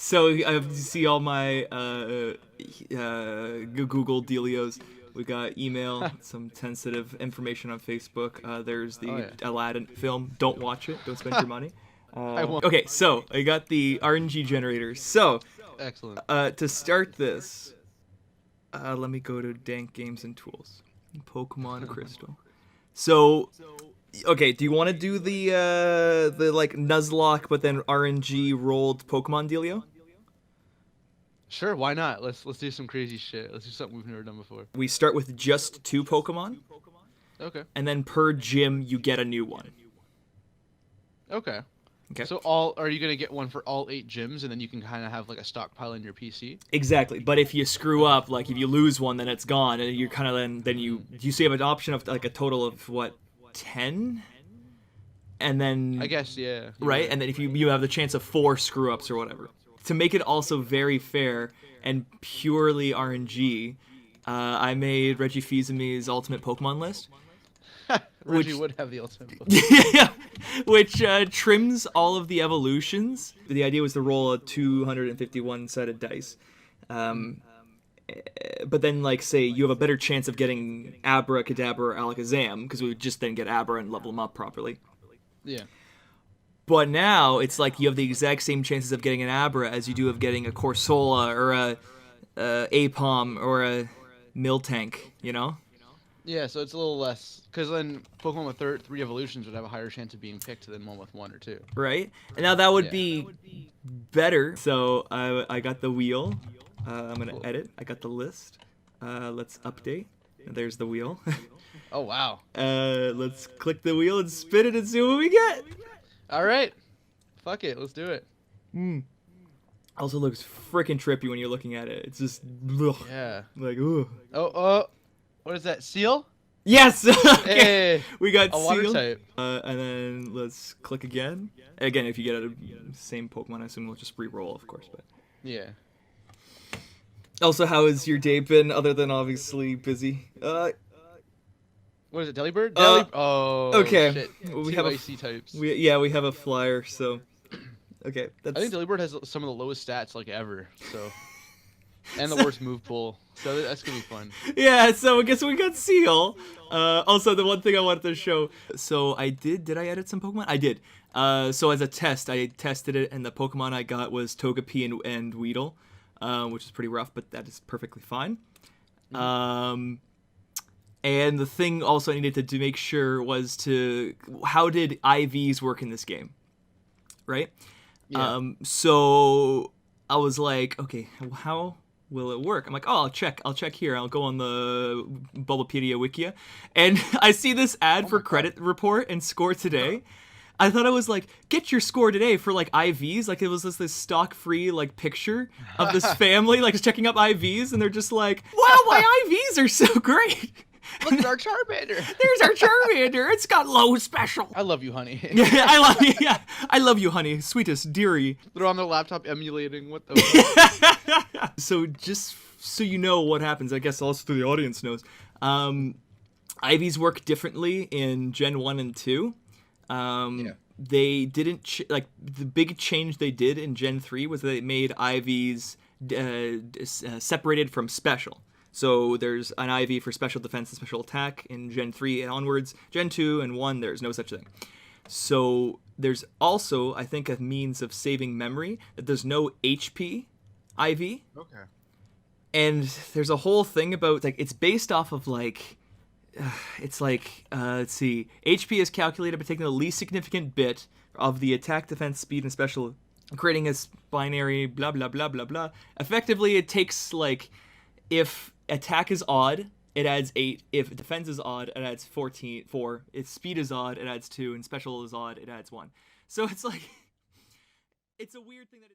So I see all my Google dealios. We got email, some sensitive information on Facebook. There's Oh the yeah. Aladdin film. Don't watch it. Don't spend your money. I won't. Okay, so I got the RNG generator. So Excellent. to start this, let me go to Dank Games and Tools. Pokemon Crystal. So, okay, do you want to do the like Nuzlocke but then RNG rolled Pokemon dealio? Sure, why not? Let's do some crazy shit. Let's do something we've never done before. We start with just 2 Pokemon, Okay. and then per gym you get a new one. Okay. Okay. So are you gonna get one for all 8 gyms, and then you can kind of have like a stockpile in your PC? Exactly, but if you screw up, like if you lose one, then it's gone, and you're kind of then you see have an option of like a total of what 10, and then I guess yeah. right, and then if you have the chance of 4 screw ups or whatever. To make it also very fair and purely RNG, I made Reggie Fils-Aimé's ultimate Pokemon list. Reggie would have the ultimate. Yeah, which trims all of the evolutions. The idea was to roll a 251-sided dice. But then, like, say, you have a better chance of getting Abra, Kadabra, or Alakazam, because we would just then get Abra and level them up properly. Yeah. But now, it's like you have the exact same chances of getting an Abra as you do of getting a Corsola, or a Apom, or a Miltank, you know? Yeah, so it's a little less, because then Pokemon with 3 evolutions would have a higher chance of being picked than one with 1 or 2. Right? And now that would Yeah. be better. So I got the wheel. I'm going to edit. I got the list. Let's update. And there's the wheel. Oh wow. Let's click the wheel and spin it and see what we get. All right. Fuck it, let's do it. Also looks freaking trippy when you're looking at it. It's just ugh, Yeah. like ooh. Oh, what is that? Seal? Yes. Okay. Hey. We got A water Seal. type. And then let's click again. Again, if you get a same Pokemon, I assume we'll just re-roll, of course. But Yeah. also, how has your day been, other than obviously busy? What is it? Delibird? Oh. okay. Shit. We Two have a icy types. we have a flyer. So, okay, that's. I think Delibird has some of the lowest stats like ever. So. And the worst move pool. So that's gonna be fun. Yeah, so I guess we got Seal. Also, the one thing I wanted to show. So did I edit some Pokemon? I did. So as a test, I tested it, and the Pokemon I got was Togepi and Weedle, which is pretty rough, but that is perfectly fine. And the thing also I needed to make sure was how did IVs work in this game, right? Yeah. So I was like, okay, how will it work? I'm like, oh, I'll check here. I'll go on the Bulbapedia Wikia, and I see this ad for credit report and score today. I thought it was like, get your score today for like IVs. Like it was this stock free like picture of this family like checking up IVs, and they're just like, wow, my IVs are so great. Look at our Charmander. There's our Charmander. It's got low special. I love you, honey. Yeah, I love you, honey, sweetest dearie. They're on their laptop emulating. What the fuck? So just so you know what happens, I guess also the audience knows. IVs work differently in Gen 1 and 2. Yeah. They didn't like the big change they did in Gen 3 was they made IVs separated from special. So there's an IV for special defense and special attack in Gen 3 and onwards. Gen 2 and 1, there's no such thing. So there's also, I think, a means of saving memory that there's no HP IV. Okay. And there's a whole thing about, like, it's based off of, like, it's like, let's see, HP is calculated by taking the least significant bit of the attack, defense, speed, and special, creating a binary blah, blah, blah, blah, blah. Effectively, it takes, like, if attack is odd, it adds 8. If defense is odd, it adds 4. If speed is odd, it adds 2. And special is odd, it adds 1. So it's like, it's a weird thing that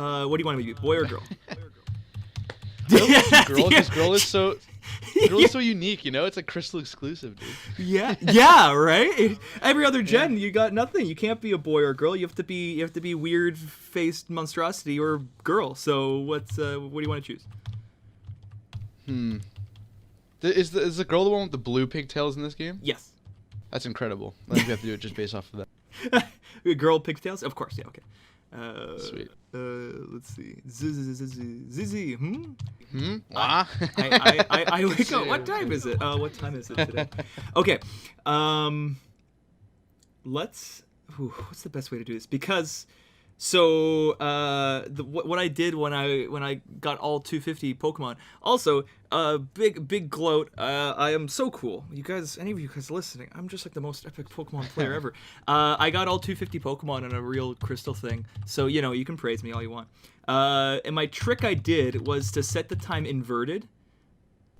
what do you want to be, boy or girl? Girl, because girl is so unique, you know? It's a Crystal exclusive, dude. Yeah, right? Every other gen, you got nothing. You can't be a boy or girl. You have to be weird-faced monstrosity or girl. So what do you want to choose? Is the girl the one with the blue pigtails in this game? Yes. That's incredible. I think we have to do it just based off of that. Girl pigtails? Of course, yeah, okay. Sweet. Let's see. Zizi. Wah? I wake up. What time is it? What time is it today? Okay. Let's. What's the best way to do this? Because, so what I did when I got all 250 Pokemon. Also, big gloat. I am so cool. You guys, any of you guys listening? I'm just like the most epic Pokemon player ever. I got all 250 Pokemon in a real crystal thing. So you can praise me all you want. And my trick I did was to set the time inverted.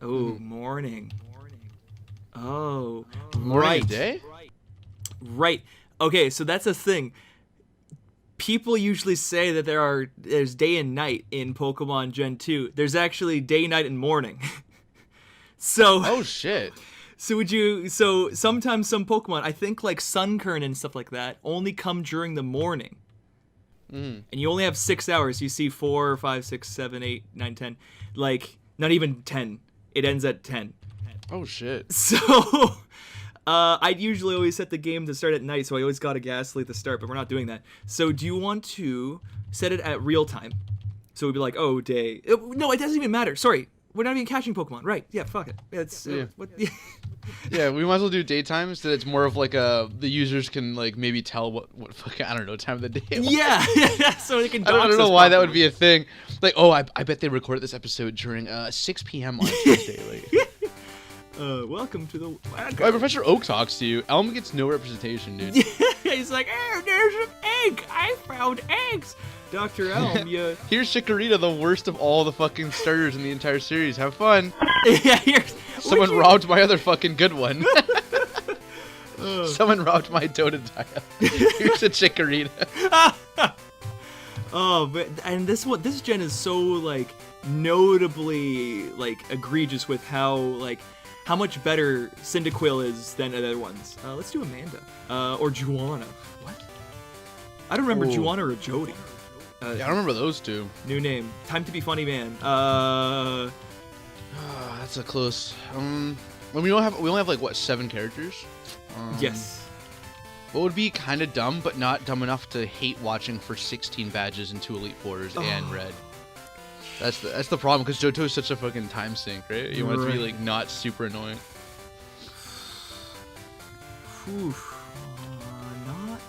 Oh, morning. Oh, Morning and day? Right. Okay, so that's a thing. People usually say that there's day and night in Pokemon Gen 2. There's actually day, night, and morning. So. Oh shit. So sometimes some Pokemon, I think like Sunkern and stuff like that, only come during the morning. And you only have 6 hours. You see 4, 5, 6, 7, 8, 9, 10. Like, not even 10. It ends at 10. Oh shit. So. I'd usually always set the game to start at night, so I always got a Ghastly at the start, but we're not doing that. So do you want to set it at real time? So we'd be like, oh, day. No, it doesn't even matter. Sorry. We're not even catching Pokemon. Right. Yeah, fuck it. It's, Yeah, we might as well do daytime so that it's more of like the users can like maybe tell what fucking, I don't know, time of the day. Yeah, so they can I don't know why that would be a thing. Like, oh, I bet they recorded this episode during 6 p.m. on Tuesday. Like. Welcome to the... Why Professor Oak talks to you? Elm gets no representation, dude. He's like, oh, there's an egg. I found eggs. Dr. Elm, you... Here's Chikorita, the worst of all the fucking starters in the entire series. Have fun. Yeah, Someone robbed my other fucking good one. Someone robbed my Totodile. Here's a Chikorita. Oh, but and this gen is so like notably like egregious with how much better Cyndaquil is than other ones. Let's do Amanda. Or Juana. What? I don't remember Juana or Jody. Yeah, I don't remember those two. New name. Time to be funny man. That's a close. We only have like what, 7 characters? Yes. What would be kind of dumb, but not dumb enough to hate watching for 16 badges and 2 Elite Fours and Red. That's the problem, because Johto is such a fucking time sink, right? You want it to be like not super annoying.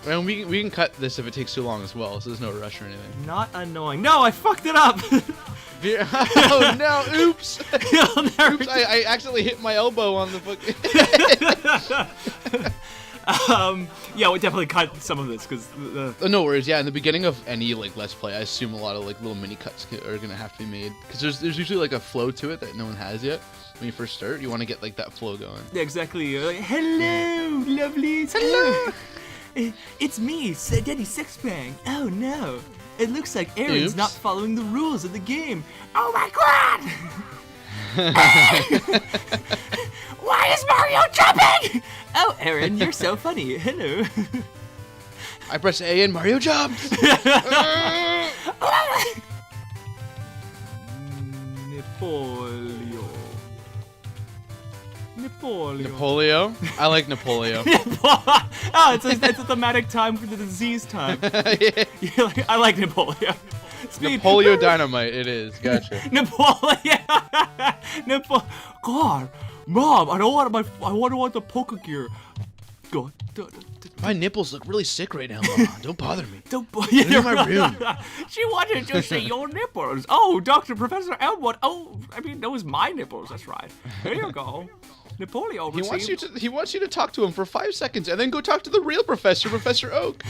And we can cut this if it takes too long as well, so there's no rush or anything. Not annoying. No, I fucked it up. Oh no! Oops! Oops! I accidentally hit my elbow on the fucking. Yeah, we definitely cut some of this because. No worries. Yeah, in the beginning of any like Let's Play, I assume a lot of like little mini cuts are gonna have to be made because there's usually like a flow to it that no one has yet. When you first start, you want to get like that flow going. Yeah, exactly. Hello, lovelies. Hello. It's me, Daddy Sixbang. Oh no, it looks like Aaron's not following the rules of the game. Oh my god! Why is Mario jumping? Oh, Aaron, you're so funny. Hello. I press A and Mario jumps. Napoleon. I like Napoleon. Oh, it's a thematic time for the disease time. Yeah. I like Napoleon. Napoleon Dynamite, it is. Gotcha. Napoleon. God, Mom, I don't want the poker gear. God. My nipples look really sick right now, Mom. Don't bother me. You're in my room. She wanted to say your nipples. Oh, Professor Elwood. Oh, I mean, those my nipples. That's right. There you go. Napoleon. He wants you to talk to him for 5 seconds and then go talk to the real professor, Professor Oak.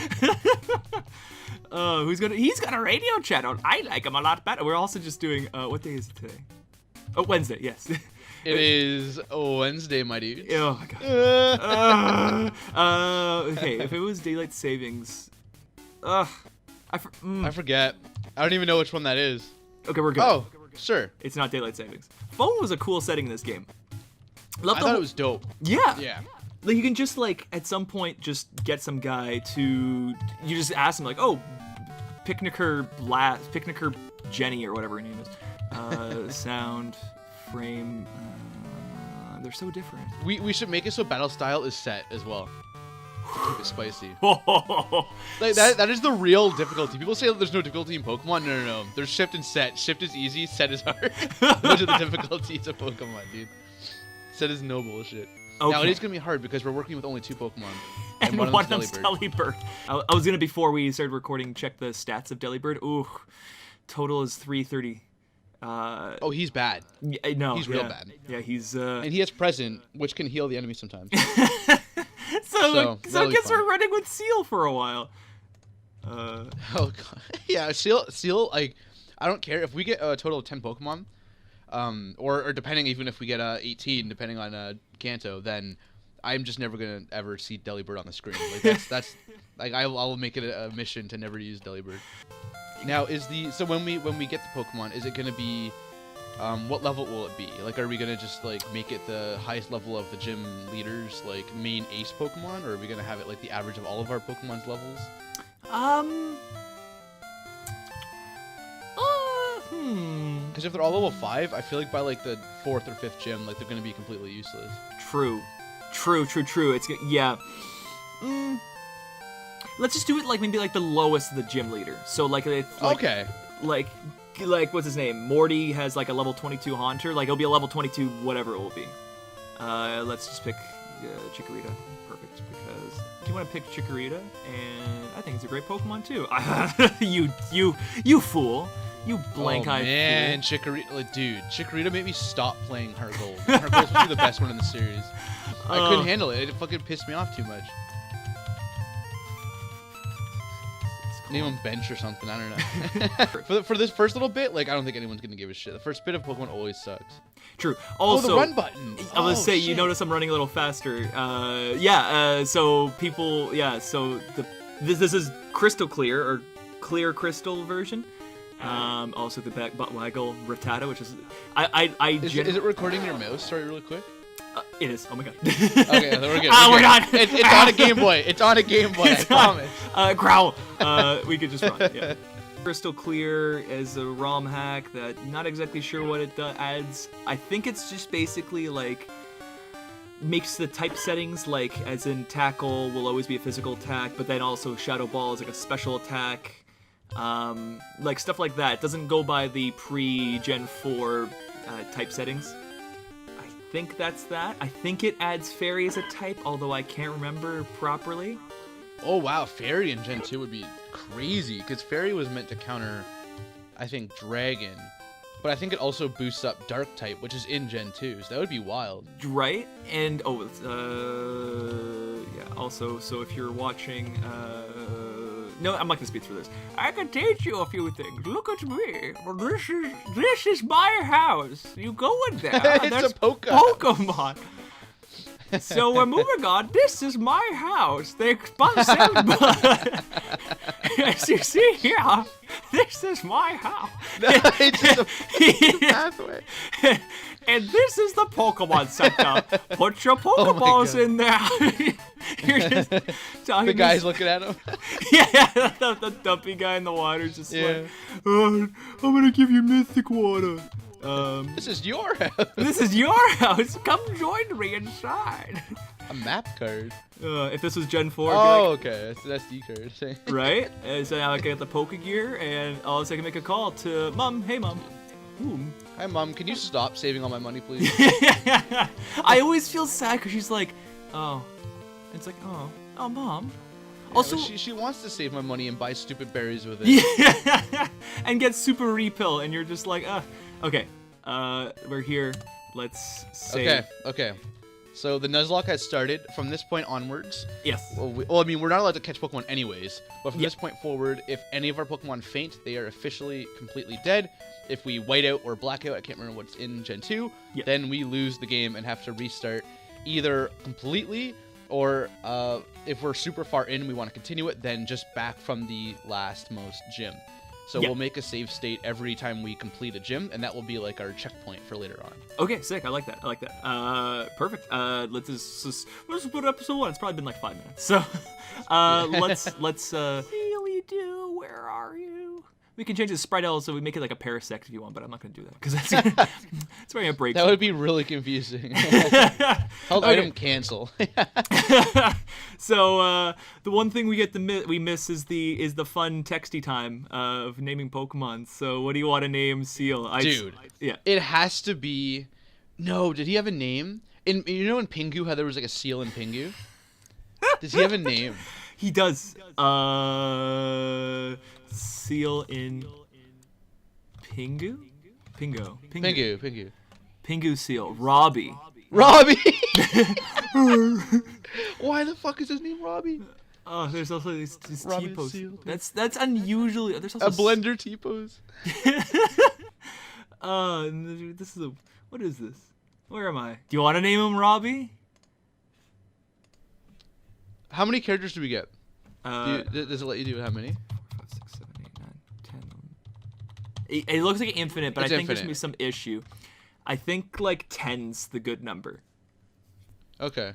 He's got a radio channel. I like him a lot better. We're also just doing what day is it today? Oh, Wednesday. Yes. It is Wednesday, my dude. Oh my god. Okay, if it was daylight savings, I forget. I don't even know which one that is. Okay, we're good. Oh, sure. It's not daylight savings. Phone was a cool setting in this game. I thought it was dope. Yeah. Yeah. Like you can just like at some point just get some guy to you just ask him like, oh, Picnicker Jenny or whatever her name is. Sound, frame. They're so different. We should make it so battle style is set as well. keep it spicy. Like that is the real difficulty. People say that there's no difficulty in Pokemon. No. There's shift and set. Shift is easy. Set is hard. Those are the difficulties of Pokemon, dude. Set is no bullshit. Okay. Now it is gonna be hard because we're working with only 2 Pokemon. And one of them's Delibird. Delibird. I was gonna, before we started recording, check the stats of Delibird. Ooh, total is 330. Oh, he's bad. Yeah, no, He's real bad. Yeah, he's. And he has Present, which can heal the enemy sometimes. so I really guess fun. we're running with Seal for a while. Oh god. Yeah, Seal. Like, I don't care if we get a total of 10 Pokemon, or depending, even if we get 18, depending on Kanto, then I'm just never gonna ever see Delibird on the screen. Like that's like I'll make it a mission to never use Delibird. Now so when we get the Pokemon, is it gonna be what level will it be? Like, are we gonna just like make it the highest level of the gym leaders, like main ace Pokemon, or are we gonna have it like the average of all of our Pokemon's levels? Because if they're all level 5, I feel like by like the 4th or 5th gym, like they're gonna be completely useless. True. It's yeah. Let's just do it like maybe like the lowest of the gym leader. So like it's like, okay. Like what's his name? Morty has like a level 22 Haunter. Like it'll be a level 22 whatever it will be. Let's just pick Chikorita. Perfect. Because do you want to pick Chikorita? And I think it's a great Pokemon too. you fool. You blank-eyed fool. Man, Chikorita, like, dude, Chikorita made me stop playing Heart Gold. Heart Gold's supposed to be the best one in the series. I couldn't handle it. It fucking pissed me off too much. Name him Bench or something. I don't know. for this first little bit, like, I don't think anyone's gonna give a shit. The first bit of Pokemon always sucks. True. Also, the run button. I was say, you notice I'm running a little faster. So people, so this is Crystal Clear, or Clear Crystal version. Also the back butt waggle Rattata, which is Is it recording your mouse? Sorry, really quick. It is. Oh my god. Okay, then we're good. We're not. It's on a Game Boy. It's on a Game Boy. I promise. Growl. We could just run. Yeah. Crystal Clear is a ROM hack that not exactly sure what it adds. I think it's just basically like makes the type settings, like as in Tackle will always be a physical attack, but then also Shadow Ball is like a special attack. Like stuff like that. It doesn't go by the pre-Gen 4 type settings. I think that's that. I think it adds Fairy as a type, although I can't remember properly. Oh wow, Fairy in Gen 2 would be crazy, because Fairy was meant to counter, I think, Dragon. But I think it also boosts up Dark type, which is in Gen 2, so that would be wild. Right? And, also, so if you're watching, no, I'm not gonna speed through this. I can teach you a few things. Look at me. This is my house. You go in there. It's There's a Pokemon. So we're moving on. This is my house. The expansive. As you see here, this is my house. It's just a pathway. And this is the Pokemon Center. Put your Pokeballs in there. You're just talking. The guy's looking at him. Yeah, the dumpy guy in the water is just like, I'm gonna give you Mythic Water. This is your house. This is your house. Come join me inside. A map card. If this was Gen 4, oh, okay. That's an SD card. Right? And so now I get the Pokegear, and also I can make a call to Mom. Hey, Mom. Ooh. Hi, Mom. Can you stop saving all my money, please? I always feel sad because she's like, oh. It's like, oh, Mom. Yeah, also, she wants to save my money and buy stupid berries with it. Yeah. And get Super Repill, and you're just like, okay. We're here. Let's save. Okay. So the Nuzlocke has started. From this point onwards. Yes. Well, I mean, we're not allowed to catch Pokemon anyways. But from this point forward, if any of our Pokemon faint, they are officially completely dead. If we white out or black out, I can't remember what's in Gen 2, then we lose the game and have to restart either completely, or if we're super far in and we want to continue it, then just back from the last most gym. So we'll make a save state every time we complete a gym, and that will be like our checkpoint for later on. Okay, sick. I like that. Perfect. Let's put episode 1. It's probably been like 5 minutes. So let's really do. Where are you? We can change the sprite also. We make it like a parasect if you want, but I'm not going to do that because that's it's where I break. That would be really confusing. Held item cancel. So the one thing we miss is the fun texty time of naming Pokemon. So what do you want to name Seal? Dude, yeah, it has to be. No, did he have a name? In Pingu, how there was like a seal in Pingu? Does he have a name? He does. Seal in Pingu? Pingu. Pingu Seal. Robbie. Robbie! Why the fuck is his name Robbie? Oh, there's also these Robbie T-pose. Seal. That's unusually. There's also A blender T-pose. This is what is this? Where am I? Do you want to name him Robbie? How many characters do we get? Does it let you do how many? 4, 5, 6, 7, 8, 9, 10. It looks like infinite, but It's I think there's infinite. gonna be some issue. I think like 10's the good number. Okay.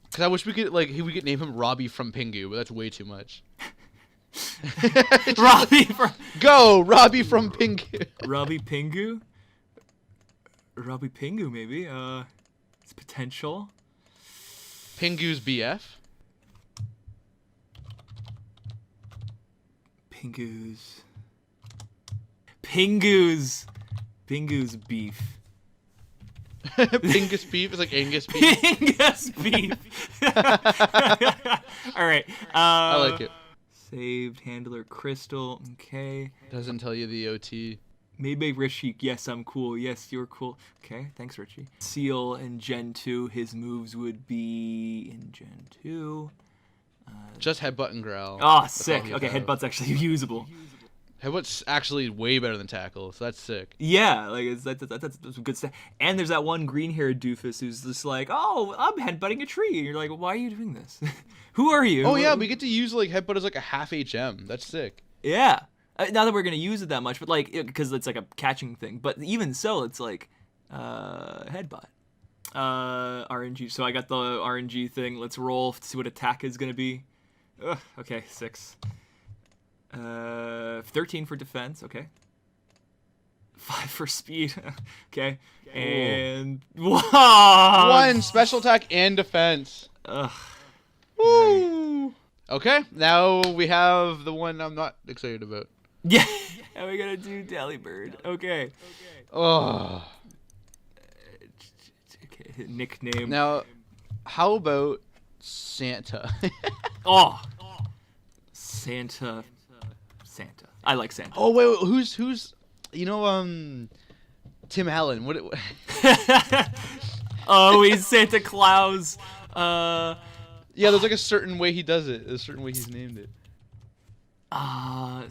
Because I wish we could name him Robbie from Pingu, but that's way too much. Robbie from Go, Robbie from Pingu. Robbie Pingu. Robbie Pingu, maybe. It's potential. Pingu's BF. Pingu's beef. Pingus beef is like Angus beef. Pingus beef. All right. I like it. Saved handler Crystal. Okay. Doesn't tell you the OT. Maybe Richie. Yes, I'm cool. Yes, you're cool. Okay, thanks, Richie. Seal in Gen 2. His moves would be in Gen 2. Just headbutt and growl. Oh, That's sick. all he Okay, has. headbutt's actually usable. Headbutt's actually way better than tackle, so that's sick. Yeah, like that's good stuff. And there's that one green-haired doofus who's just like, "Oh, I'm headbutting a tree," and you're like, "Why are you doing this? Who are you?" Oh yeah, we get to use like headbutt as like a half HM. That's sick. Yeah. Not that we're gonna use it that much, but like because it's like a catching thing. But even so, it's like headbutt. RNG. So I got the RNG thing. Let's roll to see what attack is gonna be. Ugh, okay, 6. 13 for defense. Okay. 5 for speed. Okay. And One special attack and defense. Ugh. Woo! Okay, now we have the one I'm not excited about. Yeah. And we're gonna do Delibird. Okay. Oh. Okay. Nickname. Now, how about Santa? Oh. Santa. I like Santa. Oh wait, who's Tim Allen? What? Oh, he's Santa Claus. Yeah, there's like a certain way he does it. A certain way he's named it.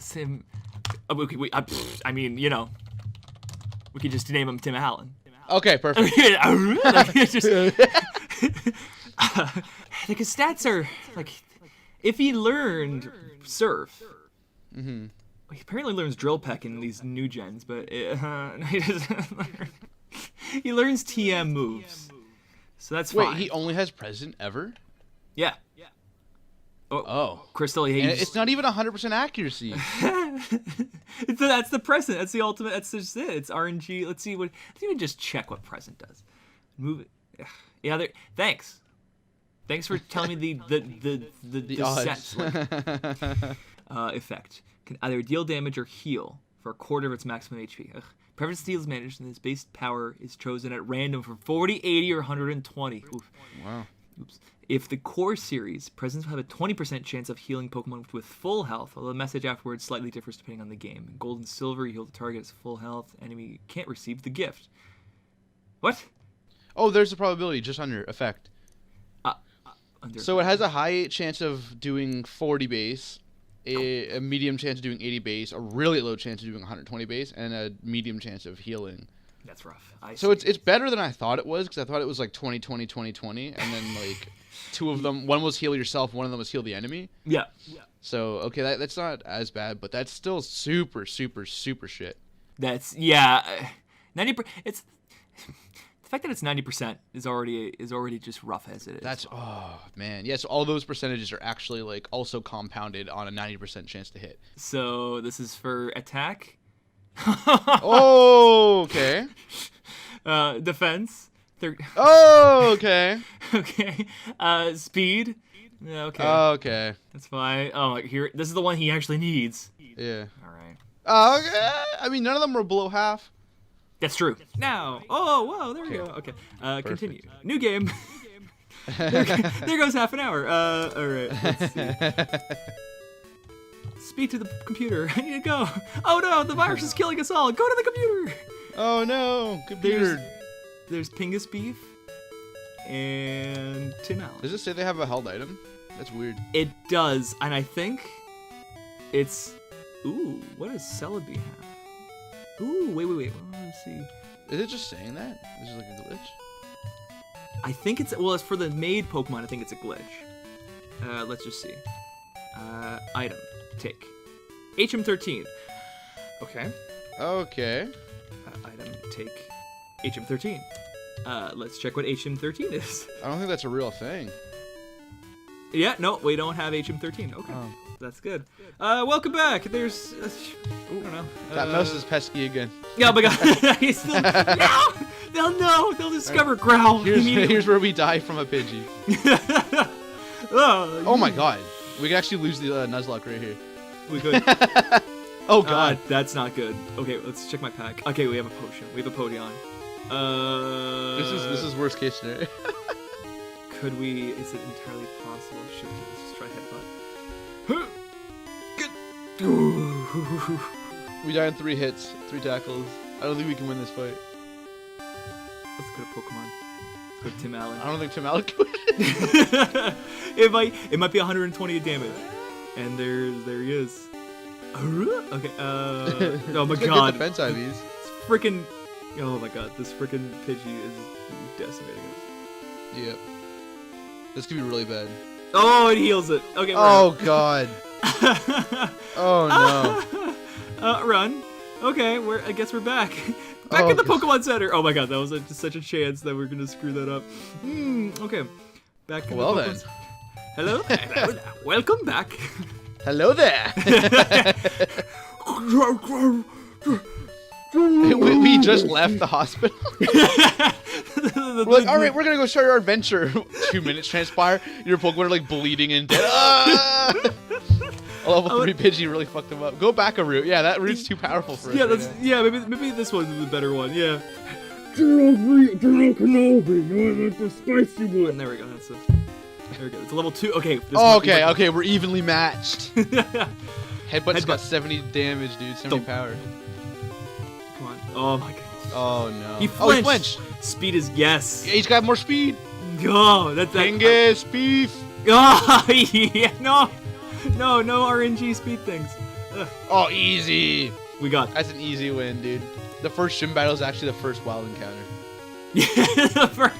Sim. Okay, I mean, we could just name him Tim Allen. Okay, perfect. Like, his stats are like, if he learned Surf, Mm-hmm. he apparently learns Drill Peck in these new gens, but he doesn't learn. He learns TM moves, so that's fine. Wait, he only has present ever? Yeah. Oh. Crystal, And it's not even 100% accuracy. That's the present. That's the ultimate. That's just it. It's RNG. Let's even just check what present does. Move it. Yeah. Thanks. Thanks for telling me the odds. sets. Effect can either deal damage or heal for a quarter of its maximum HP. Preference steal is managed, and its base power is chosen at random from 40, 80, or 120. Oof. Wow. Oops. If the core series, presents have a 20% chance of healing Pokemon with full health, although the message afterwards slightly differs depending on the game. In Gold and Silver, you heal the target as full health. Enemy can't receive the gift. What? Oh, there's a probability just under effect. Under So it has a high chance of doing 40 base, a medium chance of doing 80 base, a really low chance of doing 120 base, and a medium chance of healing. That's rough. So it's better than I thought it was, because I thought it was like 20, 20, 20, 20, and then like two of them, one was heal yourself, one of them was heal the enemy. Yeah. So, okay, that's not as bad, but that's still super, super, super shit. That's 90%. It's the fact that it's 90% is already just rough as it is. That's oh man, yes. All those percentages are actually like also compounded on a 90% chance to hit. So this is for attack. Oh, okay. Defense. Oh, okay. Okay. Speed. Yeah, okay. Okay. That's fine. Oh, here. This is the one he actually needs. Yeah. All right. Okay. I mean, none of them were below half. That's true. Now. Oh, whoa. There we go. Okay. Continue. New game. there goes half an hour. All right. Let's see. Speak to the computer. I need to go. Oh no, the virus is killing us all. Go to the computer. Oh no, computer. There's Pingus Beef and Tim Allen. Does it say they have a held item? That's weird. It does, and I think it's. Ooh, what does Celebi have? Ooh, wait. Well, let's see. Is it just saying that? Is it like a glitch? I think it's. Well, it's for the made Pokemon. I think it's a glitch. Let's just see. Item. Take. HM13. Okay. Okay. Item. Take. HM13. Let's check what HM13 is. I don't think that's a real thing. Yeah, no, we don't have HM13. Okay. Oh. That's good. Welcome back. There's, I don't know. That mouse is pesky again. Yeah, oh my god. He's still, no! They'll know. They'll discover Growl. Here's where we die from a Pidgey. Oh my god. We could actually lose the Nuzlocke right here. We could. Oh god. That's not good. Okay, let's check my pack. Okay, we have a potion. We have a Podion. This is worst case scenario. Could we? Is it entirely possible? Should we just try headbutt? We die in 3 hits, 3 tackles. I don't think we can win this fight. Let's go to Pokemon. Let's go to Tim Allen. I don't think Tim Allen could. It might be 120 damage. And there he is. Okay. Oh my god. Good defense IVs. It's freaking. Oh my god. This freaking Pidgey is decimating us. Yep. This could be really bad. Oh, it heals it. Okay. Oh god. Oh no. Run. Okay. I guess we're back. Back in the Pokemon Center. Oh my god, that was just such a chance that we're gonna screw that up. Okay. Back in the Pokemon Center. Hello. Welcome back. Hello there. we just left the hospital. We're like, all right, we're gonna go start our adventure. 2 minutes transpire. Your Pokemon are like bleeding and dead. A level 3 Pidgey really fucked them up. Go back a route. Yeah, that route's too powerful for us. Yeah, maybe this one's the better one. Yeah. General Kenobi, you want the spicy one. There we go. That's it. There we go. It's a level 2. Okay. Okay, we're evenly matched. Headbutt's got 70 damage, dude. 70 power. Come on. Oh my goodness. Oh no. He flinched. Speed is yes. Yeah, he's got more speed. Oh, that's that. Genghis beef. Oh, yeah. No RNG speed things. Ugh. Oh, easy. We got. That's an easy win, dude. The first gym battle is actually the first wild encounter. Yeah, the first.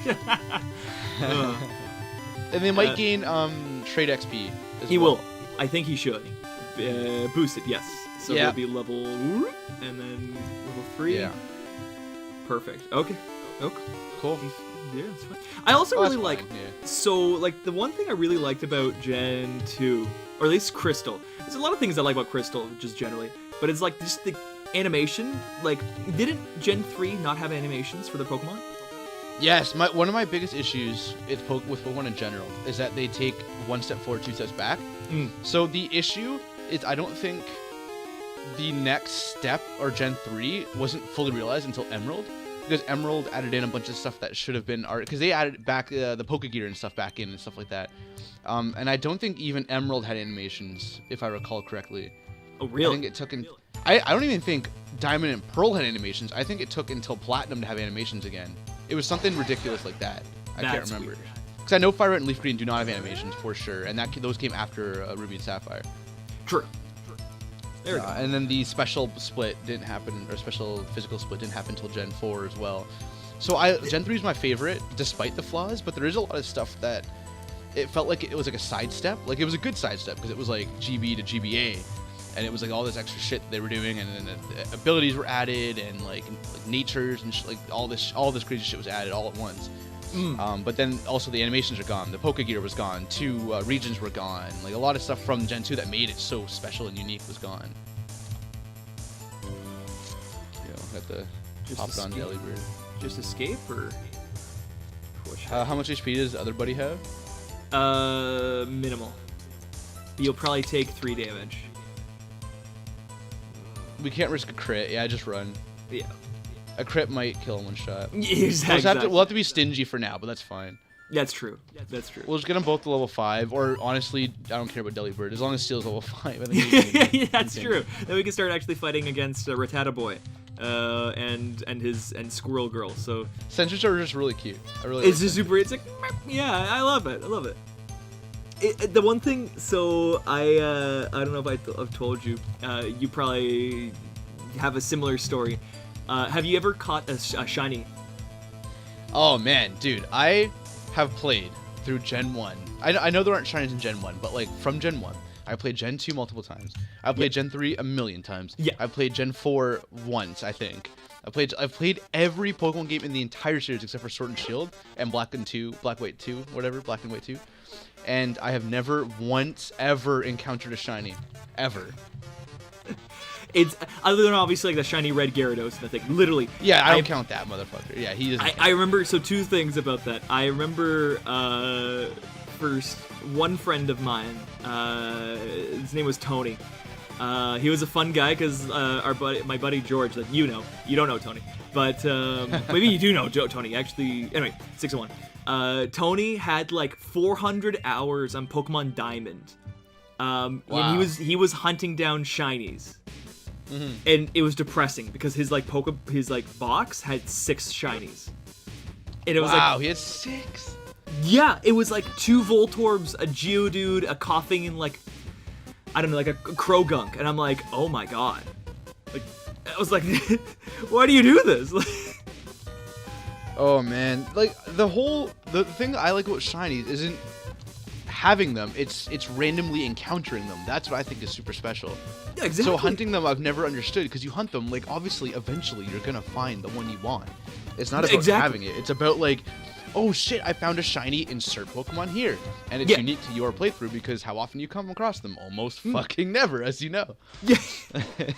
And they might gain trade XP. He will. I think he should. Boost it, yes. So yeah. it'll be level and then level 3. Yeah. Perfect. Okay. Cool. Yeah, that's fine. I also really like. Yeah. So like the one thing I really liked about Gen 2, or at least Crystal. There's a lot of things I like about Crystal, just generally, but it's like just the animation. Like, didn't Gen 3 not have animations for the Pokemon? Yes, one of my biggest issues with Pokemon in general is that they take 1 step forward, 2 steps back. So the issue is I don't think the next step, or Gen 3, wasn't fully realized until Emerald. Because Emerald added in a bunch of stuff that should have been art. Because they added back the Pokegear and stuff back in and stuff like that. And I don't think even Emerald had animations, if I recall correctly. Oh, really? I think it took I don't even think Diamond and Pearl had animations. I think it took until Platinum to have animations again. It was something ridiculous like that. I can't remember. Because I know Fire Red and Leaf Green do not have animations for sure, and those came after Ruby and Sapphire. True. There we go. And then the special split didn't happen, or special physical split didn't happen until Gen 4 as well. So Gen 3 is my favorite, despite the flaws, but there is a lot of stuff that it felt like it was like a sidestep. Like, it was a good sidestep, because it was like GB to GBA. and it was like all this extra shit that they were doing, and then abilities were added, and like natures and like all this crazy shit was added all at once. But then also the animations are gone, the Poké Gear was gone, 2 regions were gone, like a lot of stuff from Gen 2 that made it so special and unique was gone. Got the popped on Delibird. Just escape or push? How much HP does the other buddy have? Minimal. You'll probably take 3 damage. We can't risk a crit. Yeah, just run. Yeah. A crit might kill in one shot. Exactly. We'll have to be stingy for now, but that's fine. That's true. That's true. We'll just get them both to level 5, or honestly, I don't care about Delibird. As long as Steel's level 5, I think yeah, that's true. Then we can start actually fighting against Rattata Boy, and Squirrel Girl. So Sentries are just really cute. I really. It's just super. It's like, yeah, I love it. I love it. The one thing, so I don't know if I've told you. You probably have a similar story. Have you ever caught a shiny? Oh man, dude, I have played through Gen 1. I know there aren't shinies in Gen 1, but like from Gen 1, I played Gen 2 multiple times. I played Gen 3 a million times. Yeah. I played Gen 4 once, I think. I've played every Pokemon game in the entire series except for Sword and Shield and Black and White 2, whatever, Black and White 2. And I have never once ever encountered a shiny. Ever. It's other than obviously like the shiny red Gyarados and the thing. Literally. Yeah, I don't count that motherfucker. Yeah, he doesn't. I remember. So 2 things about that. I remember first one friend of mine. His name was Tony. He was a fun guy because my buddy George, like you don't know Tony, but maybe you do know Tony. Actually, anyway, 601. Tony had like 400 hours on Pokemon Diamond. Wow. And he was hunting down shinies. Mm-hmm. And it was depressing because his box had 6 shinies. And it was wow, he had 6. Yeah, it was like 2 Voltorbs, a Geodude, a Coughing, and like I don't know, like a Krogunk. And I'm like, oh my god. Like I was like, why do you do this? Oh man, like the thing I like about shinies isn't having them, it's randomly encountering them. That's what I think is super special. Yeah, exactly. So hunting them I've never understood, because you hunt them, like obviously eventually you're gonna find the one you want. It's not about having it, it's about like, oh shit, I found a shiny, insert Pokemon here. And it's unique to your playthrough because how often you come across them? Almost fucking never, as you know. Yeah.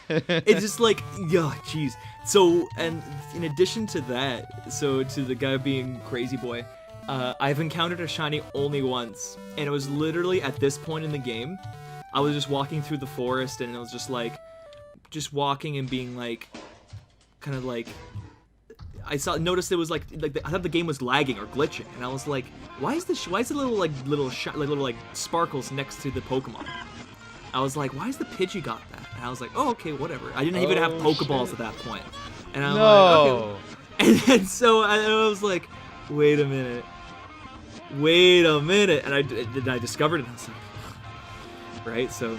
It's just like, yeah, jeez. So, and in addition to that, so to the guy being Crazy Boy, I've encountered a shiny only once, and it was literally at this point in the game. I was just walking through the forest, and it was just walking and being like, kind of like, noticed it was like I thought the game was lagging or glitching, and I was like, why is the little sparkles next to the Pokemon? I was like, why is the Pidgey got that? And I was like, oh, okay, whatever. I didn't even have Pokeballs at that point, and I'm like, okay. And then so I was like, wait a minute, and I discovered it, and I was like, right, so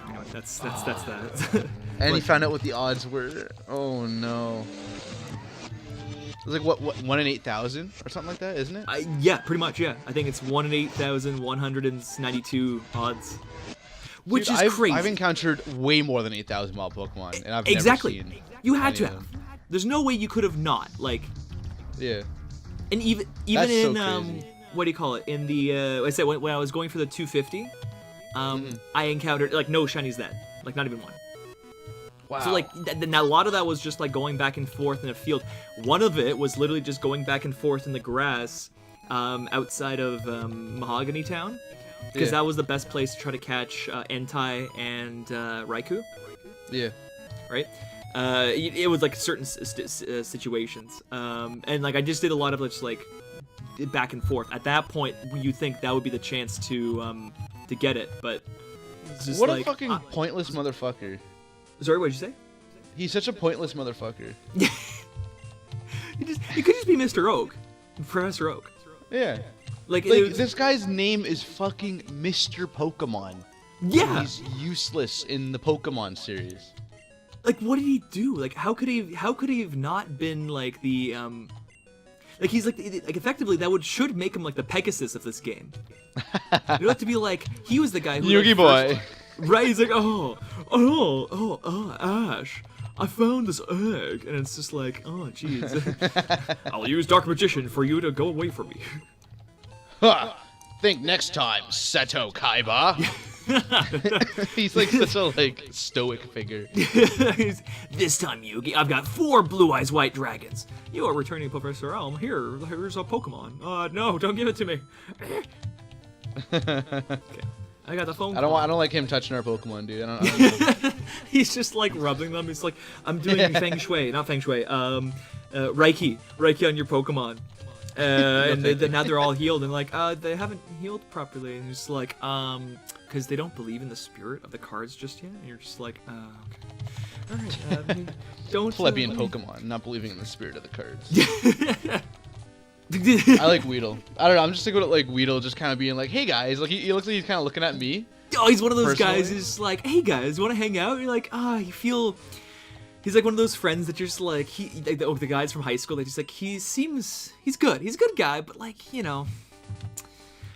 anyway, that's that. And he found out what the odds were. Oh no. It's like what 1 in 8,000 or something like that, isn't it? Yeah, pretty much. Yeah, I think it's 1 in 8,192 odds, which is crazy. I've encountered way more than 8,000 wild Pokemon, and I've never seen. You had to have. There's no way you could have not. Like. Yeah. And even that's in so crazy. What do you call it? In the I said when I was going for the 250, I encountered like no shinies then, like not even one. Wow. So like now a lot of that was just like going back and forth in a field. One of it was literally just going back and forth in the grass outside of Mahogany Town, because that was the best place to try to catch Entei and Raikou. Yeah. Right. It was like certain situations, and like I just did a lot of just like back and forth. At that point, you think that would be the chance to get it, but it's just what like, a fucking pointless motherfucker. Sorry, what did you say? He's such a pointless motherfucker. He could just be Mr. Oak, Professor Oak. Yeah. Like this guy's name is fucking Mr. Pokemon. Yeah. He's useless in the Pokemon series. Like, what did he do? Like, how could he have not been like the like he's like effectively that should make him like the Pegasus of this game. You know, to be like he was the guy who Yugi boy. Right? He's like, Ash, I found this egg, and it's just like, oh, jeez. I'll use Dark Magician for you to go away from me. Huh. Think next time, Seto Kaiba. He's like such a like stoic figure. This time, Yugi, I've got 4 Blue Eyes White Dragons. You are returning Professor Elm. Here's a Pokemon. No, don't give it to me. Okay. I got the phone call. I don't like him touching our Pokemon, dude. I don't He's just like rubbing them. He's like, I'm doing Feng Shui, not Feng Shui. Reiki on your Pokemon. And now they're all healed, and like, they haven't healed properly, and it's like, because they don't believe in the spirit of the cards just yet, and you're just like, okay, all right, don't plebeian Pokemon, not believing in the spirit of the cards. I like Weedle. I don't know. I'm just thinking about like Weedle just kind of being like, "Hey guys," like he looks like he's kind of looking at me. Oh, he's one of those guys who's like, "Hey guys, want to hang out?" You're like, you feel. He's like one of those friends that you're just like the guys from high school that just like he's good. He's a good guy, but like, you know,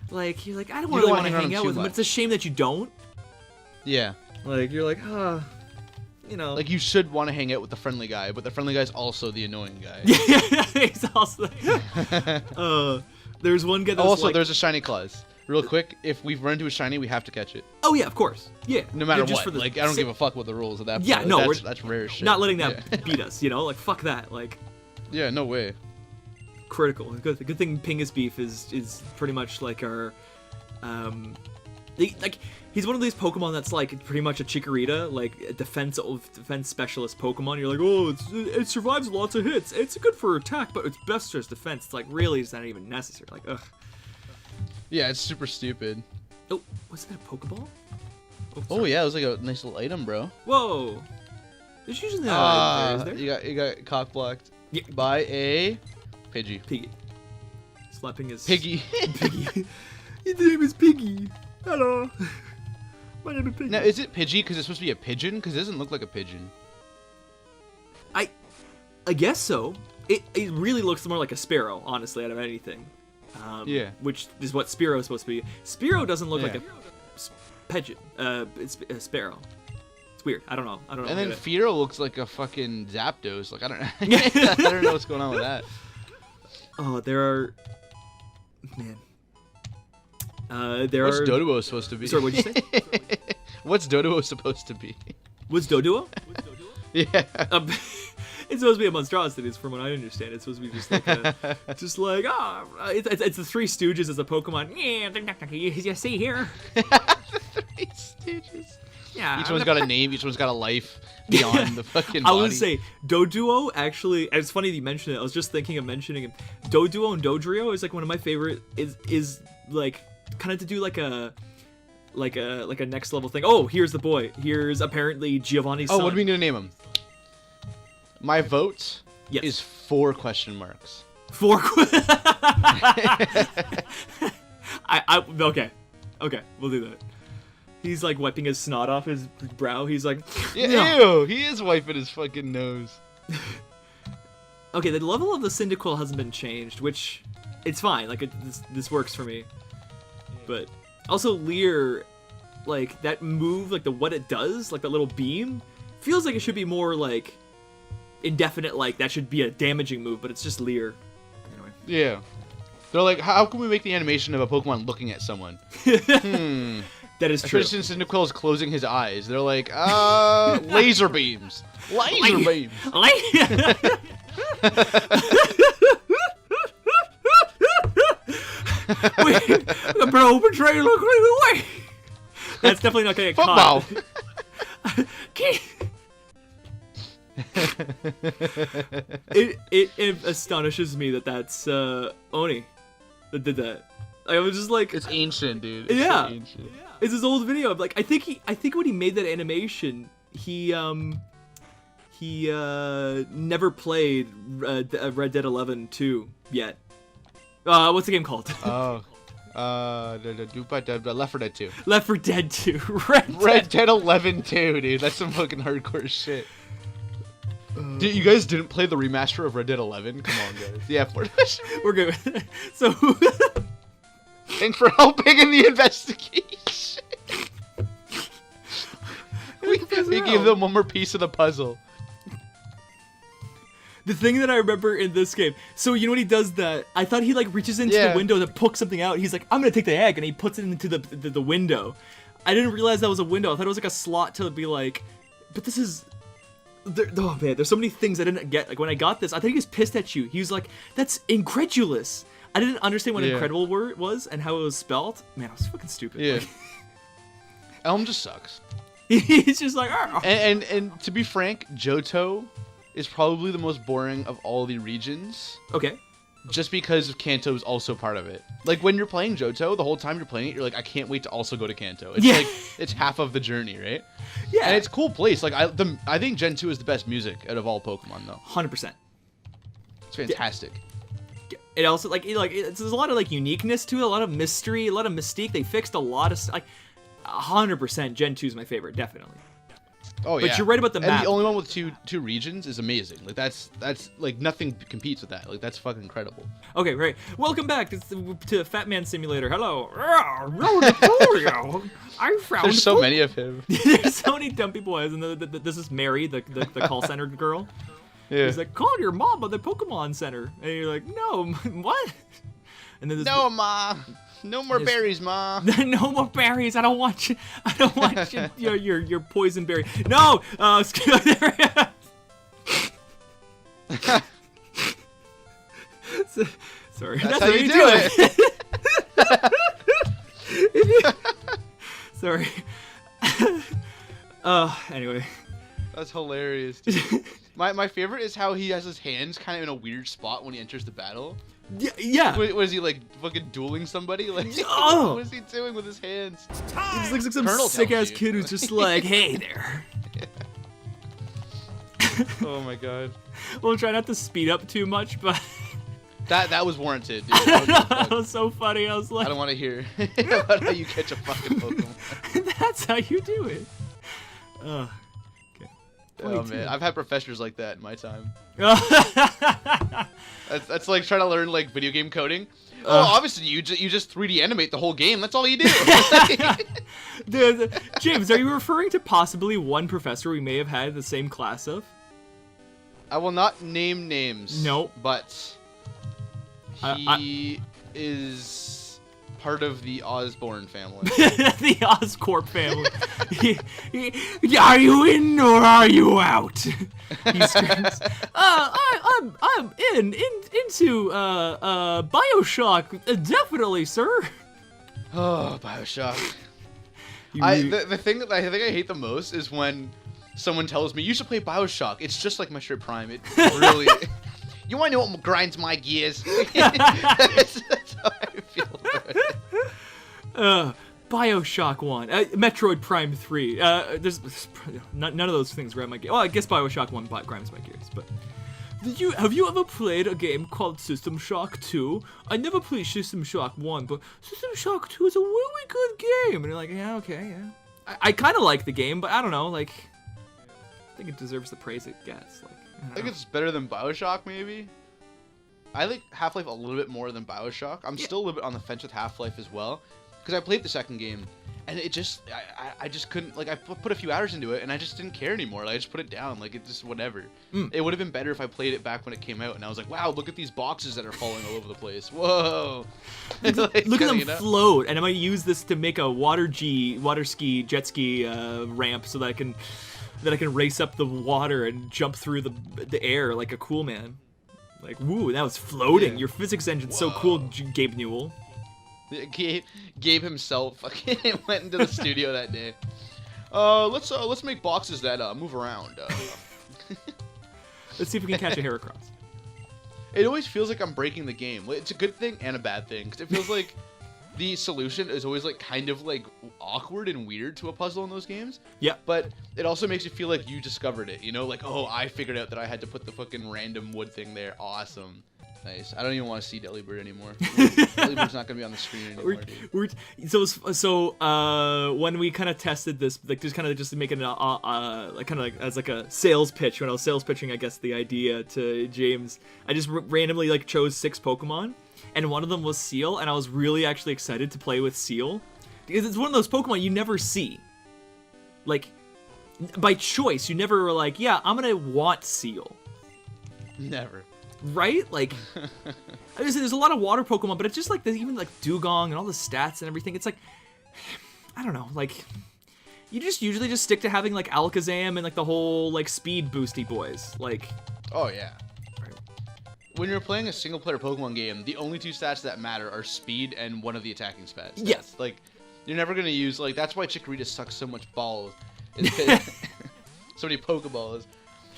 like you're like I don't really want to hang out with him. But it's a shame that you don't. Yeah. Like you're like you know. Like you should want to hang out with the friendly guy, but the friendly guy's also the annoying guy. Yeah, he's also. There's one guy. That's also, like, there's a shiny clause. Real quick, if we run into a shiny, we have to catch it. Oh yeah, of course. Yeah. No matter what. Like I don't give a fuck what the rules of that. Point. Yeah, no, that's rare shit. Not letting that beat us. You know, like fuck that. Like. Yeah, no way. Critical. Good thing Pingus Beef is pretty much like our, he's one of these Pokemon that's like pretty much a Chikorita, like a defense specialist Pokemon. You're like, oh, it survives lots of hits. It's good for attack, but it's best as defense. It's like really, it's not even necessary. Like, ugh. Yeah, it's super stupid. Oh, was that a Pokeball? Oh yeah, it was like a nice little item, bro. Whoa. There's usually not there, is there? You got cock blocked by a Pidgey. Slapping his Piggy. Piggy. His name is Piggy. Hello. My name is Piggy. Now, is it Pidgey because it's supposed to be a pigeon? Because it doesn't look like a pigeon. I guess so. It really looks more like a sparrow, honestly, out of anything. Yeah. Which is what Spearow is supposed to be. Spearow doesn't look like a pigeon. It's a sparrow. It's weird. I don't know. And then Fearow looks like a fucking Zapdos. Like I don't know. I don't know what's going on with that. Oh, there are. Man. What's Doduo supposed to be? Sorry, what'd you say? What's Doduo supposed to be? What's Doduo? Yeah. It's supposed to be a monstrosity, from what I understand. It's supposed to be it's the Three Stooges as a Pokemon. Yeah, you see here. The Three Stooges. Yeah. Each one's got a name. Each one's got a life beyond the fucking body. I would say Doduo actually. It's funny that you mentioned it. I was just thinking of mentioning him. Doduo and Dodrio is like one of my favorite. Is like kind of to do like a next level thing. Oh, here's the boy. Here's apparently Giovanni's son. Oh, what are we gonna name him? My vote is 4 question marks. 4 okay, we'll do that. He's like wiping his snot off his brow. He's like, ew, he is wiping his fucking nose. Okay, the level of the Cyndaquil hasn't been changed, which it's fine. Like this works for me. But also Leer, like that move, like what it does, like that little beam, feels like it should be more like indefinite. Like that should be a damaging move, but it's just Leer. Anyway. Yeah. They're like, how can we make the animation of a Pokemon looking at someone? That is true. For instance, Cyndaquil is closing his eyes. They're like, laser beams. Laser beams. Wait, the bro betrayal look away. That's definitely not gonna get caught. It astonishes me that that's Oni that did that. I was just like, it's ancient, dude. It's yeah, so ancient. It's his old video. Like I think when he made that animation, he never played Red Dead 11 2 yet. What's the game called? Oh. Left 4 Dead 2. Left 4 Dead 2. Red Dead 11 2, dude. That's some fucking hardcore shit. Dude, you guys didn't play the remaster of Red Dead 11? Come on, guys. Yeah, we're good. So, thanks for helping in the investigation. He gave them one more piece of the puzzle. The thing that I remember in this game, so you know when he does that, I thought he like reaches into the window to poke something out. He's like, I'm gonna take the egg, and he puts it into the window. I didn't realize that was a window. I thought it was like a slot to be like, but this is, oh man, there's so many things I didn't get. Like when I got this, I think he was pissed at you. He was like, that's incredulous. I didn't understand what incredible word was and how it was spelled. Man, I was fucking stupid. Yeah. Like, Elm just sucks. he's just like, oh. And to be frank, Johto is probably the most boring of all the regions. Okay. Just because Kanto is also part of it. Like when you're playing Johto, the whole time you're playing it, you're like, I can't wait to also go to Kanto. It's like it's half of the journey, right? Yeah. And it's a cool place. Like I think Gen 2 is the best music out of all Pokemon, though. 100%. It's fantastic. It also there's a lot of like uniqueness to it, a lot of mystery, a lot of mystique. They fixed a lot of like 100%. Gen 2 is my favorite, definitely. Oh yeah. But you're right about the map. And the only one with two regions is amazing. Like that's like nothing competes with that. Like that's fucking incredible. Okay, right. Welcome back to Fat Man Simulator. Hello. Napoleon. I found. There's so many of him. There's so many dumb people. And this is Mary, the call center girl. Yeah. He's like, call your mom at the Pokemon Center, and you're like, no, what? And then this no, ma. No more berries, ma. No more berries. I don't want you. I don't want your poison berry. No. Sorry. That's how you do it. Sorry. Anyway. That's hilarious, dude. My favorite is how he has his hands kind of in a weird spot when he enters the battle. Yeah. Was he like fucking dueling somebody? Like, oh. What is he doing with his hands? He just looks like some sick-ass kid who's just like, hey there. Oh my god. We'll try not to speed up too much, but... That was warranted, dude. That was so funny. I was like... I don't want to hear about how you catch a fucking Pokemon. That's how you do it. Okay. Oh man, I've had professors like that in my time. That's like trying to learn like video game coding. Obviously you just 3D animate the whole game. That's all you do. James, are you referring to possibly one professor we may have had in the same class of? I will not name names. No. But he is part of the Osborne family. The Oscorp family. Are you in or are you out? He screams. I'm into BioShock. Definitely, sir. Oh, BioShock. The thing that I think I hate the most is when someone tells me you should play BioShock. It's just like Metroid Prime. It really. You want to know what grinds my gears? That's how I feel about it. BioShock 1, Metroid Prime 3. There's none of those things grind my gears. Well, I guess BioShock 1 grinds my gears, but... Have you ever played a game called System Shock 2? I never played System Shock 1, but System Shock 2 is a really good game. And you're like, yeah, okay, yeah. I kind of like the game, but I don't know, like... I think it deserves the praise it gets, like... I think it's better than BioShock, maybe. I like Half-Life a little bit more than BioShock. I'm still a little bit on the fence with Half-Life as well, because I played the second game, and it just, I just couldn't, like, I put a few hours into it, and I just didn't care anymore. Like, I just put it down, like, it just, whatever. It would have been better if I played it back when it came out, and I was like, wow, look at these boxes that are falling all over the place. Whoa. Like, look at them float, and I might use this to make a water ski, jet ski ramp so that I can race up the water and jump through the air like a cool man. Like, woo, that was floating. Yeah. Your physics engine's so cool, Gabe Newell. Gabe himself fucking went into the studio that day. Let's make boxes that move around. Let's see if we can catch a Heracross. It always feels like I'm breaking the game. It's a good thing and a bad thing, because it feels like the solution is always like kind of like awkward and weird to a puzzle in those games. Yeah. But it also makes you feel like you discovered it, you know? Like, oh, I figured out that I had to put the fucking random wood thing there. Awesome. Nice. I don't even want to see Delibird anymore. Delibird's not going to be on the screen anymore, dude. So when we kind of tested this, like just to make it like kind of like as like a sales pitch, when I was sales pitching, I guess, the idea to James, I just randomly like chose 6 Pokemon. And one of them was Seal, and I was really actually excited to play with Seal. Because it's one of those Pokemon you never see. Like, By choice. You never were like, yeah, I'm gonna want Seal. Never. Right? Like, there's a lot of water Pokemon, but it's just like, even like Dugong and all the stats and everything. It's like, I don't know, like, you just usually just stick to having like Alakazam and like the whole like speed boosty boys. Like, oh yeah. When you're playing a single player Pokemon game, the only 2 stats that matter are speed and one of the attacking stats. Yes. Like, you're never gonna use, like, that's why Chikorita sucks so much balls. So many Pokeballs.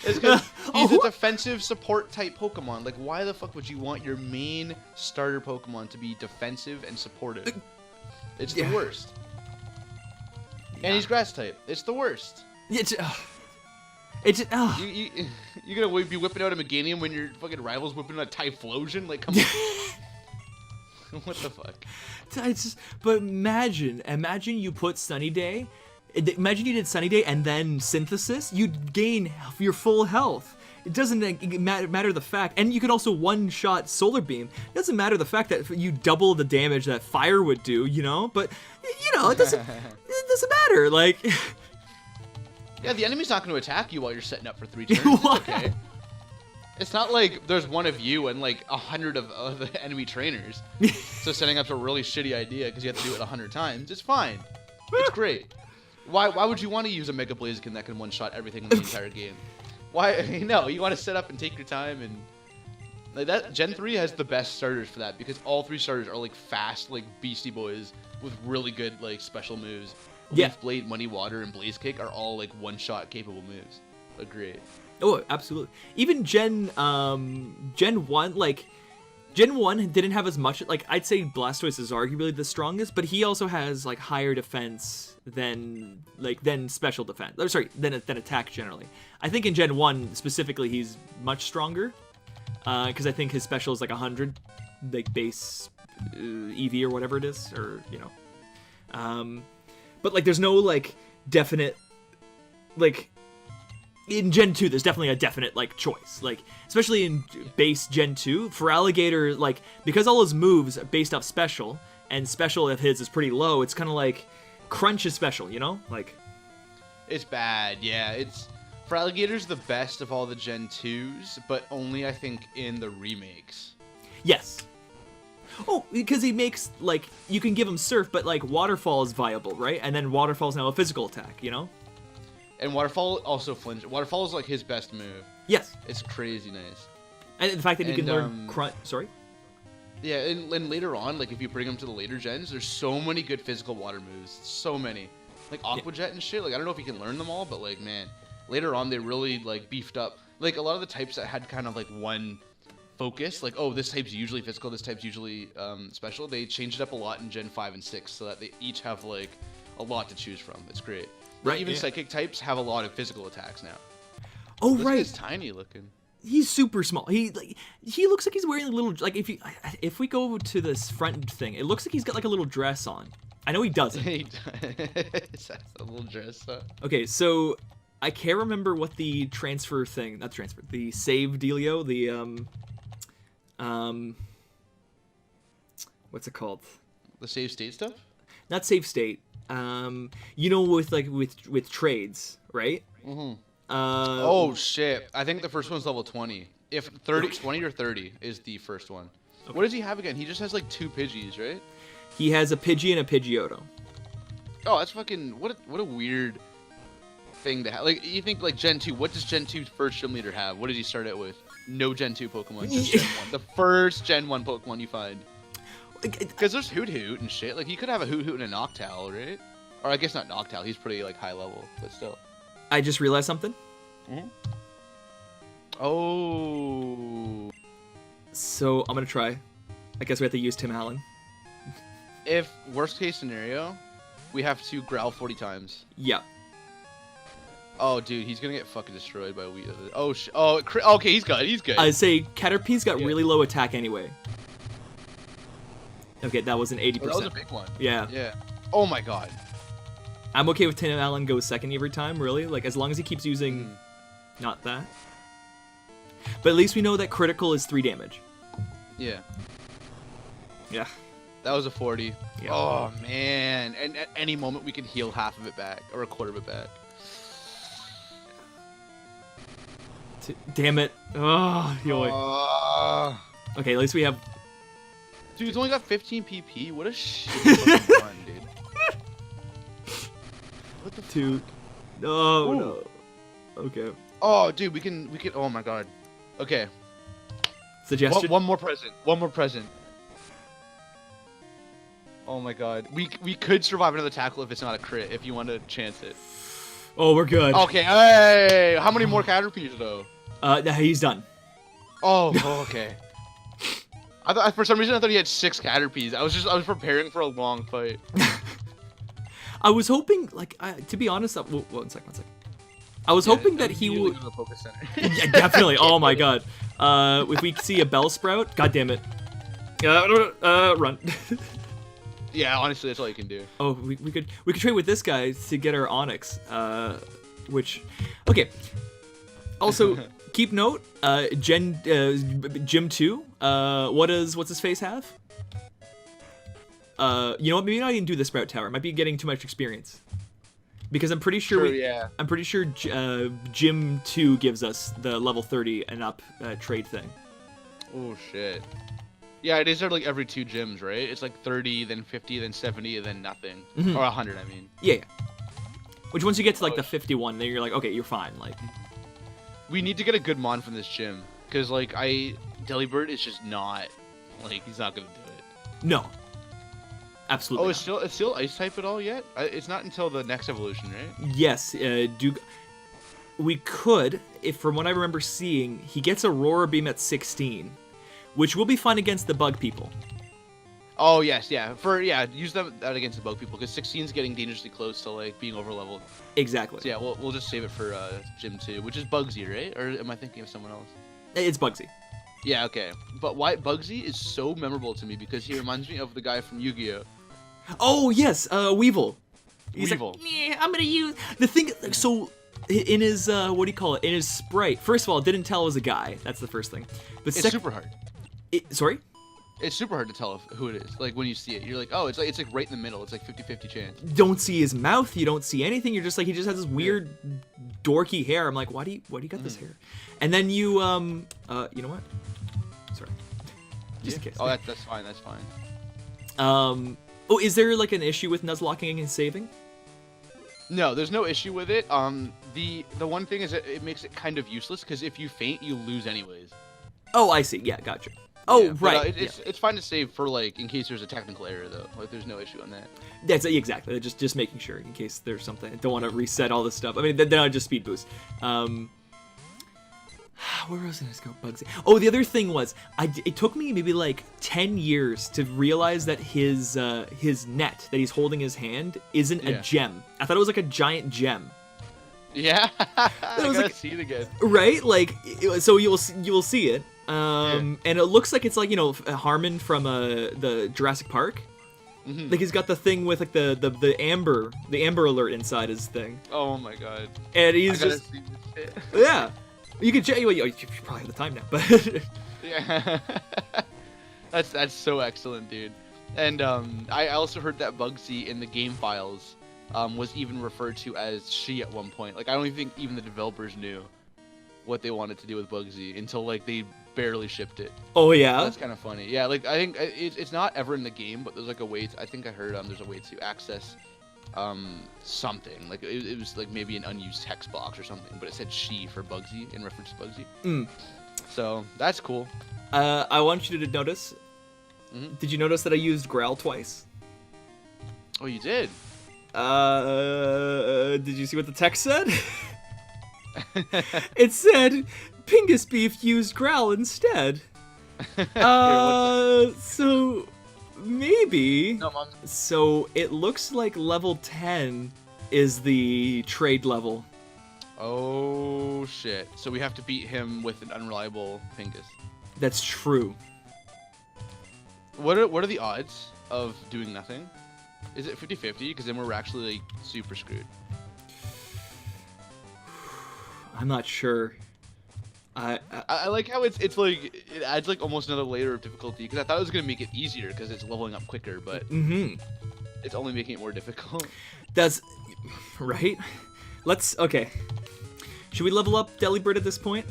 It's because he's a defensive support type Pokemon. Like, why the fuck would you want your main starter Pokemon to be defensive and supportive? It's the worst. And he's grass type. It's the worst. It's You're gonna be whipping out a Meganium when your fucking rival's whipping out a Typhlosion? Like, come on. What the fuck? But imagine you put Sunny Day. Imagine you did Sunny Day and then Synthesis. You'd gain your full health. It doesn't matter the fact, and you can also one-shot Solar Beam. It doesn't matter the fact that you double the damage that Fire would do, you know. But it doesn't matter. Like, yeah, the enemy's not going to attack you while you're setting up for 3 turns. It's okay. It's not like there's one of you and like 100 of the enemy trainers. So setting up's a really shitty idea because you have to do it 100 times. It's fine. It's great. Why would you want to use a Mega Blaziken that can one-shot everything in the entire game? Why? No, you want to set up and take your time, and like that. Gen 3 has the best starters for that because all 3 starters are like fast, like beastie boys with really good like special moves. Yeah. Leaf Blade, Muddy Water, and Blaze Kick are all like one-shot capable moves. They're great. Oh, absolutely. Even Gen 1, like, Gen 1 didn't have as much, like, I'd say Blastoise is arguably the strongest, but he also has, like, higher defense than special defense. Oh, sorry, than attack generally. I think in Gen 1, specifically, he's much stronger, because I think his special is, like, 100, like, base EV or whatever it is, or, you know. But, like, there's no, like, definite, like, in Gen 2, there's definitely a definite, like, choice. Like, especially in base Gen 2, for Alligator, like, because all his moves are based off special, and special of his is pretty low, it's kind of like, Crunch is special, you know? Like, it's bad, yeah. It's, for Alligator's the best of all the Gen 2s, but only, I think, in the remakes. Yes. Oh, because he makes, like, you can give him Surf, but, like, Waterfall is viable, right? And then Waterfall's now a physical attack, you know? And Waterfall also flinch. Waterfall is like his best move. Yes. It's crazy nice. And the fact that you can learn Crunch. Sorry? Yeah, and later on, like if you bring him to the later gens, there's so many good physical water moves. So many. Like Aqua Jet and shit. Like I don't know if you can learn them all, but like man, later on they really like beefed up. Like a lot of the types that had kind of like one focus, like oh this type's usually physical, this type's usually special. They changed it up a lot in Gen 5 and 6 so that they each have like a lot to choose from. It's great. Right, even psychic types have a lot of physical attacks now. Oh this right, guy's tiny looking. He's super small. He looks like he's wearing a little like if we go to this front thing, it looks like he's got like a little dress on. I know he doesn't. It's a little dress. Huh? Okay, so I can't remember what the transfer thing, not transfer, the save dealio, the what's it called? The save state stuff? Not save state. You know, with trades, right? Mm-hmm. Oh shit! I think the first one's level 20. If 20 or 30 is the first one. Okay. What does he have again? He just has like 2 Pidgeys, right? He has a Pidgey and a Pidgeotto. Oh, that's fucking what a weird thing to have. Like you think like Gen 2. What does Gen 2's first gym leader have? What does he start out with? No Gen 2 Pokemon, just Gen 1. The first Gen 1 Pokemon you find. Because there's Hoot Hoot and shit. Like, he could have a Hoot Hoot and a Noctowl, right? Or I guess not Noctowl. He's pretty, like, high level, but still. I just realized something. Mm-hmm. Oh. So, I'm going to try. I guess we have to use Tim Allen. If, worst case scenario, we have to growl 40 times. Yeah. Oh, dude, he's going to get fucking destroyed by Weed. Oh, okay, he's good. He's good. I say Caterpie's got really low attack anyway. Okay, that was an 80%. Oh, that was a big one. Yeah. Yeah. Oh my god. I'm okay with Tim Allen goes second every time, really. Like, as long as he keeps using... Not that. But at least we know that critical is 3 damage. Yeah. Yeah. That was a 40. Yeah. Oh, man. And at any moment, we can heal half of it back. Or a quarter of it back. Damn it. Oh, yoy. Okay, at least we have... Dude, it's only got 15 PP. What a shitty run, dude. What the 2. No, no. Okay. Oh, dude, we can. Oh my god. Okay. Suggestion? One more present. One more present. Oh my god. We could survive another tackle if it's not a crit. If you want to chance it. Oh, we're good. Okay. Hey, how many more Caterpies though? No, he's done. Oh, okay. For some reason I thought he had 6 Caterpies. I was preparing for a long fight. I was hoping, like, to be honest, one second. I was hoping that he would. The focus center. Yeah, definitely. Oh my god. If we see a Bellsprout, god damn it. Run. Yeah, honestly, that's all you can do. Oh, we could trade with this guy to get our Onyx. Which, okay. Also, keep note. Gym 2. What's his face have? You know what? Maybe not even do the Sprout Tower. Might be getting too much experience. Because I'm pretty sure I'm pretty sure Gym 2 gives us the level 30 and up trade thing. Oh shit. Yeah, it is there like every 2 gyms, right? It's like 30, then 50, then 70, and then nothing. Or 100, I mean. Yeah. Which once you get to like the 51, then you're like, okay, you're fine. Like, we need to get a good mon from this gym, because like Delibird is just not, like, he's not gonna do it. No. Absolutely. Oh, it's still ice type at all yet? It's not until the next evolution, right? Yes. We could, if from what I remember seeing, he gets Aurora Beam at 16, which will be fun against the bug people. Oh yes, yeah. Use that against the bug people, because 16 is getting dangerously close to like being over leveled. Exactly. So yeah, we'll just save it for Gym 2, which is Bugsy, right? Or am I thinking of someone else? It's Bugsy. Yeah, okay. But why Bugsy is so memorable to me because he reminds me of the guy from Yu-Gi-Oh! Oh yes, Weevil. He's Weevil. like, yeah, I'm gonna use the thing. So in his what do you call it? In his sprite, first of all, it didn't tell it was a guy. That's the first thing. But It's super hard. Sorry. It's super hard to tell who it is. Like when you see it, you're like, oh, it's like right in the middle. It's like 50-50 chance. Don't see his mouth. You don't see anything. You're just like he just has this weird, dorky hair. I'm like, why do you got this hair? And then you you know what? Sorry. Just in case. Oh, that's fine. That's fine. Oh, is there like an issue with Nuzlocking and saving? No, there's no issue with it. The one thing is that it makes it kind of useless because if you faint, you lose anyways. Oh, I see. Yeah, gotcha. Oh, Yeah, but, right. It's fine to save for like in case there's a technical error though. Like there's no issue on that. That's exactly. Just making sure in case there's something. I don't want to reset all this stuff. I mean, then I'll just speed boost. Where was I going to go? Bugsy. Oh, the other thing was, it took me maybe like 10 years to realize that his net that he's holding in his hand isn't a gem. I thought it was like a giant gem. Yeah, I was gotta like- see it again. Right? Like, so you will see it. And it looks like it's like, you know, Harmon from the Jurassic Park. Mm-hmm. Like he's got the thing with like the amber alert inside his thing. Oh my god. And he's I gotta just see this shit. yeah. You could you probably have the time now, but Yeah. That's so excellent, dude. And I also heard that Bugsy in the game files was even referred to as she at one point. Like I don't even think even the developers knew what they wanted to do with Bugsy until like they barely shipped it. oh yeah. That's kind of funny. Yeah, like I think it's not ever in the game, but there's like a way. I think I heard there's a way to access something. Like it was like maybe an unused text box or something, but it said she for Bugsy in reference to Bugsy. So that's cool. I want you to notice. Mhm. Did you notice that I used growl twice? Oh, you did. Did you see what the text said? It said Pingus Beef used growl instead. So maybe. No, Mom. So it looks like level 10 is the trade level. Oh shit! So we have to beat him with an unreliable Pingus. That's true. What are the odds of doing nothing? Is it 50-50? Because then we're actually like super screwed. I'm not sure. I I like how it's like it adds like almost another layer of difficulty because I thought it was gonna make it easier because it's leveling up quicker, but it's only making it more difficult. That's right. Okay. Should we level up Delibird at this point?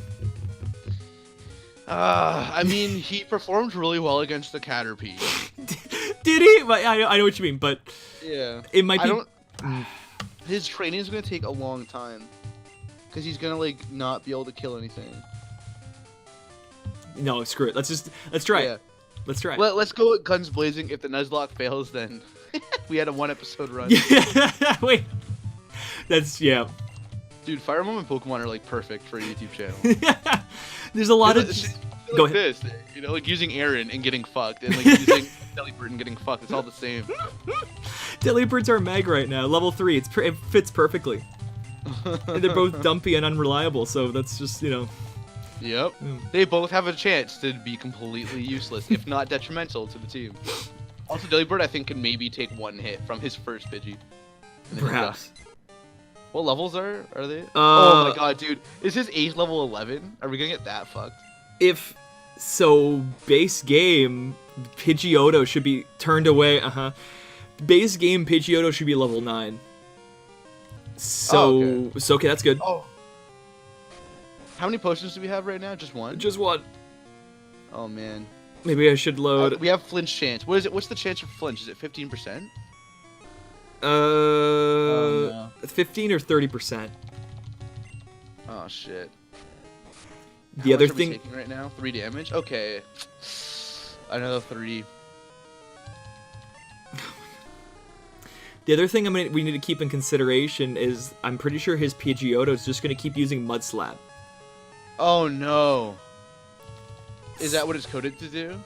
I mean, he performed really well against the Caterpie. Did he? I know what you mean, but Yeah. it might be. His training is gonna take a long time, because he's gonna like not be able to kill anything. No, screw it. Let's try Yeah. it. Let's try it. Let's go with guns blazing. If the Nuzlocke fails, then we had a 1 episode run. Wait. That's yeah. Dude, Fire Moment Pokemon are like perfect for a YouTube channel. There's a lot of. Go Like ahead. this, you know, like using Aaron and getting fucked, and like using Delibird and getting fucked. It's all the same. Delibirds are mag right now, level 3. It fits perfectly. And they're both dumpy and unreliable, so that's just Yep. They both have a chance to be completely useless, if not detrimental to the team. Also, Delibird, I think, can maybe take 1 hit from his first Pidgey. And then Perhaps. What levels are they? Oh my god, dude. Is his age level 11? Are we gonna get that fucked? If so, base game Pidgeotto should be turned away. Base game Pidgeotto should be level 9. So okay, that's good. Oh. How many potions do we have right now? Just 1? Just one. Oh man. Maybe I should load. We have flinch chance. What is it? What's the chance of flinch? Is it 15%? 15 or 30%. Oh shit. The How other much are we thing. taking right now? 3 damage. Okay. Another 3. The other thing we need to keep in consideration is I'm pretty sure his Pidgeotto is just going to keep using Mud Slap. Oh no. Is that what it's coded to do?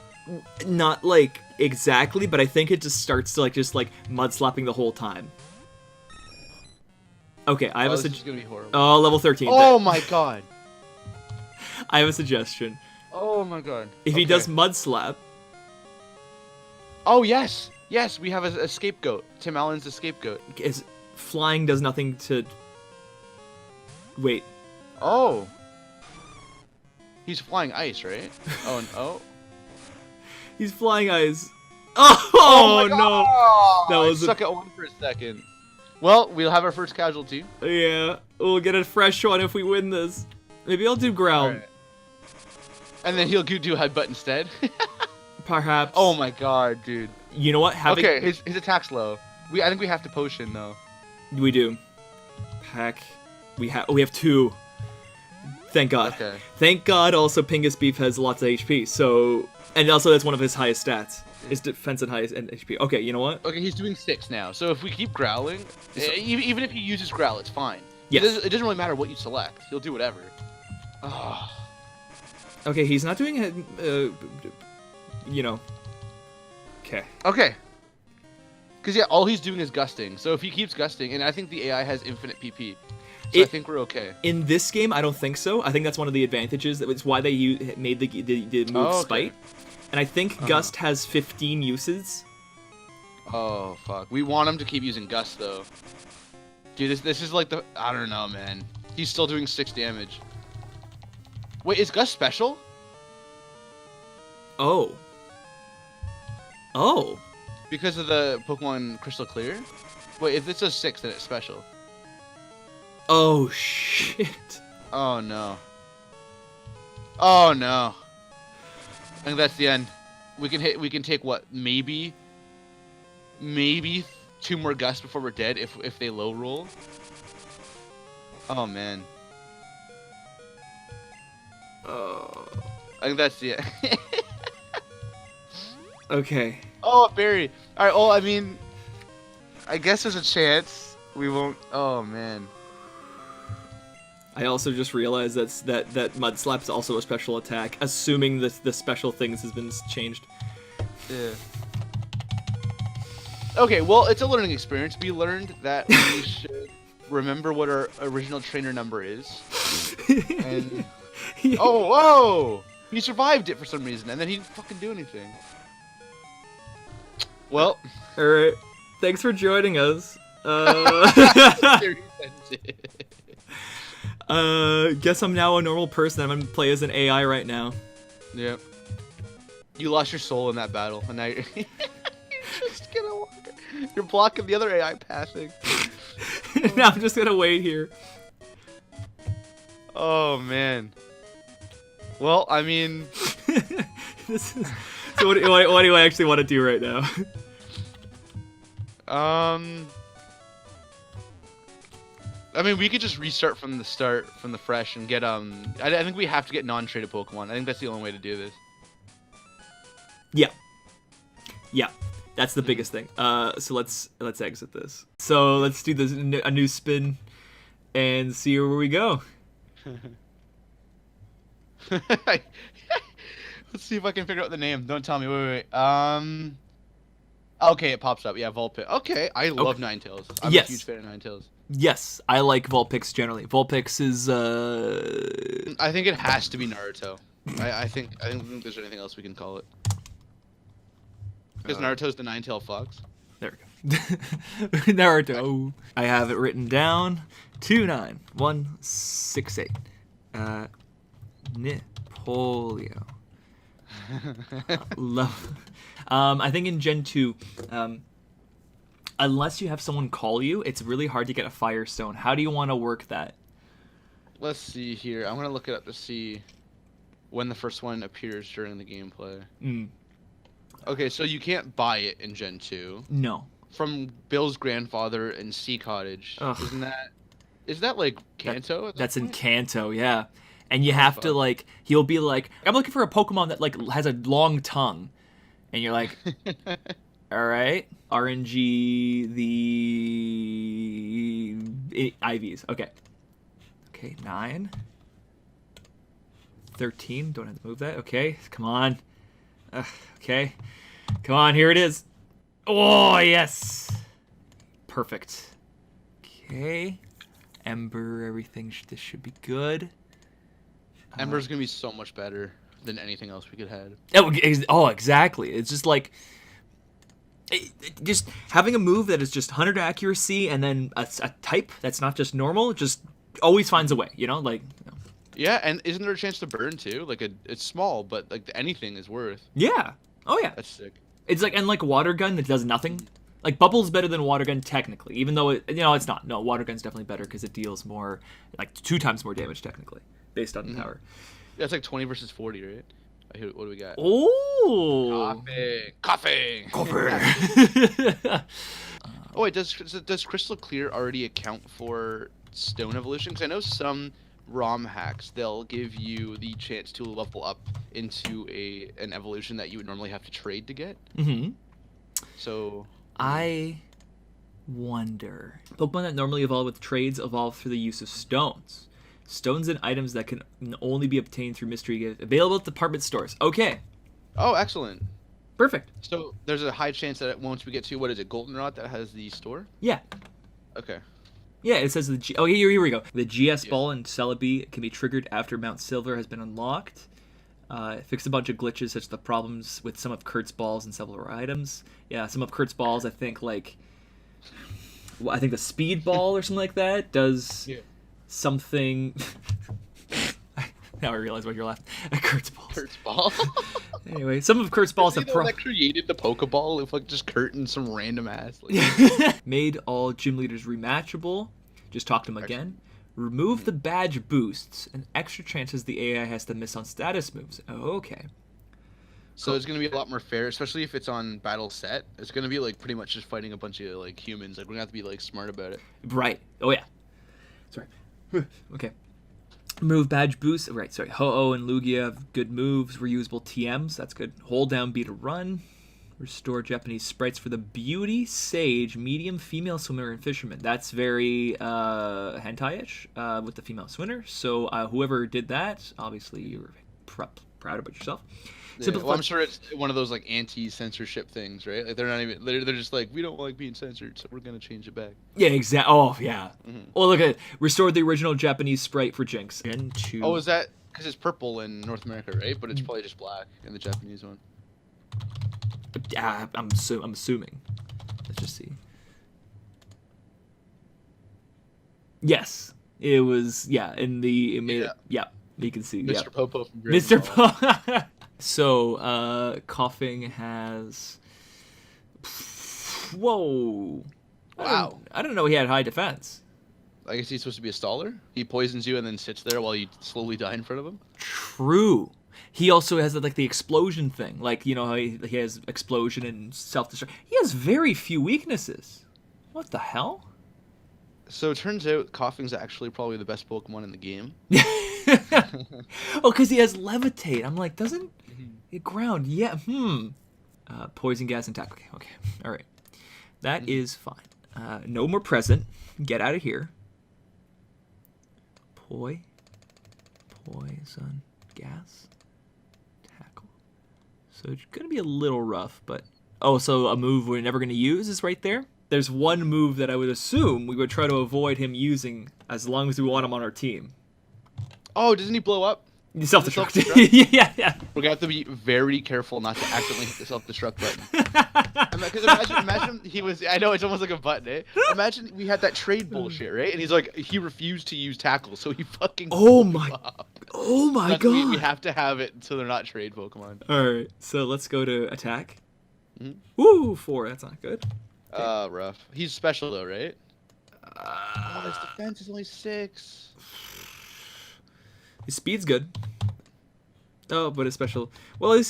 Not like exactly, but I think it just starts to just Mud Slapping the whole time. Okay, I have this is gonna be horrible. Oh, level 13. Oh my god. I have a suggestion. Oh my god. If he does Mud Slap. Oh yes, yes, we have a scapegoat. Tim Allen's the scapegoat. Flying does nothing to. Wait. Oh. He's flying ice, right? Oh no. He's flying ice. Oh, no. That I was stuck at 1 for a second. Well, we'll have our first casualty. Yeah, we'll get a fresh one if we win this. Maybe I'll do ground. Right. And then he'll do headbutt instead. Perhaps. Oh my god, dude. You know what? Okay, his attack's low. I think we have to potion though. We do. Heck, we have 2. Thank God. Okay. Thank God. Also, Pingus Beef has lots of HP. So, and also that's one of his highest stats. His defense and highest and HP. Okay, you know what? Okay, he's doing 6 now. So if we keep growling, even if he uses growl, it's fine. Yes. It doesn't really matter what you select. He'll do whatever. Oh. Okay, he's not doing it. Okay. Okay. Because yeah, all he's doing is gusting. So if he keeps gusting, and I think the AI has infinite PP, so I think we're okay. In this game, I don't think so. I think that's one of the advantages. It's why they made the move Spite. And I think Gust has 15 uses. Oh fuck. We want him to keep using Gust though. Dude, this is like I don't know, man. He's still doing 6 damage. Wait, is Gust special? Oh. Oh. Because of the Pokemon Crystal Clear? Wait, if it says 6, then it's special. Oh shit. Oh no. Oh no. I think that's the end. We can take what, maybe 2 more gusts before we're dead if they low roll. Oh man. Oh. I think that's it. Okay. Oh, Barry. Alright, well, I mean, I guess there's a chance we won't. Oh man. I also just realized that Mud Slap is also a special attack, assuming the special things has been changed. Yeah. Okay, well, it's a learning experience. We learned that we should remember what our original trainer number is. And oh, whoa! He survived it for some reason, and then he didn't fucking do anything. Well. Alright. Thanks for joining us. Guess I'm now a normal person. I'm gonna play as an AI right now. Yep. You lost your soul in that battle, and now you're just gonna walk. You're blocking the other AI passing. Now I'm just gonna wait here. Oh man. Well, I mean, This is, so what do I actually want to do right now? I mean, we could just restart from the start, from the fresh, and get I think we have to get non-traded Pokemon. I think that's the only way to do this. Yeah. Yeah. That's the biggest thing. So let's exit this. So let's do this a new spin and see where we go. Let's see if I can figure out the name. Don't tell me. Wait. Okay, it pops up. Yeah, Vulpix. Okay, I love Ninetales. I'm a huge fan of Ninetales. Yes, I like Vulpix generally. Vulpix is I think it has to be Naruto. I think there's anything else we can call it. Because Naruto's the Ninetale Fox. There we go. Naruto. I have it written down. 29168. Nipolio. Love. I think in Gen 2, unless you have someone call you, it's really hard to get a Firestone. How do you want to work that? Let's see here. I'm going to look it up to see when the first one appears during the gameplay. Okay, so you can't buy it in Gen 2. No. From Bill's grandfather in Sea Cottage. Ugh. Is that like Kanto? That's in Kanto, yeah. And you have to, like, he'll be like, I'm looking for a Pokemon that, like, has a long tongue. And you're like, all right. RNG the IVs. Okay. Okay, 9. 13. Don't have to move that. Okay, come on. Okay. Come on, here it is. Oh, yes. Perfect. Okay. Ember, everything. This should be good. Ember's gonna be so much better than anything else we could have. Oh, exactly. It's just like, just having a move that is just 100 accuracy and then a type that's not just normal, just always finds a way, you know? Like, you know. Yeah, and isn't there a chance to burn too? Like, it's small, but like anything is worth. Yeah. Oh, yeah. That's sick. It's like, and like Water Gun that does nothing. Like, Bubble's better than Water Gun technically, even though, it's not. No, Water Gun's definitely better because it deals more, like 2 times more damage technically, based on power. Yeah, it's like 20 versus 40, right? What do we got? Oh! Coughing! Oh, wait, does Crystal Clear already account for Stone Evolution? Because I know some ROM hacks, they'll give you the chance to level up into an evolution that you would normally have to trade to get. Mm-hmm. So... I wonder. Pokemon that normally evolve with trades evolve through the use of stones. Stones and items that can only be obtained through mystery gifts available at department stores. Okay. Oh, excellent. Perfect. So there's a high chance that once we get to, what is it, Goldenrod that has the store? Yeah. Okay. Yeah, it says here we go. The GS Ball and Celebi can be triggered after Mount Silver has been unlocked. Fixed a bunch of glitches such as the problems with some of Kurt's balls and several items. Yeah, some of Kurt's balls, I think the speed ball or something like that does something. Now I realize why you're laughing. Kurt's balls. Kurt's ball. Anyway, some of Kurt's balls have that created the Pokeball with like just Kurt and some random ass. Like... Made all gym leaders rematchable. Just talk to him again. Remove the badge boosts and extra chances the AI has to miss on status moves. Oh, okay. So it's going to be a lot more fair, especially if it's on battle set. It's going to be like pretty much just fighting a bunch of like humans. Like we're going to have to be like smart about it. Right. Oh yeah. Sorry. Okay. Remove badge boosts. Right, sorry. Ho-Oh and Lugia have good moves. Reusable TMs. That's good. Hold down B to run. Restore Japanese sprites for the Beauty, Sage, Medium, Female Swimmer, and Fisherman. That's very hentai-ish with the female swimmer. So whoever did that, obviously you're proud about yourself. Yeah, well, I'm sure it's one of those like anti-censorship things, right? Like they're not even they're just like, we don't like being censored, so we're gonna change it back. Yeah, exactly. Oh yeah. Mm-hmm. Oh look at it. Restored the original Japanese sprite for Jinx. Oh, is that because it's purple in North America, right? But it's probably just black in the Japanese one. I'm assuming. Let's just see. Yes, it was. Yeah, in the yeah, you can see. Mr. Yeah. Popo from Mr. Popo. So, coughing has. Whoa! Wow. I don't know. He had high defense. I guess he's supposed to be a staller. He poisons you and then sits there while you slowly die in front of him. True. He also has like the explosion thing. Like, you know how he has explosion and self-destruct. He has very few weaknesses. What the hell? So it turns out Coughing's actually probably the best Pokemon in the game. Oh, because he has levitate. I'm like, doesn't it ground? Yeah. Poison gas and attack. Okay. All right. That is fine. No more present. Get out of here. Poison gas tackle. So it's gonna be a little rough, but so a move we're never gonna use is right there. There's one move that I would assume we would try to avoid him using as long as we want him on our team. Oh, doesn't he blow up? Self-destruct. Yeah. We're gonna have to be very careful not to accidentally hit the self-destruct button. Because imagine he was. I know it's almost like a button, eh? Imagine we had that trade bullshit, right? And he's like, he refused to use tackle, so he fucking. Oh my god. We have to have it so they're not trade Pokemon. All right, so let's go to attack. Woo, 4. That's not good. Rough. He's special though, right? His defense is only 6. His speed's good. Oh, but his special. Well,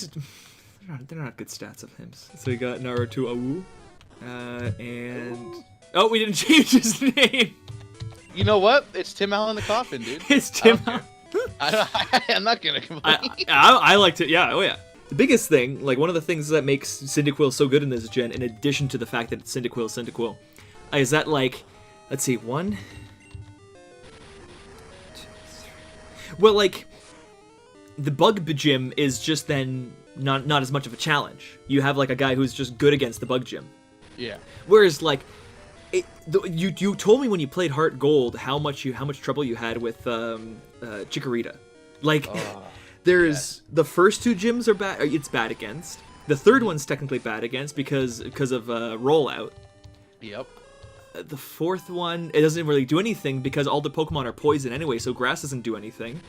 they're not good stats of him. So we got Naruto Awu. And. Oh, we didn't change his name! You know what? It's Tim Allen the Coffin, dude. It's Tim Allen. I'm not gonna complain. I liked it, yeah, oh yeah. The biggest thing, like one of the things that makes Cyndaquil so good in this gen, in addition to the fact that it's Cyndaquil, is that like, let's see, 1, 2, 3. Well, like, the bug gym is just then not as much of a challenge. You have like a guy who's just good against the bug gym. Yeah. Whereas like, you told me when you played Heart Gold how much trouble you had with Chikorita. Like, there's the first 2 gyms are bad. It's bad against. The third one's technically bad against because of rollout. Yep. The fourth one, it doesn't really do anything because all the Pokemon are poison anyway, so grass doesn't do anything.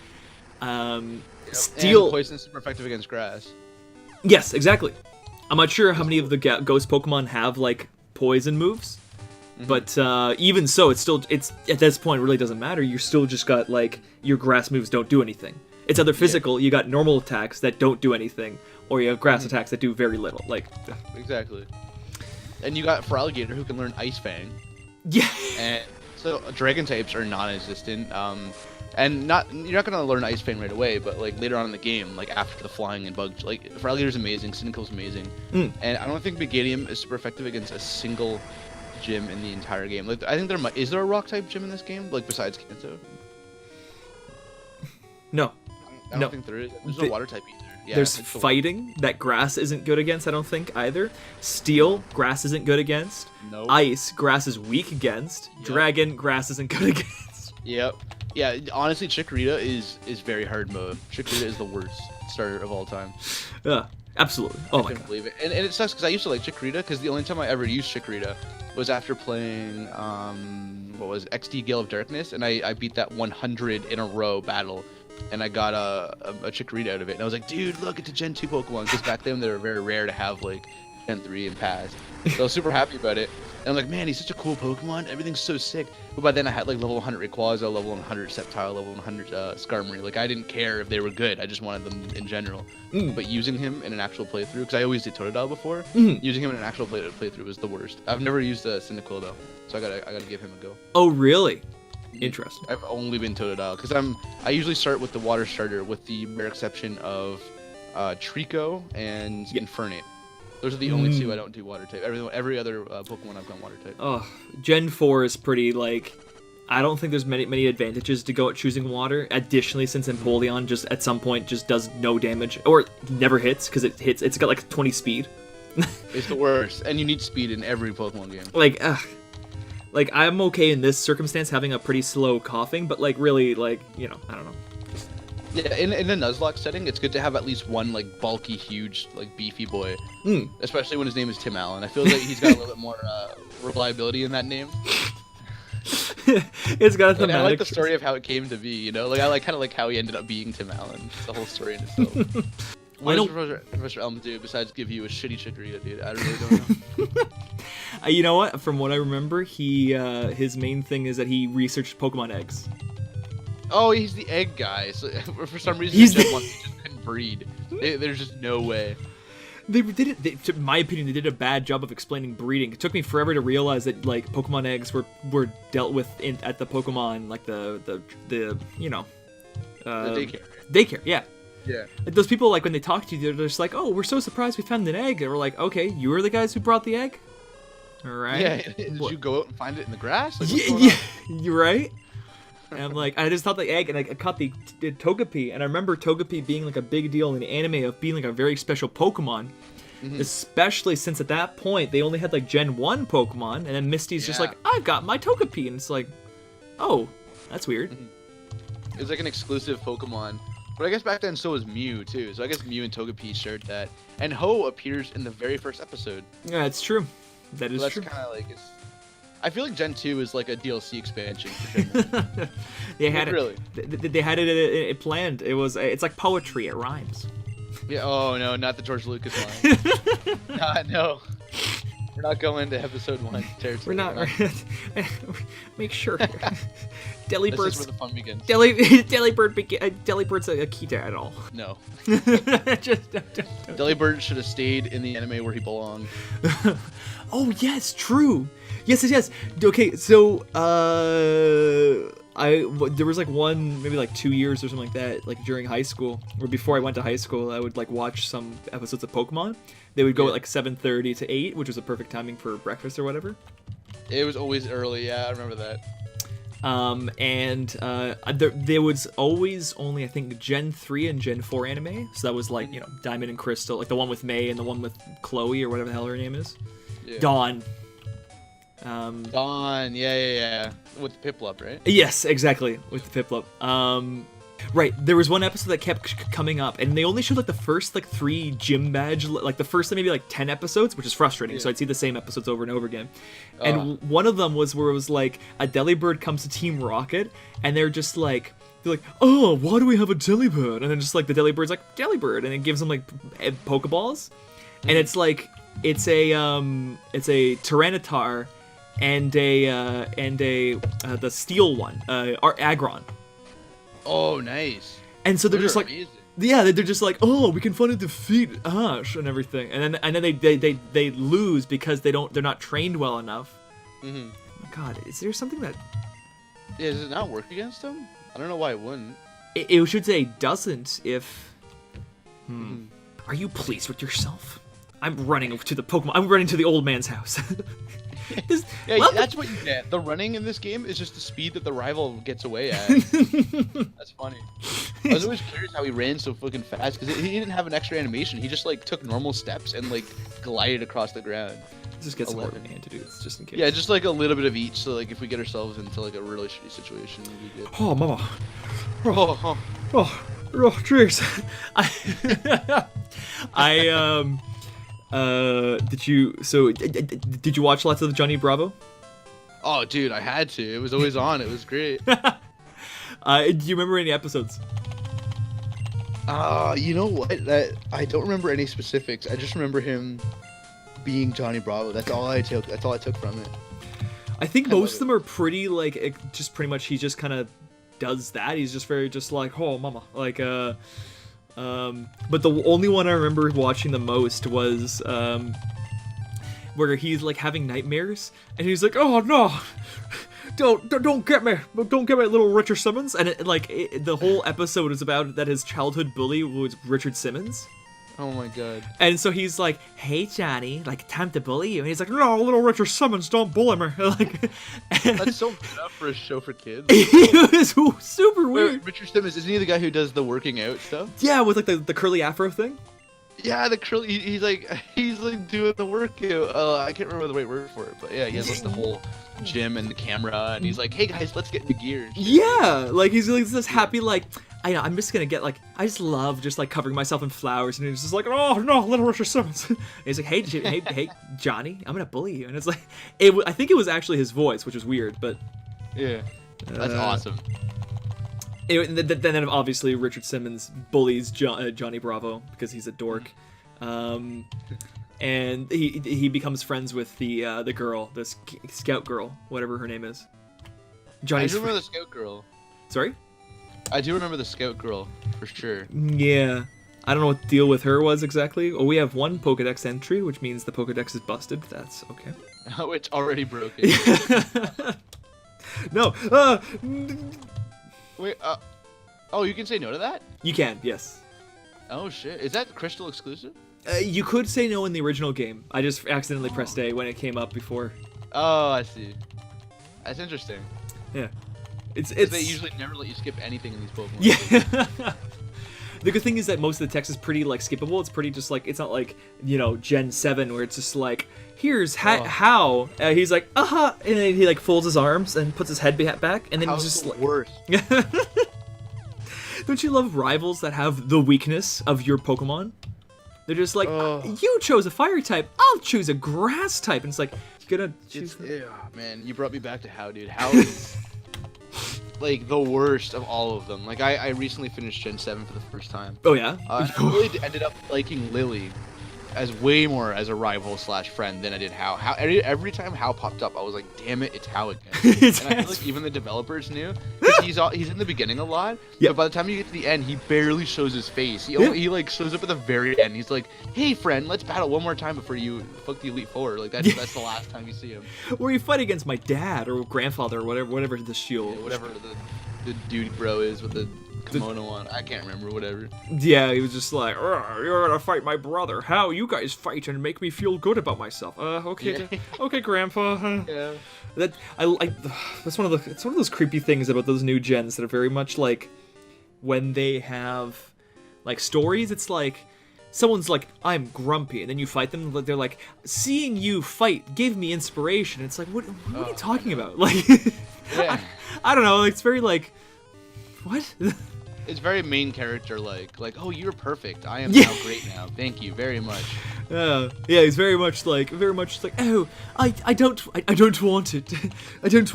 Steel. And poison is super effective against grass. Yes, exactly. I'm not sure how many of the Ghost Pokemon have like poison moves, but even so, it's at this point it really doesn't matter. You still just got like your grass moves don't do anything. It's either physical, you got normal attacks that don't do anything, or you have grass attacks that do very little. Like exactly. And you got Feraligatr who can learn Ice Fang. Yeah. And so dragon types are non-existent. And you're not gonna learn Ice Fang right away, but like later on in the game, like after the flying and bugs, like Feraligator's amazing, Cyndaquil's amazing, and I don't think Megadium is super effective against a single gym in the entire game. Like I think is there a rock type gym in this game, like besides Kanto? No. I don't think there is. There's no water type either. Yeah, there's fighting that grass isn't good against, I don't think, either. Steel, grass isn't good against. No. Ice, grass is weak against. Yep. Dragon, grass isn't good against. Yep. Yeah, honestly, Chikorita is very hard mode. Chikorita is the worst starter of all time. Absolutely. Oh my god. I can't believe it. And it sucks because I used to like Chikorita because the only time I ever used Chikorita was after playing, XD Gale of Darkness, and I beat that 100 in a row battle. And I got a Chikorita out of it, and I was like, dude, look, it's a Gen 2 Pokemon, because back then they were very rare to have, like, Gen 3 and past. So I was super happy about it. And I'm like, man, he's such a cool Pokemon, everything's so sick. But by then I had, like, level 100 Rayquaza, level 100 Sceptile, level 100 Skarmory. Like, I didn't care if they were good, I just wanted them in general. But using him in an actual playthrough, because I always did Totodile before, using him in an actual playthrough was the worst. I've never used Cyndaquil, though, so I gotta give him a go. Oh, really? Interesting. I've only been Totodile because I usually start with the water starter, with the rare exception of Trico and Infernape. Those are the only 2 I don't do water type. Every other Pokemon I've gone water type. Oh, Gen 4 is pretty like. I don't think there's many advantages to go at choosing water. Additionally, since Empoleon just at some point just does no damage or never hits because it's got like 20 speed. It's the worst, and you need speed in every Pokemon game. Like, I'm okay in this circumstance having a pretty slow coughing, but, like, really, like, you know, I don't know. Yeah, in a Nuzlocke setting, it's good to have at least one, like, bulky, huge, like, beefy boy. Especially when his name is Tim Allen. I feel like he's got a little bit more reliability in that name. It's got a thematic. I like the story of how it came to be, you know? Like, I kind of like how he ended up being Tim Allen. It's the whole story in itself. What does Professor Elm do besides give you a shitty Chikorita, dude? I really don't know. You know what? From what I remember, he his main thing is that he researched Pokemon eggs. Oh, he's the egg guy. So for some reason, He's Gen 1 he just couldn't breed. There's just no way. They did it. In my opinion, they did a bad job of explaining breeding. It took me forever to realize that like Pokemon eggs were dealt with at the Pokemon like the you know The daycare. daycare. Yeah. Yeah. Like, those people, like when they talk to you, they're just like, "Oh, we're so surprised we found an egg." And we're like, "Okay, you were the guys who brought the egg, all right?" Yeah. Did you go out and find it in the grass? Like, what's Yeah, going yeah, you're right. And I'm like, I just thought the egg, and I caught the Togepi, and I remember Togepi being like a big deal in the anime of being like a very special Pokemon, especially since at that point they only had like Gen 1 Pokemon, and then Misty's just Yeah. like, I've got my Togepi, and it's like, oh, that's weird. It was like an exclusive Pokemon. But I guess back then so was Mew too. So I guess Mew and Togepi shared that. And Ho appears in the very first episode. Yeah, it's true. That is So that's true. kind of like it's. I feel like Gen 2 is like a DLC expansion for Gen 1. They had Really? They had it planned. It's like poetry. It rhymes. Yeah. Oh no, not the George Lucas line. No. We're not going to episode 1 territory. We're not. Make sure. This is Delibirds. where the fun begins. Delibird's a key to it all. No. Just don't. Delibird should have stayed in the anime where he belonged. Oh yes, true. Yes. Okay, so there was like maybe like 2 years or something like that, like during high school, or before I went to high school, I would like watch some episodes of Pokemon. They would go at like 7:30 to 8, which was a perfect timing for breakfast or whatever. It was always early. Yeah, I remember that. There was always only, I think, Gen 3 and Gen 4 anime. So that was like, you know, Diamond and Crystal, like the one with May and the one with Chloe or whatever the hell her name is. Yeah. Dawn. Dawn, yeah. With Piplup, right? Yes, exactly, with the Piplup. Right, there was one episode that kept coming up, and they only showed like the first like 3 gym badge, like the first maybe like 10 episodes, which is frustrating. Yeah. So I'd see the same episodes over and over again. And one of them was where it was like a Delibird comes to Team Rocket, and they're like, oh, why do we have a Delibird? And then just like the Delibird's like Delibird, and it gives them like Pokeballs, and it's like it's a Tyranitar and the steel one, Aggron. Oh, nice. And so they're Those just are like, amazing. yeah, they're just like, oh, we can finally defeat Ash and everything, and then they lose because they're not trained well enough. Mm-hmm. Oh my God, is there something that Yeah, does it not work against them? I don't know why it wouldn't. it should say doesn't if? Are you pleased with yourself? I'm running to the Pokemon. I'm running to the old man's house. Yeah, Welcome- that's what you get. The running in this game is just the speed that the rival gets away at. That's funny. I was always curious how he ran so fucking fast because he didn't have an extra animation. He just like took normal steps and like glided across the ground. Just get some more 11. antidotes just in case. Yeah, just like a little bit of each. So like if we get ourselves into like a really shitty situation, we'd be good. Oh, mama. Oh, Jeez. Did you watch lots of Johnny Bravo? oh, dude, I had to. It was always on. It was great. Do you remember any episodes? You know what? I don't remember any specifics. I just remember him being Johnny Bravo. That's all I took. That's all I took from it. I think I love most of it. them are pretty just pretty much he just kind of does that. He's just very just like, oh mama, like but the only one I remember watching the most was where he's like having nightmares and he's like, oh no, don't get me, little Richard Simmons. And the whole episode is about that his childhood bully was Richard Simmons. Oh my god. And so he's like, hey Johnny, like time to bully you. And he's like, no, little Richard Simmons, don't bully me. Like, That's so good up for a show for kids. it was super weird. Wait, Richard Simmons, isn't he the guy who does the working out stuff? Yeah, with like the curly afro thing. Yeah, the curly. He's like doing the workout. I can't remember the right word for it, but yeah, he has like the whole gym and the camera, and he's like, hey guys, let's get into gear. and shit. Yeah, like he's like this happy like, I'm just gonna get like, I just love just like covering myself in flowers, and he's just like, oh no, little Richard Simmons. And he's like, hey Johnny, I'm gonna bully you, and it's like, I think it was actually his voice, which was weird, but Yeah, that's awesome. Then obviously Richard Simmons bullies Johnny Bravo because he's a dork. and he becomes friends with the girl, this scout girl, whatever her name is. Johnny's I do remember the scout girl. Sorry? I do remember the scout girl for sure. Yeah. I don't know what the deal with her was exactly. Oh, we have one Pokedex entry, which means the Pokedex is busted. That's okay. Oh, it's already broken. No. Wait. Oh, you can say no to that? You can, yes. Oh shit! Is that Crystal exclusive? You could say no in the original game. I just accidentally pressed A when it came up before. Oh, I see. That's interesting. Yeah. It's They usually never let you skip anything in these Pokemon. Yeah. The good thing is that most of the text is pretty like skippable. It's pretty just like, it's not like, you know, Gen 7 where it's just like, here's how. He's like, and then he like folds his arms and puts his head back, and then he's just the like, worst. Don't you love rivals that have the weakness of your Pokemon? They're just like, you chose a fire type, I'll choose a grass type. And it's like, you're gonna choose. Man, you brought me back to How, dude. How is like the worst of all of them. Like I recently finished Gen 7 for the first time. Oh yeah? I really ended up liking Lily as way more as a rival / friend than I did How. Every time How popped up, I was like, damn it, it's How again. And I feel like even the developers knew, because he's in the beginning a lot, but by the time you get to the end, he barely shows his face. He like shows up at the very end. He's like, hey friend, let's battle one more time before you fuck the Elite Four. Like that's the last time you see him. Or you fight against my dad or grandfather or whatever the shield. Yeah, whatever the dude bro is with the kimono on. I can't remember, whatever. Yeah, he was just like, you're gonna fight my brother. How? You guys fight and make me feel good about myself. Okay, Yeah. okay, Grandpa. Yeah. That's one of those creepy things about those new gens that are very much like when they have like stories. It's like someone's like, I'm grumpy, and then you fight them. They're like, seeing you fight gave me inspiration. It's like, what are you talking about? Like, Yeah. I don't know. It's very like, what? It's very main character like, oh, you're perfect. I am now great now. Thank you very much. Yeah, he's very much like, oh, I don't want it. I don't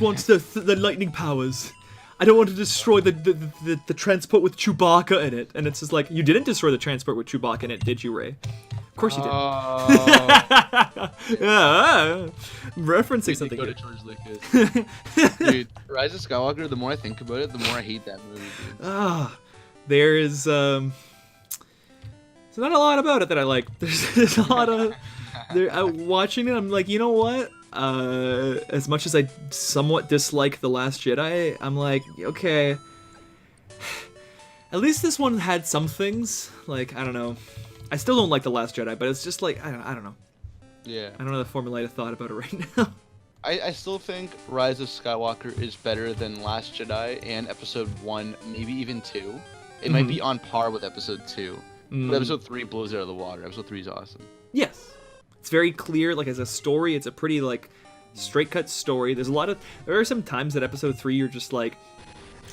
want the lightning powers. I don't want to destroy the transport with Chewbacca in it. And it's just like, you didn't destroy the transport with Chewbacca in it, did you, Ray? Of course you didn't. Yeah, referencing something. Go to George Lucas. Dude, Rise of Skywalker, the more I think about it, the more I hate that movie, dude. There is there's not a lot about it that I like. There's a lot of watching it, I'm like, you know what? As much as I somewhat dislike The Last Jedi, I'm like, okay. At least this one had some things. Like, I don't know. I still don't like The Last Jedi, but it's just like, I don't know. Yeah. I don't know the formulate a thought about it right now. I still think Rise of Skywalker is better than Last Jedi and Episode 1, maybe even 2. It might be on par with Episode 2. But Episode 3 blows it out of the water. Episode 3 is awesome. Yes. It's very clear, like, as a story, it's a pretty, like, straight-cut story. There are some times that Episode 3 you're just like,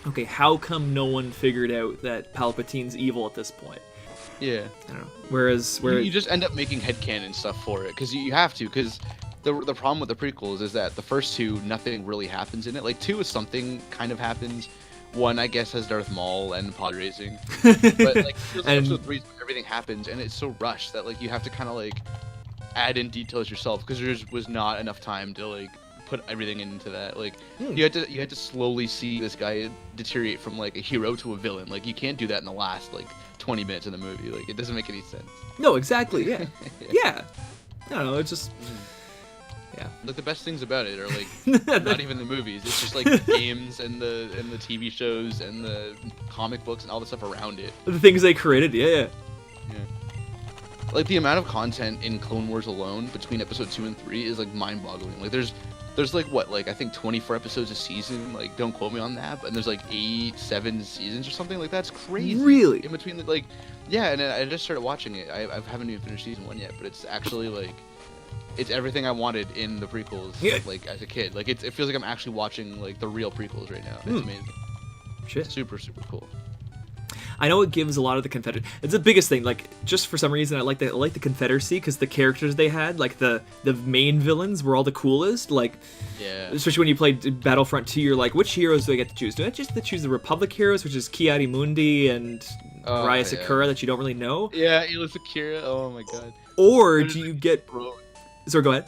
okay, how come no one figured out that Palpatine's evil at this point? Yeah. I don't know. Whereas you just end up making headcanon stuff for it, because you have to, because the problem with the prequels is that the first 2, nothing really happens in it. Like, 2 is something kind of happens. 1, I guess, has Darth Maul and pod racing. But, like, Episode 3 is when everything happens, and it's so rushed that, like, you have to kind of, like, add in details yourself, because there just was not enough time to, like, put everything into that. Like, you had to slowly see this guy deteriorate from, like, a hero to a villain. Like, you can't do that in the last, like, 20 minutes of the movie. Like, it doesn't make any sense. No, exactly, yeah. Yeah. I don't know, it's just... Yeah. Like, the best things about it are, like, not even the movies. It's just, like, games and the TV shows and the comic books and all the stuff around it. The things they created, yeah. Like, the amount of content in Clone Wars alone between Episode 2 and 3 is, like, mind-boggling. Like, there's like, what, like, I think 24 episodes a season. Like, don't quote me on that, but there's, like, 7 seasons or something. Like, that's crazy. Really? In between, the, like, yeah, and I just started watching it. I haven't even finished season 1 yet, but it's actually, like, it's everything I wanted in the prequels, like, as a kid. Like, it feels like I'm actually watching, like, the real prequels right now. It's amazing. Shit. Super, super cool. I know it gives a lot of the Confederate. It's the biggest thing. Like, just for some reason, I like the Confederacy because the characters they had, like the main villains, were all the coolest. Like, yeah. Especially when you played Battlefront 2, you're like, which heroes do I get to choose? Do I just choose the Republic heroes, which is Ki-Adi Mundi and Raya Sakura that you don't really know? Yeah, Ila Sakura. Oh my god. Or do you get... Throw- Sorry, go ahead.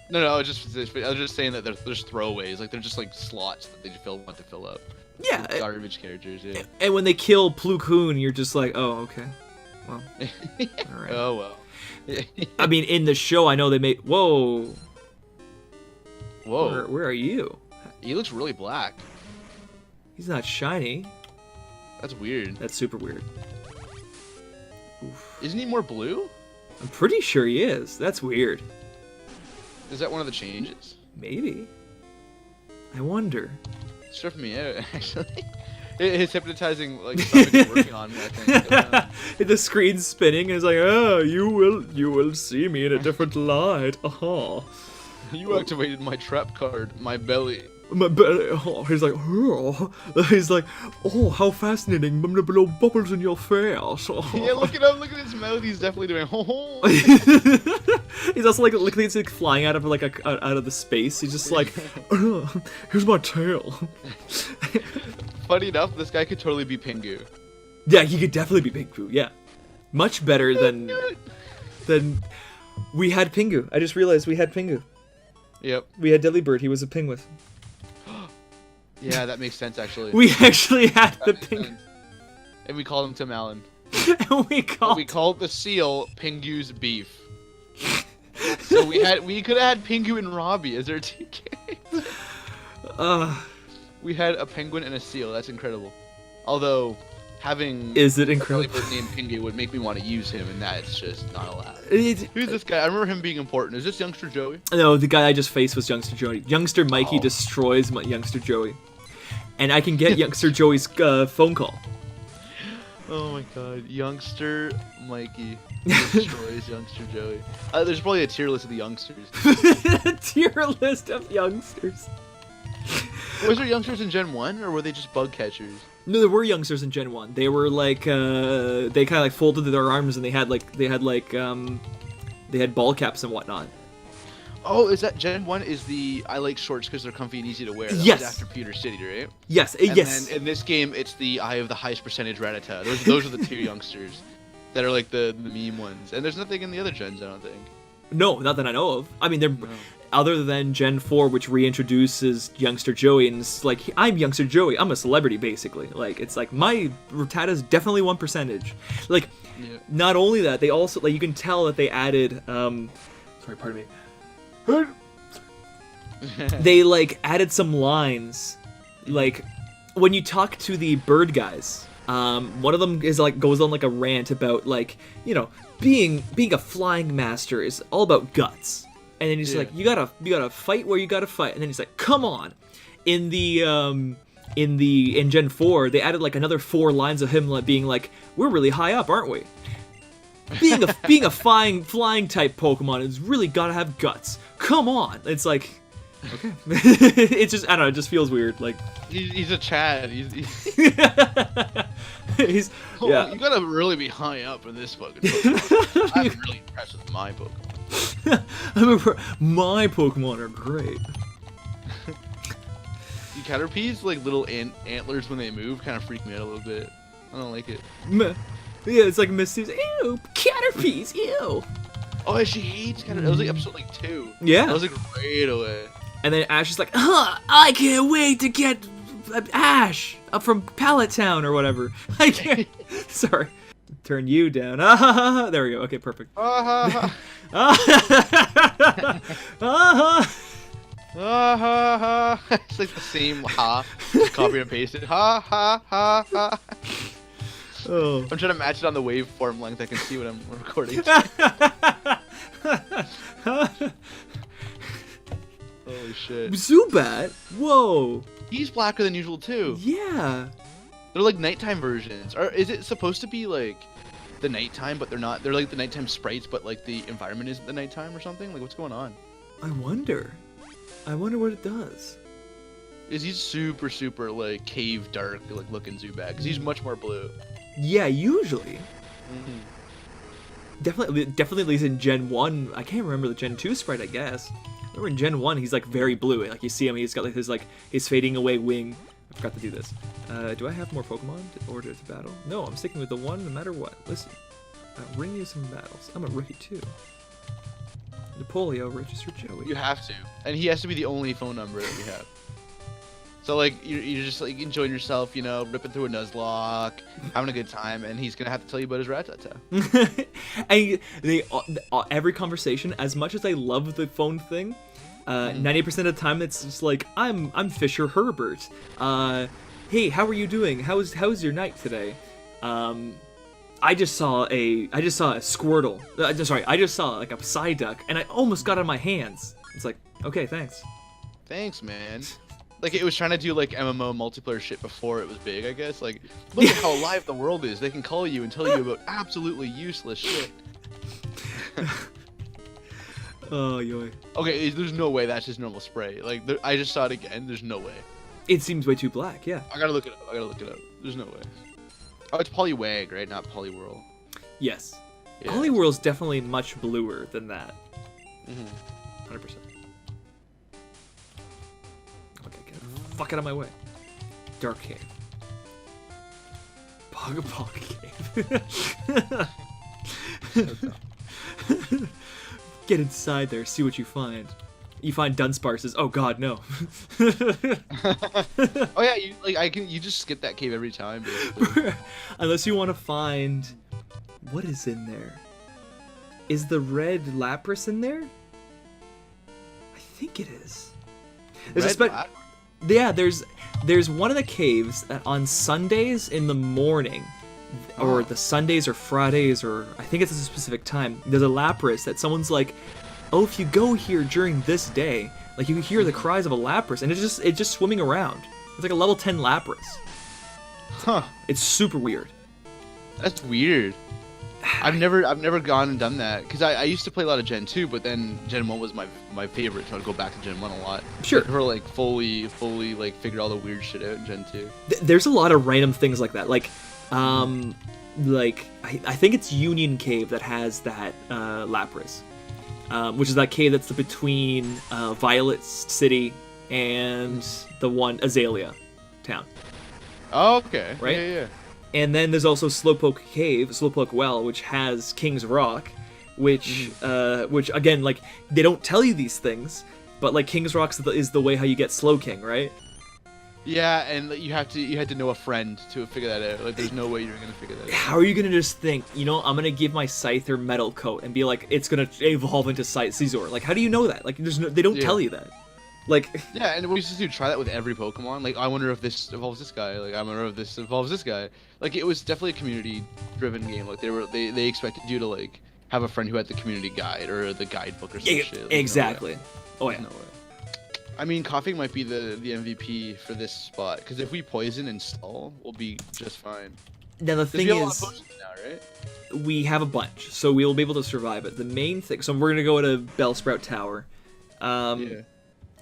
No, I was just saying that they're just throwaways. Like they're just like slots that they want to fill up. Yeah. Garbage characters. Yeah. And when they kill Plo Koon, you're just like, oh, okay. Well, all right. Oh well. I mean, in the show, I know they made... Whoa. Whoa. Where are you? He looks really black. He's not shiny. That's weird. That's super weird. Oof. Isn't he more blue? I'm pretty sure he is. That's weird. Is that one of the changes? Maybe. I wonder. It's tripping me out, actually. It's hypnotizing, like, stuff he's working on me, I think. The screen's spinning, and it's like, oh, you will see me in a different light. Oh. You activated my trap card, my belly. My belly. Oh, he's like, oh. He's like, oh, how fascinating! I'm gonna blow bubbles in your face. Oh. Yeah, look at him. Look at his mouth. He's definitely doing. Ho He's also like, look, he's like flying out of like out of the space. He's just like, here's my tail. Funny enough, this guy could totally be Pingu. Yeah, he could definitely be Pingu. Yeah, much better than we had Pingu. I just realized we had Pingu. Yep. We had Deadly Bird. He was a Pinguin. Yeah, that makes sense actually. We actually had the makes Pingu. sense. And we called him Tim Allen. we called the seal Pingu's beef. So we could have had Pingu and Robbie as our two characters. We had a penguin and a seal. That's incredible. Although having is it a incredible? bird named Pingu would make me want to use him, and that's just not allowed. Who's Who's this guy? I remember him being important. Is this youngster Joey? No, the guy I just faced was Youngster Joey. Youngster Mikey Oh. destroys Youngster Joey. And I can get Youngster Joey's phone call. Oh my god, youngster Mikey destroys youngster Joey. There's probably a tier list of the youngsters. Tier list of youngsters. Was there youngsters in Gen 1, or were they just bug catchers? No, there were youngsters in Gen 1. They were like, they kind of like folded their arms and they had ball caps and whatnot. Oh, is that Gen 1 is the I like shorts because they're comfy and easy to wear? That Yes. was after Pewter City, right? Yes, And yes. then in this game, it's the I have the highest percentage Rattata. Those are the two youngsters that are like the meme ones. And there's nothing in the other gens, I don't think. No, not that I know of. I mean, they're No. other than Gen 4, which reintroduces Youngster Joey, and it's like, I'm Youngster Joey. I'm a celebrity, basically. Like, it's like, my Rattata's definitely 1%. Like, Yeah. not only that, they also, like, you can tell that they added, sorry, pardon me. They, like, added some lines. Like, when you talk to the bird guys, one of them is, like, goes on, like, a rant about, like, you know, being a flying master is all about guts. And then he's Yeah. like, you gotta fight where you gotta fight. And then he's like, come on. In Gen 4, they added like another 4 lines of him like being like, we're really high up, aren't we? Being a flying type Pokemon is really gotta have guts. Come on. It's like, okay. It's just, I don't know, it just feels weird. Like He's a Chad. He's he's Oh, yeah. You gotta really be high up in this fucking Pokemon. I'm really impressed with my Pokemon. My Pokemon are great. The Caterpies, like little antlers when they move, kind of freak me out a little bit. I don't like it. Yeah, it's like Misty's. Ew, Caterpies, ew. Oh, she hates Caterpies. That was like episode like 2. Yeah. That was like right away. And then Ash is like, I can't wait to get Ash up from Pallet Town or whatever. I can't. Sorry. Turn you down. There we go. Okay, perfect. Ah ha. It's like the same ha. Just copy and paste it. Ha ha ha ha. Oh. I'm trying to match it on the waveform length. I can see what I'm recording. Holy shit. Zubat? Whoa. He's blacker than usual too. Yeah. They're like nighttime versions. Or is it supposed to be like the nighttime, but they're not? They're like the nighttime sprites, but like the environment isn't the nighttime or something? Like what's going on? I wonder what it does. Is he super like cave dark like looking Zubat? Because he's much more blue. Yeah, usually. Definitely at least in Gen 1. I can't remember the Gen 2 sprite, I guess. Remember in Gen 1, he's like very blue. Like you see him, he's got like his fading away wing. I forgot to do this. Do I have more Pokemon to order to battle? No, I'm sticking with the one no matter what. Listen. Ring you some battles. I'm a rookie too. Napoleon, register Joey. You have to, and he has to be the only phone number that we have. So like you're just like enjoying yourself, you know, ripping through a Nuzlocke, having a good time, and he's gonna have to tell you about his Ratata. And every conversation, as much as I love the phone thing, 90% of the time it's just like I'm Fisher Herbert. Hey, how are you doing? How's your night today? I just saw a Squirtle. I just saw like a Psyduck, and I almost got it on my hands. It's like, okay, thanks. Thanks, man. Like, it was trying to do, like, MMO multiplayer shit before it was big, I guess. Like, look at how alive the world is. They can call you and tell you about absolutely useless shit. Oh, yoy. Okay, there's no way that's just normal spray. Like, I just saw it again. There's no way. It seems way too black, yeah. I gotta look it up. There's no way. Oh, it's Poliwag, right? Not Poliwhirl. Yes. Yeah. Poliwhirl's definitely much bluer than that. 100%. Okay, get the fuck out of my way. Dark Cave. Pog Cave. Get inside there, see what you find. You find Dunsparce's. Oh god, no. Oh yeah, you just skip that cave every time, basically. Unless you want to find what is in there. Is the red Lapras in there? I think it is. Yeah, there's one of the caves that on Sundays in the morning, or the Sundays or Fridays, or I think it's a specific time, there's a Lapras that someone's like, oh, if you go here during this day, like you hear the cries of a Lapras, and it's just swimming around. It's like a level 10 Lapras. Huh. It's super weird. That's weird. I've never gone and done that, because I used to play a lot of Gen 2, but then Gen 1 was my favorite, so I'd go back to Gen 1 a lot. Sure. Her like fully like figure all the weird shit out in Gen 2. There's a lot of random things like that. Like I think it's Union Cave that has that Lapras. Which is that cave that's between Violet City and the one Azalea Town. Oh, okay. Right? Yeah. And then there's also Slowpoke Well, which has King's Rock, which again, like, they don't tell you these things, but like King's Rock is the way how you get Slowking, right? Yeah, and you had to know a friend to figure that out. Like, there's no way you're gonna figure that out. How are you gonna just think, you know, I'm gonna give my Scyther Metal Coat and be like, it's gonna evolve into Scizor? Like, how do you know that? Like, they don't tell you that. Like, yeah, and we used to try that with every Pokemon. Like, I wonder if this evolves this guy. Like, I wonder if this evolves this guy. Like, it was definitely a community-driven game. Like, they expected you to like have a friend who had the community guide or the guidebook or some shit. Like, exactly. No way. Oh yeah. No way. I mean, Coughing might be the MVP for this spot, because if we poison and stall, we'll be just fine. Now the thing we have a lot is, of potions now, right? we have a bunch, so we will be able to survive it. The main thing, so we're gonna go to Bellsprout Tower, Yeah.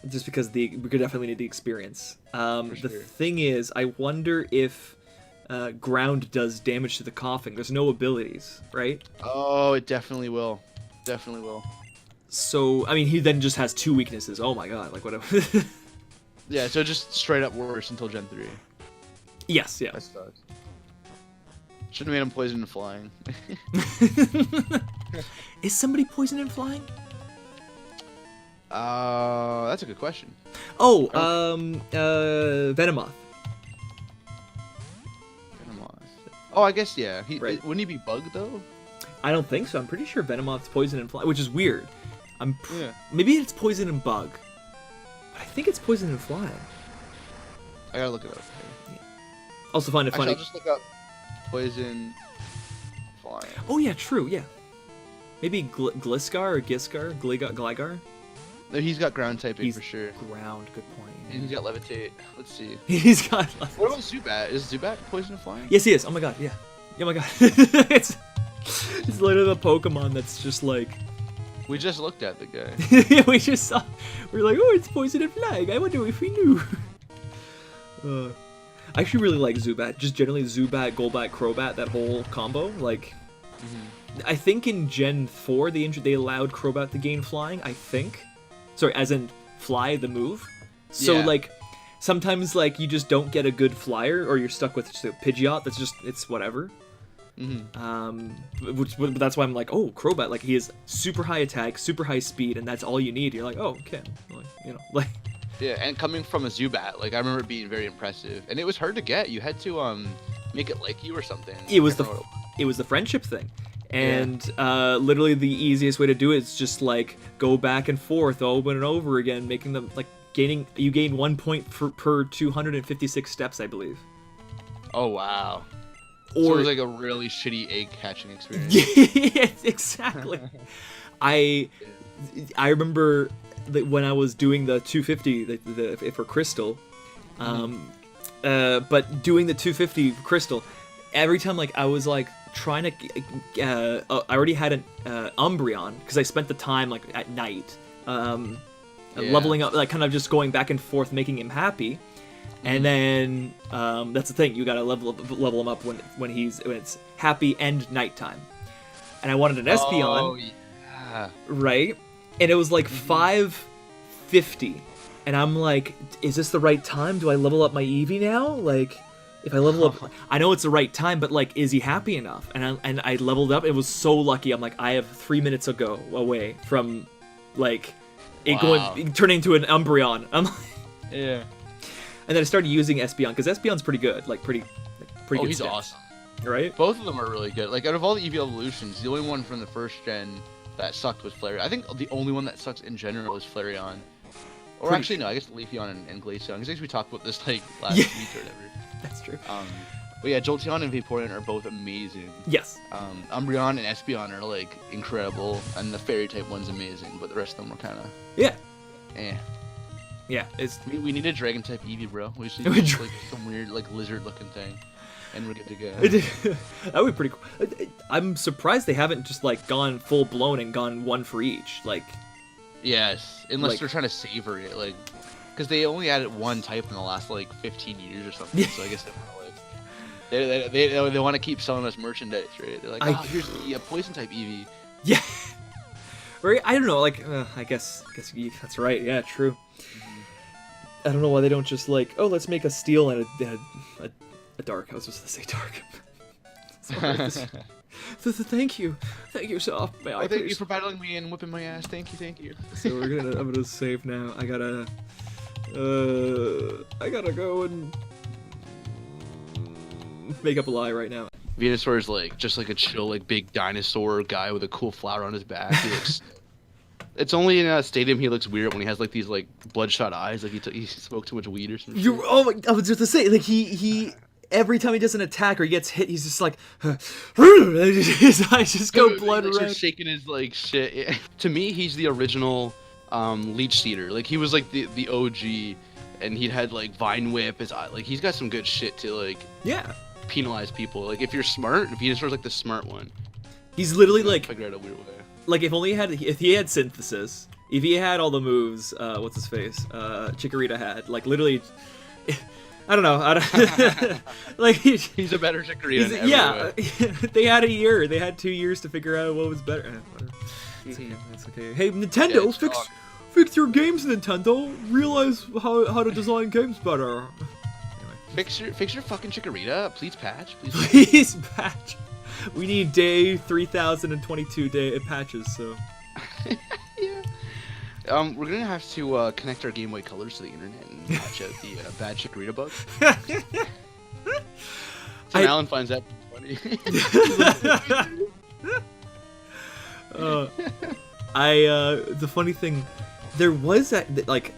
just because we could definitely need the experience. For The sure. thing is, I wonder if ground does damage to the Coughing. There's no abilities, right? Oh, it definitely will. Definitely will. So, I mean, he then just has 2 weaknesses. Oh my god, like whatever. Yeah, so just straight up worse until Gen 3. Yes, yeah. That sucks. Should have made him poison and flying. Is somebody poisoned and flying? That's a good question. Oh, Venomoth. Venomoth. Oh, I guess, yeah. Right. Wouldn't he be bug, though? I don't think so. I'm pretty sure Venomoth's poison and flying, which is weird. Yeah. Maybe it's poison and bug. But I think it's poison and flying. I gotta look it up. Also find it Actually, funny. I'll just look up poison flying. Oh yeah, true, yeah. Maybe Gliscar or Giscar? Gligar? No, he's got ground typing He's for sure. ground, good point. And he's got levitate. Let's see. He's got like... What about Zubat? Is Zubat poison and flying? Yes, he is. Oh my god, yeah. Oh my god. it's literally the Pokemon that's just like... We just looked at the guy. we just saw... We're like, oh, it's poison and flying. I wonder if we knew. I actually really like Zubat. Just generally Zubat, Golbat, Crobat, that whole combo. Like, I think in Gen 4 they allowed Crobat to gain flying, I think. Sorry, as in fly the move. So, Yeah. like, sometimes, like, you just don't get a good flyer, or you're stuck with just a Pidgeot that's just, it's whatever. But that's why I'm like, oh, Crobat, like he has super high attack, super high speed, and that's all you need. You're like, oh, okay, like, you know, like. Yeah, and coming from a Zubat, like I remember it being very impressive, and it was hard to get. You had to make it like you or something. It was the friendship thing, and literally the easiest way to do it is just like go back and forth over and over again, making them like you gain 1 point per 256 steps, I believe. Oh wow. Or so it was like a really shitty egg hatching experience. Yeah, exactly. I remember that when I was doing the 250 for Crystal, but doing the 250 Crystal, every time like I was like trying to, I already had an Umbreon because I spent the time like at night, leveling up, like kind of just going back and forth, making him happy. And then that's the thing, you gotta level him up when it's happy and nighttime. And I wanted an Espeon. Oh yeah. Right? And it was like 550. And I'm like, is this the right time? Do I level up my Eevee now? Like, if I level up, I know it's the right time, but like, is he happy enough? And I leveled up. It was so lucky. I'm like, I have 3 minutes away from like it turning into an Umbreon. I'm like, yeah. And then I started using Espeon because Espeon's pretty good, like pretty good. Oh, he's stats, awesome. Right? Both of them are really good. Like out of all the Eevee evolutions, the only one from the first gen that sucked was Flareon. I think the only one that sucks in general is Flareon. Or actually, no, I guess Leafeon and Glaceon. Because we talked about this like last week or whatever. That's true. But yeah, Jolteon and Vaporeon are both amazing. Yes. Umbreon and Espeon are like incredible, and the Fairy type one's amazing. But the rest of them were kind of Yeah, we need a Dragon type Eevee, bro. We should use like some weird like lizard looking thing, and we're good to go. That would be pretty cool. I'm surprised they haven't just like gone full blown and gone one for each. Like, yes, unless like, they're trying to savor it, like, because they only added one type in the last like 15 years or something. So I guess they want to keep selling us merchandise, right? They're like, here's the poison type Eevee. Yeah. Right? I don't know. Like, I guess that's right. Yeah, true. I don't know why they don't just like, oh, let's make a steel and a dark. I was supposed to say dark. Thank you, so thank you for battling me and whipping my ass. Thank you. So I'm gonna save now. I gotta go and make up a lie right now. Venusaur is like just like a chill, like big dinosaur guy with a cool flower on his back. He looks. It's only in a stadium he looks weird when he has like these like bloodshot eyes, like he smoked too much weed or something. I was just to say, like he every time he does an attack or he gets hit, he's just like, his eyes just go blood red. He's shaking his like shit. Yeah. To me, he's the original Leech Seeder. Like he was like the OG, and he'd had like Vine Whip. His eye, like he's got some good shit to like penalize people. Like if you're smart, Venusaur's like the smart one. He's literally like figure out a weird way. Like if he had Synthesis, if he had all the moves, what's his face, Chikorita had, like literally, I don't know, like he's a better Chikorita. They had a year, they had 2 years to figure out what was better. It's okay. Hey, Nintendo, fix your games, Nintendo. Realize how to design games better. Anyway. Fix your fucking Chikorita, please patch. Please patch. We need day 3022 day patches, so. Yeah. We're gonna have to connect our Game Boy Colors to the internet and patch out the bad Chikorita bug. So Alan finds that funny. The funny thing, there was that like.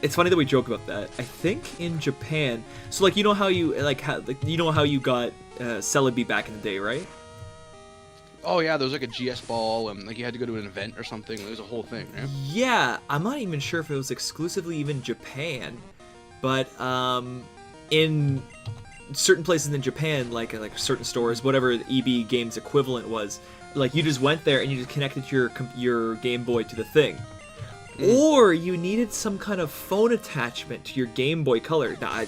It's funny that we joke about that. I think in Japan, so like you know how you got Celebi back in the day, right? Oh yeah, there was like a GS ball, and like you had to go to an event or something. There was a whole thing, right? Yeah, I'm not even sure if it was exclusively even Japan, but in certain places in Japan, like certain stores, whatever the EB Games equivalent was, like you just went there and you just connected your Game Boy to the thing. Or you needed some kind of phone attachment to your Game Boy Color. Now,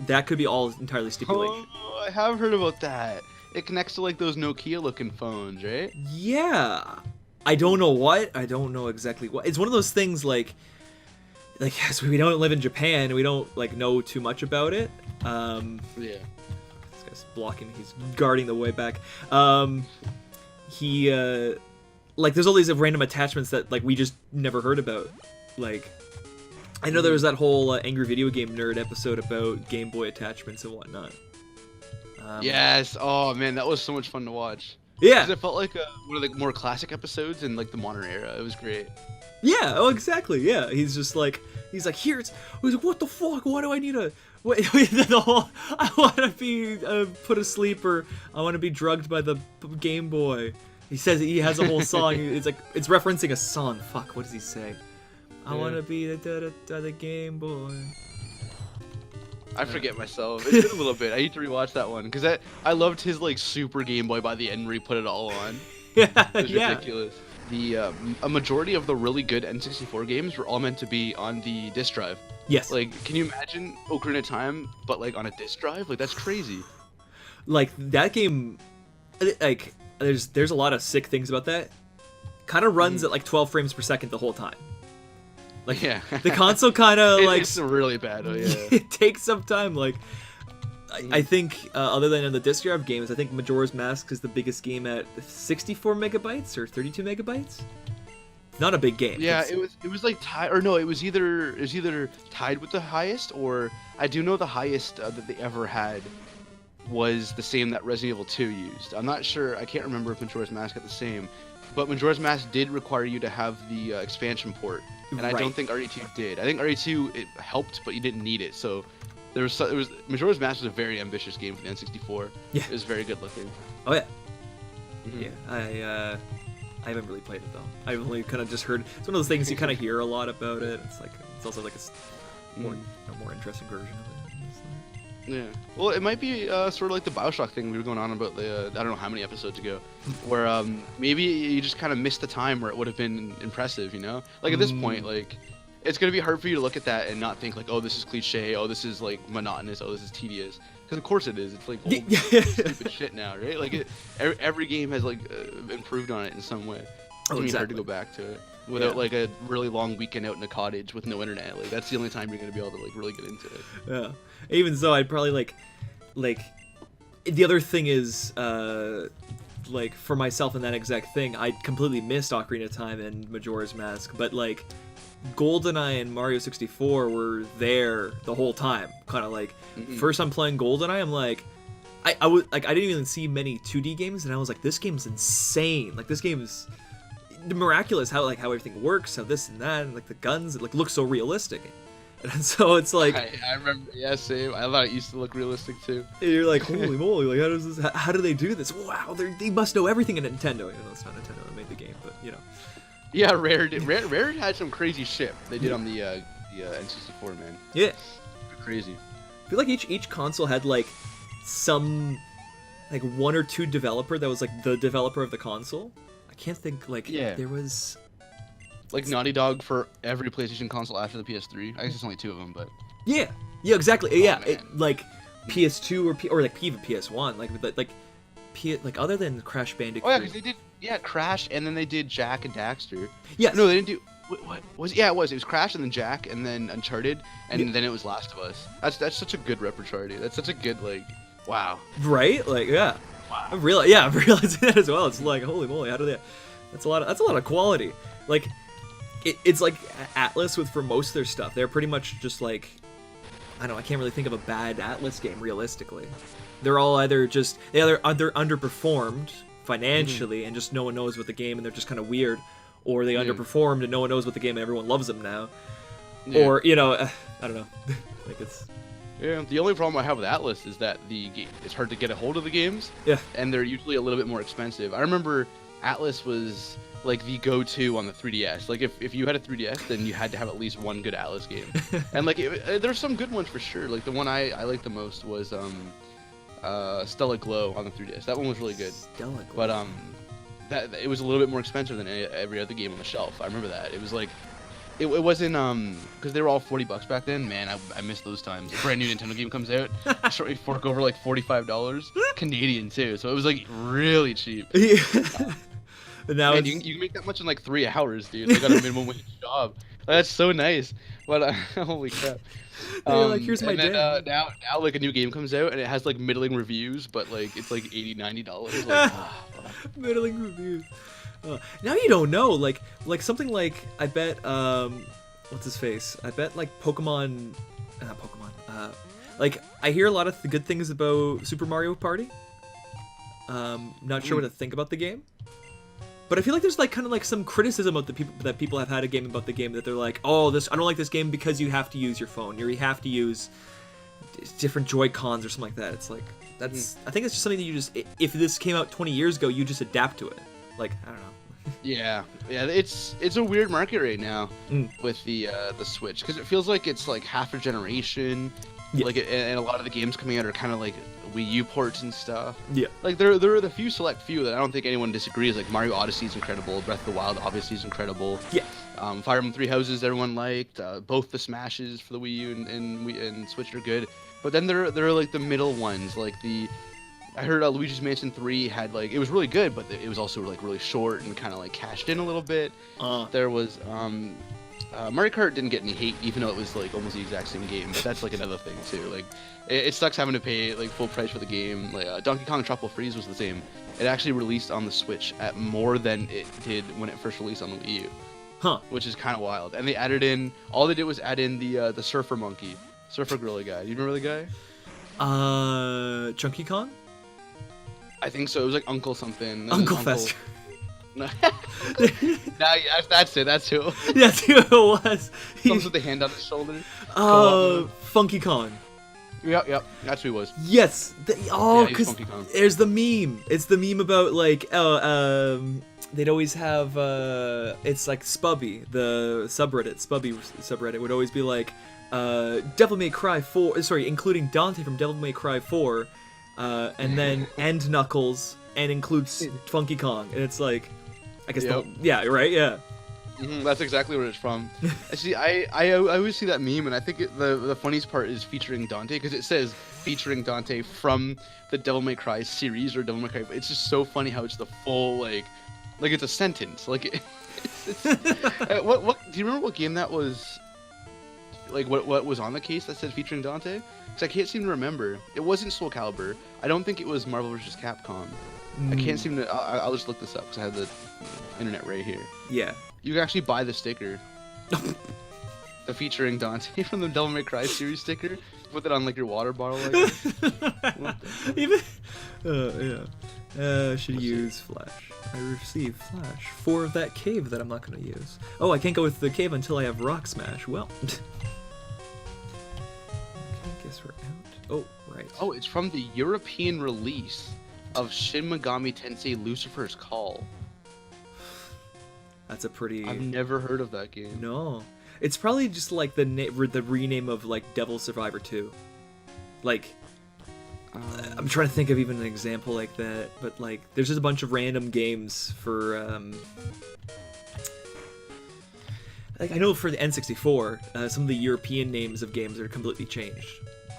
that could be all entirely stipulation. Oh, I have heard about that. It connects to like those Nokia-looking phones, right? Yeah. I don't know what. I don't know exactly what. It's one of those things like yes, we don't live in Japan. We don't like know too much about it. Yeah. This guy's He's blocking. He's guarding the way back. He like there's all these random attachments that like we just never heard about. Like I know there was that whole Angry Video Game Nerd episode about Game Boy attachments and whatnot. Yes. Oh man, that was so much fun to watch. Yeah. 'Cause it felt like one of the more classic episodes in like the modern era. It was great. Yeah. Oh, exactly. Yeah. He's here. He's like, what the fuck? Why do I need a? Wait, the whole. I want to be put asleep or I want to be drugged by the Game Boy. He says he has a whole song. It's like it's referencing a song. Fuck. What does he say? I want to be the Game Boy. I forget myself. It's been a little bit. I need to rewatch that one because I loved his like Super Game Boy by the end where he put it all on. Yeah, It was ridiculous. A majority of the really good N64 games were all meant to be on the disk drive. Yes. Like, can you imagine Ocarina of Time, but like on a disk drive? Like that's crazy. Like that game, like there's a lot of sick things about that. Kind of runs at like 12 frames per second the whole time. Like Yeah. the console kind of like it's really bad. Oh yeah. it takes some time. Like I think other than in the disc drive games, I think Majora's Mask is the biggest game at 64 megabytes or 32 megabytes. Not a big game. Yeah, it was like tied, or no, it was either tied with the highest, or I do know the highest that they ever had was the same that Resident Evil 2 used. I'm not sure. I can't remember if Majora's Mask had the same, but Majora's Mask did require you to have the expansion port, and I don't think RE2 did. I think RE2 it helped, but you didn't need it. So there was Majora's Mask was a very ambitious game for the N64. Yeah, it was very good looking. Oh yeah. Mhm. Yeah, I haven't really played it though. I've only kind of just heard. It's one of those things you kind of hear a lot about it. It's also like a more interesting version of it. Yeah. Well, it might be sort of like the BioShock thing we were going on about I don't know how many episodes ago, where maybe you just kind of missed the time where it would have been impressive, you know? Like at this point, like it's gonna be hard for you to look at that and not think like, oh, this is cliche, oh, this is like monotonous, oh, this is tedious. Because of course it is. It's like old, stupid shit now, right? Like every game has like improved on it in some way. It's gonna be hard to go back to it without like a really long weekend out in a cottage with no internet. Like that's the only time you're gonna be able to like really get into it. Yeah. Even so, I'd probably like the other thing is like for myself in that exact thing, I completely missed Ocarina of Time and Majora's Mask, but like GoldenEye and Mario 64 were there the whole time. Kind of like first I'm playing GoldenEye, I'm like I didn't even see many 2D games, and I was like, this game's insane. Like this game is miraculous how everything works, how this and that, and like the guns, it like looks so realistic. And so it's like I remember, yeah, same. I thought it used to look realistic too. You're like, holy moly! Like, how do they do this? Wow, they must know everything in Nintendo. Even though it's not Nintendo that made the game, but you know. Yeah, Rare had some crazy shit they did on the N64, man. Yeah, crazy. I feel like each console had like some like one or two developer that was like the developer of the console. I can't think like there was. Like Naughty Dog for every PlayStation console after the PS3. I guess it's only two of them, but yeah, exactly. Yeah, man. Like PS2 or like even PS1, like other than Crash Bandicoot. Oh yeah, because they did Crash, and then they did Jak and Daxter. Yes. No, they didn't do. What was? Yeah, it was. It was Crash and then Jak and then Uncharted and then it was Last of Us. That's such a good repertoire. That's such a good like. Wow. Right? Like yeah. Wow. I'm realizing that as well. It's like holy moly, how do they? That's a lot of quality. Like. It's like Atlas for most of their stuff. They're pretty much just like, I don't know, I can't really think of a bad Atlas game realistically. They're all either underperformed financially and just no one knows what the game and they're just kind of weird, or they underperformed and no one knows what the game and everyone loves them now. Yeah. Or, you know, I don't know. Like it's... Yeah, the only problem I have with Atlas is that it's hard to get a hold of the games. Yeah. And they're usually a little bit more expensive. I remember Atlas was like the go-to on the 3DS. Like if you had a 3DS, then you had to have at least one good Atlas game. And like there's some good ones for sure. Like the one I liked the most was Stella Glow on the 3DS. That one was really good. Stella Glow. But that it was a little bit more expensive than every other game on the shelf. I remember that. It was like it wasn't because they were all $40 back then. Man, I miss those times. A brand new Nintendo game comes out, you fork over like $45 Canadian too. So it was like really cheap. Yeah. Now man, you can make that much in like 3 hours, dude. Like on a minimum wage job. That's so nice. But holy crap! They're like, here's my and then, dad. now like a new game comes out and it has like middling reviews, but like it's like $80-$90. Like, Middling reviews. Now you don't know, like something like I bet what's his face? I bet like Pokemon, not Pokemon. Like I hear a lot of good things about Super Mario Party. Not sure what to think about the game. But I feel like there's like kind of like some criticism of the people have had a game about the game that they're like, oh, I don't like this game because you have to use your phone, or you have to use different Joy-Cons or something like that. It's like I think it's just something that you just, if this came out 20 years ago, you just adapt to it. Like I don't know. Yeah, it's a weird market right now with the Switch, because it feels like it's like half a generation. Yeah. Like and a lot of the games coming out are kind of like Wii U ports and stuff. Yeah. Like there are the select few that I don't think anyone disagrees. Like Mario Odyssey is incredible. Breath of the Wild obviously is incredible. Yeah. Fire Emblem Three Houses everyone liked. Both the Smashes for the Wii U and Switch are good. But then there are like the middle ones. Like I heard Luigi's Mansion 3 had like, it was really good, but it was also like really short and kind of like cashed in a little bit. There was Mario Kart didn't get any hate, even though it was like almost the exact same game. But that's like another thing too. Like it sucks having to pay like full price for the game. Like Donkey Kong Tropical Freeze was the same. It actually released on the Switch at more than it did when it first released on the Wii U. Huh. Which is kind of wild. And they added in, all they did was add in the Surfer Monkey, Surfer Gorilla guy. Do you remember the guy? Chunky Kong? I think so. It was like Uncle something. Uncle Fester. No, that's it. That's who. That's who it was. Comes with the hand on his shoulder. Funky Kong. Yep. That's who he was. Yes. Because Funky Kong. there's the meme. It's the meme about like, they'd always have, it's like Spubby, the subreddit would always be like, Devil May Cry 4, including Dante from Devil May Cry 4, and then and Knuckles, and includes Funky Kong, and it's like, I guess, yeah, right, yeah. That's exactly where it's from. See, I always see that meme, and I think the funniest part is featuring Dante, because it says featuring Dante from the Devil May Cry series, or Devil May Cry. It's just so funny how it's the full like it's a sentence. Like, it's what do you remember what game that was? Like what was on the case that said featuring Dante? Because I can't seem to remember. It wasn't Soul Calibur. I don't think it was Marvel vs. Capcom. I can't seem to. I'll just look this up because I have the internet right here. Yeah. You can actually buy the sticker. The featuring Dante from the Devil May Cry series sticker. Put it on like your water bottle. Like yeah. Should use Flash. I received Flash. 4 of that cave that I'm not going to use. Oh, I can't go with the cave until I have Rock Smash. Well. Okay, guess we're out. Oh, right. Oh, it's from the European release of Shin Megami Tensei Lucifer's Call. That's a pretty... I've never heard of that game. No. It's probably just like the rename of like Devil Survivor 2. Like, I'm trying to think of even an example like that, but like there's just a bunch of random games for like, I know for the N64, some of the European names of games are completely changed.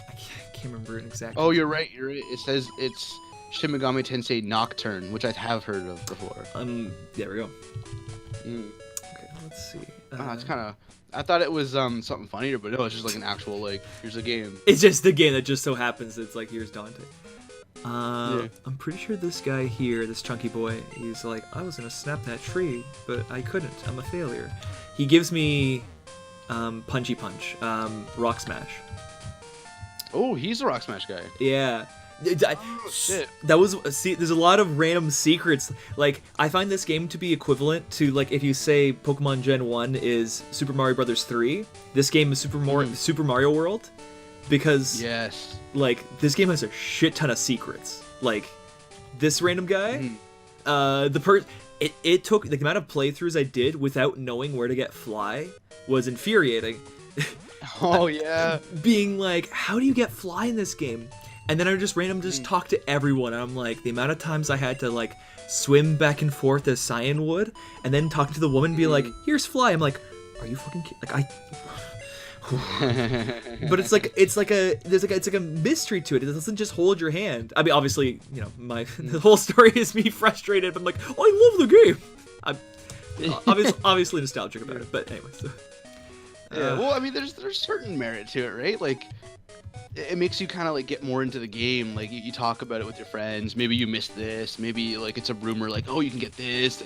I can't remember it exactly. Oh, you're right. It says it's Shin Megami Tensei Nocturne, which I have heard of before. There we go. Okay, let's see. It's kind of. I thought it was something funnier, but no, it's just like an actual like. Here's a game. It's just the game that just so happens it's like, here's Dante. Yeah. I'm pretty sure this guy here, this chunky boy, he's like, I was gonna snap that tree, but I couldn't. I'm a failure. He gives me Punchy Punch, Rock Smash. Oh, he's the Rock Smash guy. Yeah. Shit. That was, see, there's a lot of random secrets. Like, I find this game to be equivalent to, like, if you say Pokemon Gen 1 is Super Mario Bros. 3, this game is Super Mario World, because, yes, like, this game has a shit ton of secrets. Like, this random guy, it took, the amount of playthroughs I did without knowing where to get Fly was infuriating. Oh, yeah. Being like, how do you get Fly in this game? And then I just talk to everyone, and I'm like, the amount of times I had to, like, swim back and forth as Cyan would, and then talk to the woman and be like, here's Fly. I'm like, are you fucking kidding? Like, but it's like a mystery to it. It doesn't just hold your hand. I mean, obviously, you know, the whole story is me frustrated, but I'm like, oh, I love the game. I'm obviously nostalgic about it, but anyways. Yeah. Well, I mean, there's certain merit to it, right? Like, it makes you kind of like get more into the game. Like you talk about it with your friends. Maybe you missed this. Maybe like it's a rumor like, oh, you can get this.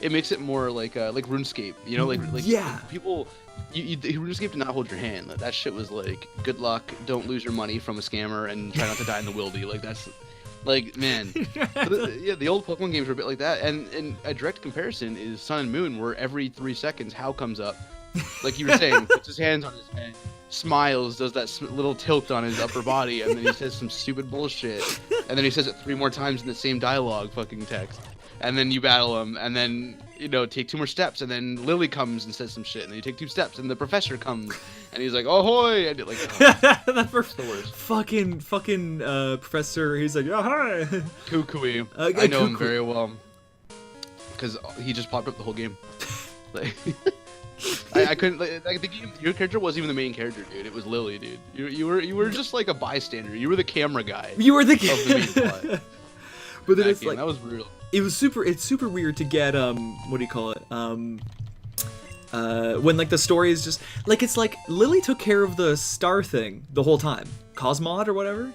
It makes it more like RuneScape. You know, like yeah. people. RuneScape did not hold your hand. That shit was like, good luck. Don't lose your money from a scammer and try not to die in the wildy. Like that's. Like, man, the old Pokemon games were a bit like that, and a direct comparison is Sun and Moon, where every 3 seconds Hao comes up, like you were saying, puts his hands on his head, smiles, does that little tilt on his upper body, and then he says some stupid bullshit, and then he says it 3 more times in the same dialogue fucking text, and then you battle him, and then, you know, take 2 more steps, and then Lily comes and says some shit, and then you take 2 steps, and the professor comes, and he's like, ahoy, and like, oh, that's the worst. Fucking professor, he's like, oh, hi. Kukui. I know him very well, because he just popped up the whole game. Like, I couldn't, like the game, your character wasn't even the main character, dude. It was Lily, dude. You were just like a bystander. You were the camera guy. You were the of the main plot. But then it's game. like, that was brutal. It's super weird to get what do you call it? When like the story is just like, it's like Lily took care of the star thing the whole time. Cosmod or whatever?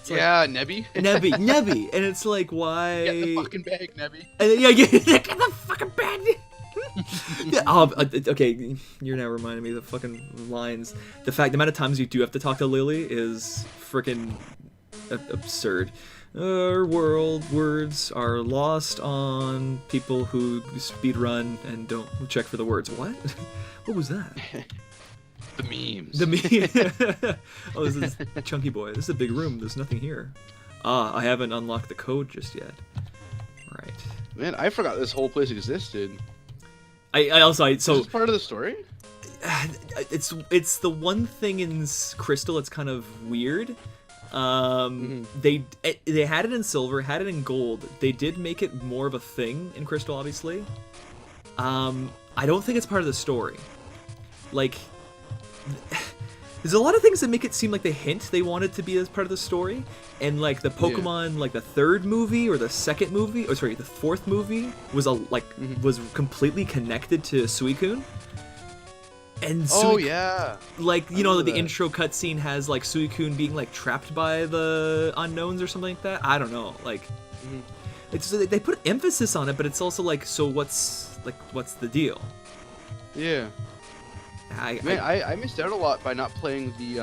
It's yeah, Nebby. Nebby. And it's like, why? Get the fucking bag, Nebby. And then, get the fucking bag. Okay, you're now reminding me of the fucking lines. The amount of times you do have to talk to Lily is freaking absurd. Our words are lost on people who speedrun and don't check for the words. What? What was that? The memes. The meme. Oh, this is Chunky Boy. This is a big room. There's nothing here. I haven't unlocked the code just yet. Right. Man, I forgot this whole place existed. So is this part of the story? It's the one thing in Crystal that's kind of weird. They had it in silver, had it in gold. They did make it more of a thing in Crystal, obviously. I don't think it's part of the story. Like, there's a lot of things that make it seem like the hint they wanted to be as part of the story. And like the Pokemon, like the 3rd movie or the 2nd movie, or sorry, the 4th movie was was completely connected to Suicune. And like, you know, the intro cutscene has like Suicune being like trapped by the unknowns or something like that. I don't know. Like, it's they put emphasis on it, but it's also like, so what's the deal? Yeah. I missed out a lot by not playing the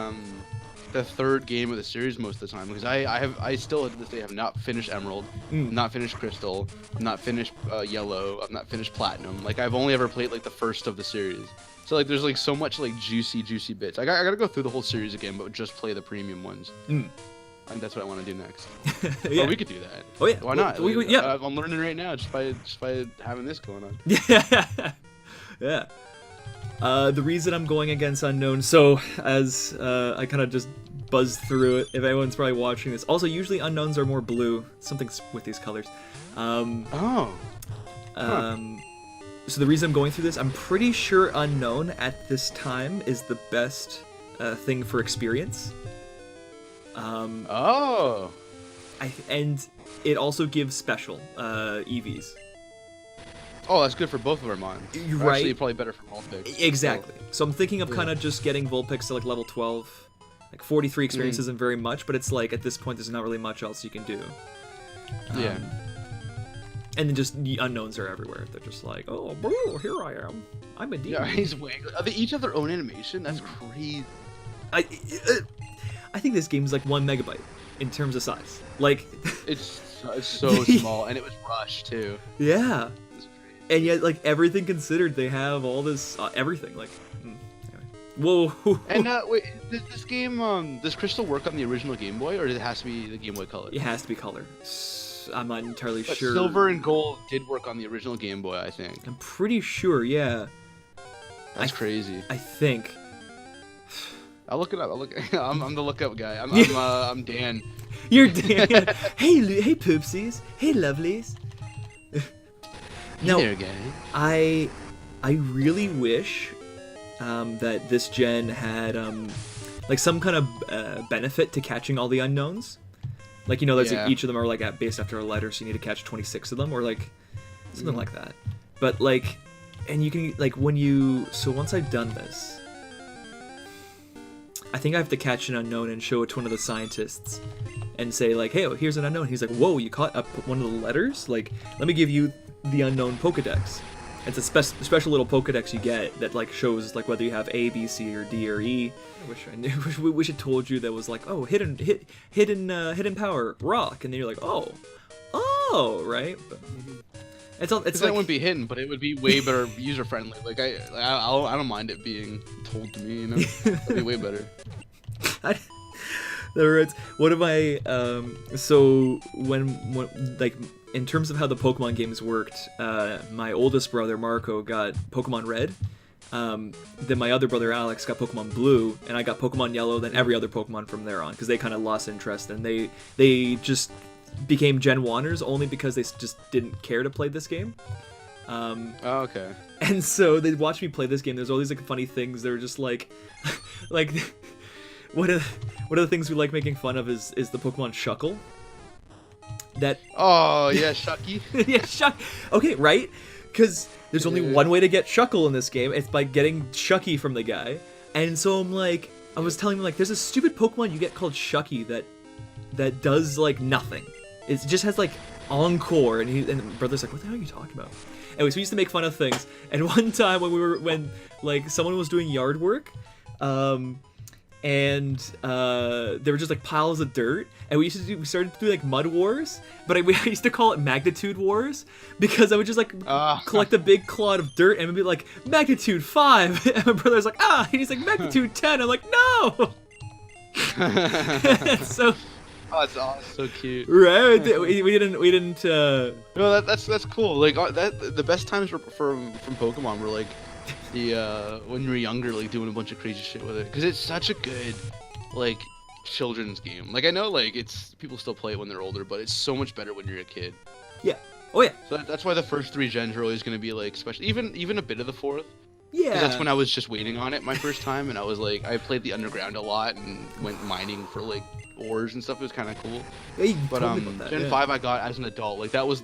3rd game of the series most of the time, because I still to this day have not finished Emerald, not finished Crystal, not finished Yellow, I've not finished Platinum. Like, I've only ever played like the 1st of the series. So like, there's like so much like juicy bits. I gotta go through the whole series again, but just play the premium ones. And that's what I want to do next. Yeah. Oh, we could do that. Oh yeah. Why not? Yeah. I'm learning right now just by having this going on. Yeah. The reason I'm going against Unknown, so as I kind of just buzzed through it, if anyone's probably watching this. Also, usually Unknowns are more blue. Something's with these colors. So the reason I'm going through this, I'm pretty sure Unknown at this time is the best thing for experience. And it also gives special EVs. Oh, that's good for both of our mons. Right. Actually, probably better for Vulpix. Exactly. So I'm thinking of kind of just getting Vulpix to like level 12. Like 43 experience isn't very much, but it's like at this point there's not really much else you can do. Yeah. And then just the unknowns are everywhere. They're just like, oh, boo, here I am. I'm a demon. Yeah, he's wiggling. They each have their own animation. That's crazy. I think this game's like 1 megabyte in terms of size. Like, it's so small, and it was rushed too. Yeah. And yet, like, everything considered, they have all this, everything. Like, anyway. Whoa. And wait, does this game, does Crystal work on the original Game Boy, or does it has to be the Game Boy Color? It has to be color. I'm not entirely sure. Silver and Gold did work on the original Game Boy, I think. I'm pretty sure, yeah. That's crazy. I think. I'll look it up. I'm the lookup guy. I'm Dan. You're Dan. Hey poopsies. Hey lovelies. No, hey there, guy. I really wish that this gen had like some kind of benefit to catching all the unknowns. Like, you know, there's like, each of them are like based after a letter, so you need to catch 26 of them, or like something like that. But like, and you can like so once I've done this, I think I have to catch an unknown and show it to one of the scientists and say like, hey, here's an unknown. He's like, whoa, you caught one of the letters? Like, let me give you the unknown Pokedex. It's a special little Pokedex you get that like shows like whether you have A, B, C, or D, or E. I wish I knew. We wish it told you that was like, oh, hidden power, rock, and then you're like, oh, right. But it's like, that wouldn't be hidden, but it would be way better user friendly. Like I don't mind it being told to me. You know, it'd be way better. What am I? So when like in terms of how the Pokemon games worked, my oldest brother Marco got Pokemon Red. Then my other brother Alex got Pokemon Blue, and I got Pokemon Yellow. Then every other Pokemon from there on, because they kind of lost interest and they just became Gen 1ers only because they just didn't care to play this game. Okay. And so they watched me play this game. There's all these like funny things. They're just like, like. One of the things we like making fun of is the Pokemon Shuckle. Oh yeah, Shucky. Yeah, Shuck. Okay, right? Because there's only one way to get Shuckle in this game. It's by getting Shucky from the guy. And so I'm like, I was telling him like, there's a stupid Pokemon you get called Shucky that does like nothing. It just has like Encore, and my brother's like, what the hell are you talking about? Anyways, we used to make fun of things. And one time when like someone was doing yard work, and there were just like piles of dirt, and we started to do like mud wars, but I used to call it magnitude wars because I would just like collect a big clod of dirt and would be like magnitude 5, and my brother's like and he's like magnitude 10. I'm like no. So oh, it's so cute. Right? We didn't. No, that's cool. Like the best times from Pokemon were like when you were younger, like doing a bunch of crazy shit with it, because it's such a good like children's game. Like I know like people still play it when they're older, but it's so much better when you're a kid. Yeah. Oh yeah. So that's why the first 3 gens are always going to be like special. Even a bit of the 4th. Yeah. 'Cause that's when I was just waiting on it my first time, and I was like, I played the underground a lot and went mining for like ores and stuff. It was kind of cool. Yeah, you But told me about that, Gen yeah. 5 I got as an adult. Like that was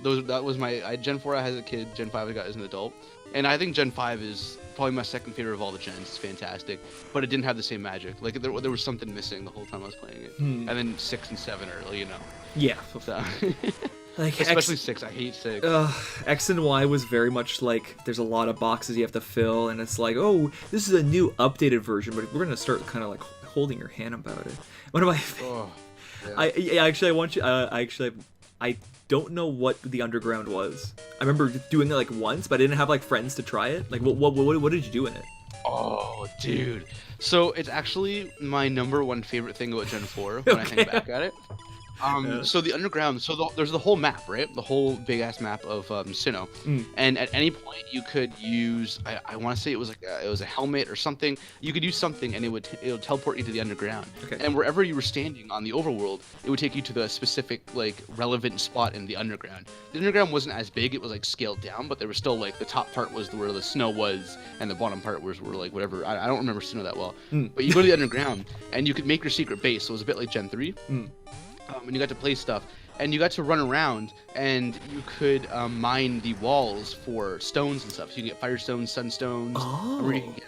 my Gen 4 I had as a kid. Gen 5 I got as an adult, and I think Gen 5 is probably my second favorite of all the gens. It's fantastic, but it didn't have the same magic. Like there was something missing the whole time I was playing it. And then 6 and 7 are, you know. Yeah. So. Like Especially 6. I hate 6. X and Y was very much like there's a lot of boxes you have to fill, and it's like, oh, this is a new updated version, but we're gonna start kind of like holding your hand about it. One of my, Yeah. I don't know what the underground was. I remember doing it like once, but I didn't have like friends to try it. Like, what did you do in it? Oh, dude. So it's actually my #1 favorite thing about Gen 4 when I think back at it. So the underground, there's the whole map, right? The whole big ass map of Sinnoh, and at any point you could use, I want to say it was a helmet or something. You could use something, and it would teleport you to the underground. Okay. And wherever you were standing on the overworld, it would take you to the specific like relevant spot in the underground. The underground wasn't as big; it was like scaled down, but there was still like the top part was where the snow was, and the bottom part were like whatever. I don't remember Sinnoh that well, but you go to the underground, and you could make your secret base. So it was a bit like Gen 3. And you got to play stuff, and you got to run around, and you could mine the walls for stones and stuff. So you can get fire stones, sunstones, or you can get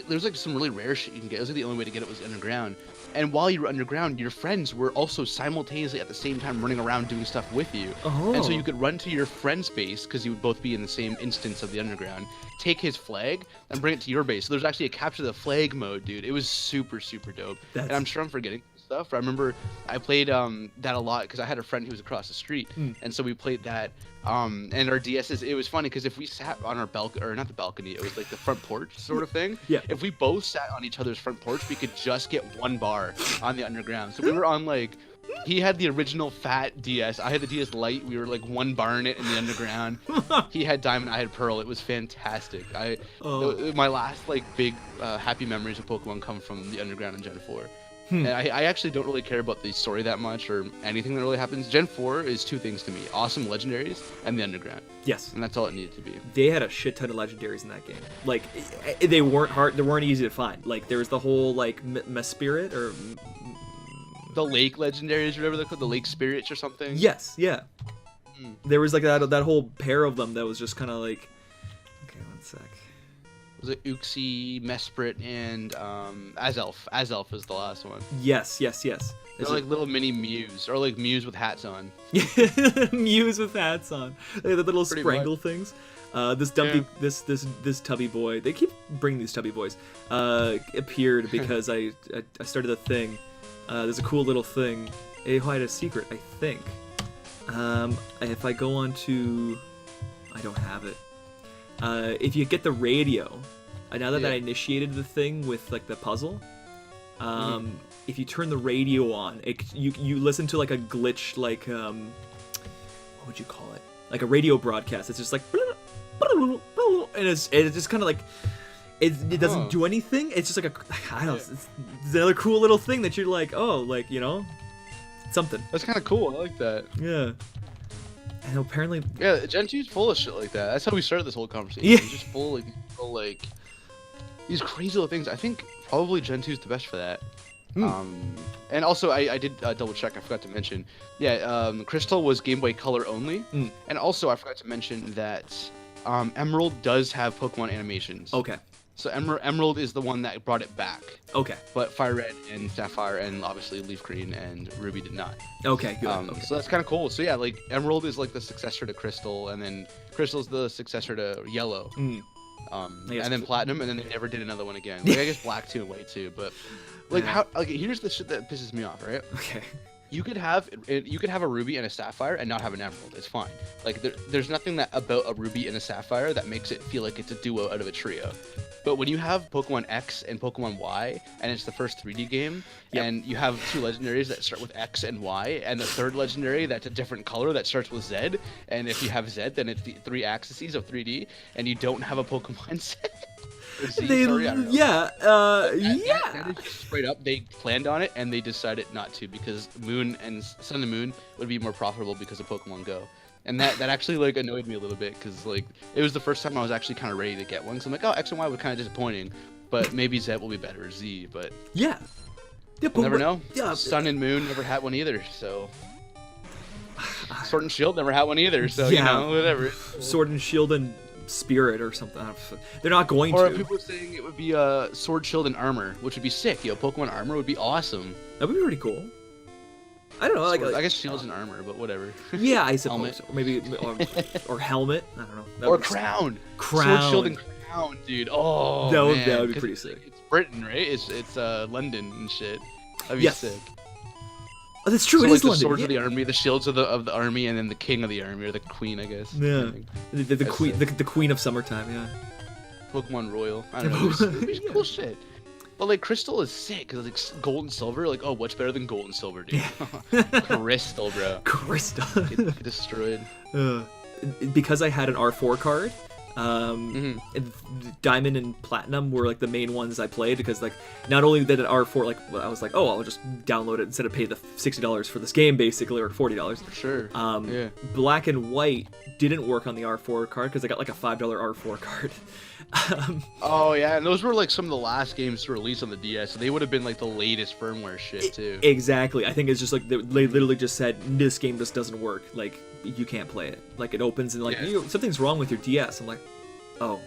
there's some really rare shit you can get. It was like the only way to get it was underground. And while you were underground, your friends were also simultaneously at the same time running around doing stuff with you. And so you could run to your friend's base, because you would both be in the same instance of the underground, take his flag, and bring it to your base. So there's actually a capture the flag mode, dude. It was super, super dope. And I'm sure I'm forgetting stuff. I remember I played that a lot because I had a friend who was across the street, and so we played that. And our DSs, it was funny because if we sat on our balcony, or not the balcony, it was like the front porch sort of thing. Yeah. If we both sat on each other's front porch, we could just get 1 bar on the underground. So we were on like, he had the original fat DS, I had the DS Lite. We were like 1 bar in it in the underground. He had Diamond, I had Pearl. It was fantastic. My last like big happy memories of Pokemon come from the underground in Gen 4. And I actually don't really care about the story that much or anything that really happens. Gen 4 is 2 things to me: awesome legendaries and the underground. Yes. And that's all it needed to be. They had a shit ton of legendaries in that game. Like, they weren't hard. They weren't easy to find. Like, there was the whole like Mespirit or the lake legendaries, or whatever they're called, the lake spirits or something. Yes. Yeah. There was like that whole pair of them that was just kind of like. Okay, one sec. Was it Uxie, Mesprit, and Azelf? Azelf is the last one. Yes. They're like little mini Mews, or like Mews with hats on. Mews with hats on. The little Pretty Sprangle much. things. This tubby boy. They keep bringing these tubby boys. Appeared because I started a thing. There's a cool little thing. It had a secret, I think. If I go on to, I don't have it. If you get the radio, now that I initiated the thing with like the puzzle, if you turn the radio on, you listen to like a glitch, like what would you call it? Like a radio broadcast. It's just like, and it's just kind of like, it doesn't do anything. It's just like I don't know. It's another cool little thing that you're like, oh, like, you know, something. That's kind of cool. I like that. Yeah. And apparently. Yeah, Gen 2's full of shit like that. That's how we started this whole conversation. Yeah. It's just full like these crazy little things. I think probably Gen 2's the best for that. And also I did double check. I forgot to mention. Yeah, Crystal was Game Boy Color only, and also I forgot to mention that Emerald does have Pokemon animations. Okay. So Emerald is the one that brought it back. Okay. But Fire Red and Sapphire and obviously Leaf Green and Ruby did not. Okay, good. Okay. So that's kind of cool. So yeah, like Emerald is like the successor to Crystal, and then Crystal's the successor to Yellow. And then Platinum, and then they never did another one again. Like, I guess Black 2 and White 2, but like here's the shit that pisses me off, right? Okay. You could have a Ruby and a Sapphire and not have an Emerald. It's fine. Like there's nothing about a Ruby and a Sapphire that makes it feel like it's a duo out of a trio. But when you have Pokemon X and Pokemon Y, and it's the first 3D game, and you have two legendaries that start with X and Y, and the third legendary that's a different color that starts with Z, and if you have Z, then it's the 3 axes of 3D, and you don't have a Pokemon set. That is straight up. They planned on it and they decided not to because Moon and Sun and Moon would be more profitable because of Pokemon Go. And that actually like annoyed me a little bit because like it was the first time I was actually kind of ready to get one. So I'm like, oh, X and Y were kind of disappointing, but maybe Z will be better or Z. But yeah, we'll never know. Yeah, Sun and Moon never had one either. So Sword and Shield never had one either. So you know, whatever. Sword and Shield and Spirit or something. They're not going to. Or people are saying it would be Sword, Shield, and Armor, which would be sick. Yo, Pokemon Armor would be awesome. That would be pretty cool. I don't know. Like, I guess Shields and Armor, but whatever. Yeah, I suppose. Or maybe or helmet. I don't know. Or crown. Crown. Sword, Shield, and Crown, dude. Oh, that man. would be pretty sick. It's Britain, right? It's London and shit. That'd be sick. Oh, that's true. So, it like, is the London. Swords of the Army, the Shields of the Army, and then the King of the Army, or the Queen, I guess. Yeah. The Queen, the Queen of Summertime. Yeah. Pokemon Royal. I don't know. It's cool shit. But like Crystal is sick because like Gold and Silver, like, oh, what's better than Gold and Silver, dude? Crystal, bro. Crystal. Get destroyed. Because I had an R4 card. Diamond and Platinum were like the main ones I played because like not only did it R4, like I was like, oh, I'll just download it instead of pay the $60 for this game basically, or $40. For sure. Black and White didn't work on the R4 card because I got like a $5 R4 card. Oh yeah, and those were like some of the last games to release on the DS, so they would have been like the latest firmware shit too. Exactly. I think it's just like they literally just said this game just doesn't work. Like you can't play it. Like it opens and like something's wrong with your DS. I'm like, oh,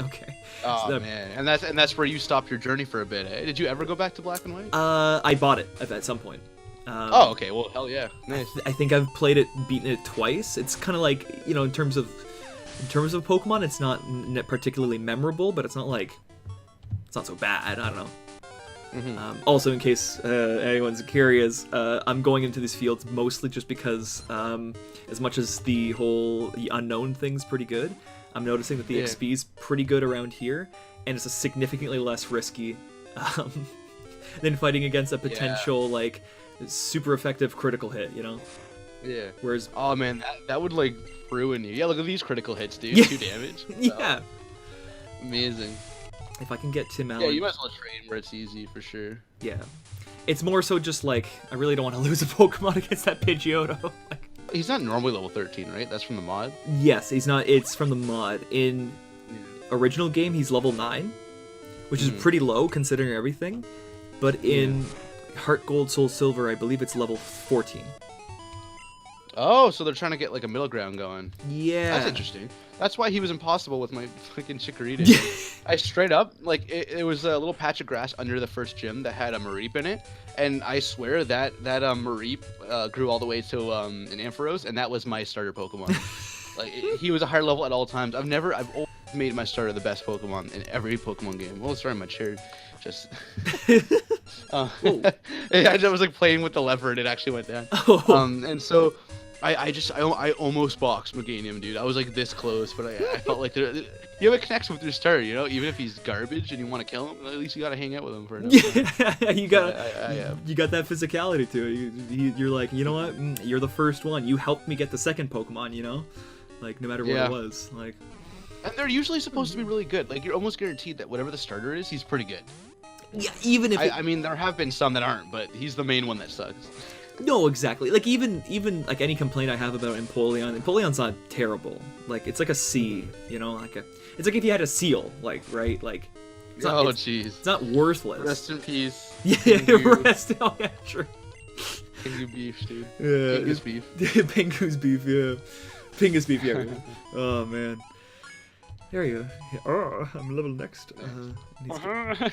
okay. Oh man, and that's where you stopped your journey for a bit. Eh? Did you ever go back to Black and White? I bought it at some point. Oh, okay. Well, hell yeah. Nice. I think I've beaten it twice. It's kind of like, you know, in terms of Pokemon, it's not particularly memorable, but it's not so bad. I don't know. Also, in case anyone's curious, I'm going into these fields mostly just because, as much as the unknown thing's pretty good, I'm noticing that the XP's pretty good around here, and it's a significantly less risky than fighting against a potential like super effective critical hit, you know? Yeah. Whereas, oh man, that would like ruin you. Yeah, look at these critical hits, dude. 2 damage. Yeah. Amazing. If I can get Tim Allen. Yeah, you might as well train where it's easy for sure. Yeah. It's more so just like I really don't want to lose a Pokemon against that Pidgeotto. Like, he's not normally level 13, right? That's from the mod. Yes, he's not. It's from the mod. In original game, he's level 9, which is pretty low considering everything. But in Heart Gold, Soul Silver, I believe it's level 14. Oh, so they're trying to get like a middle ground going. Yeah. That's interesting. That's why he was impossible with my freaking Chikorita. Yeah. I straight up, like, it was a little patch of grass under the first gym that had a Mareep in it, and I swear that Mareep grew all the way to an Ampharos, and that was my starter Pokemon. Like, he was a higher level at all times. I've always made my starter the best Pokemon in every Pokemon game. Well, sorry, my chair just... I was like playing with the lever and it actually went down. Oh. And so... I almost boxed Meganium, dude. I was like this close, but I felt like you have a connection with your starter, you know. Even if he's garbage and you want to kill him, at least you gotta hang out with him for enough time. Yeah, you got that physicality to it. You're like, you know what? You're the first one. You helped me get the second Pokemon, you know, like no matter what it was, like. And they're usually supposed to be really good. Like you're almost guaranteed that whatever the starter is, he's pretty good. Yeah, even if I mean, there have been some that aren't, but he's the main one that sucks. No, exactly. Like even like any complaint I have about Empoleon's not terrible. Like it's like a C, you know, it's like if you had a seal, like right, like. Jeez. It's not worthless. Rest in peace. Yeah, rest. Oh yeah, true. Pingu beef, dude. Yeah. Pingus beef. Pingus beef, yeah. Pingus beef, yeah. Oh man. There you go. Oh, I'm level next.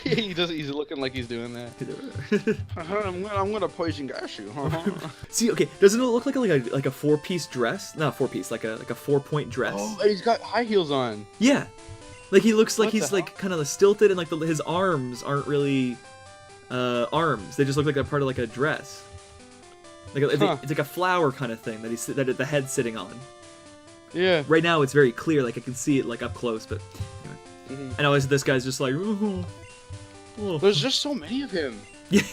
He's looking like he's doing that. I'm gonna poison gas you. See, okay, doesn't it look like a 4-piece dress? Not 4-piece, like a 4-point dress. Oh, he's got high heels on. Yeah, like he looks like What he's the like kind of stilted, and like his arms aren't really arms. They just look like they're part of like a dress. Like it's like a flower kind of thing that the head's sitting on. Yeah. Right now it's very clear, like I can see it like up close, but anyway. And always this guy's just like. There's just so many of him. Yeah.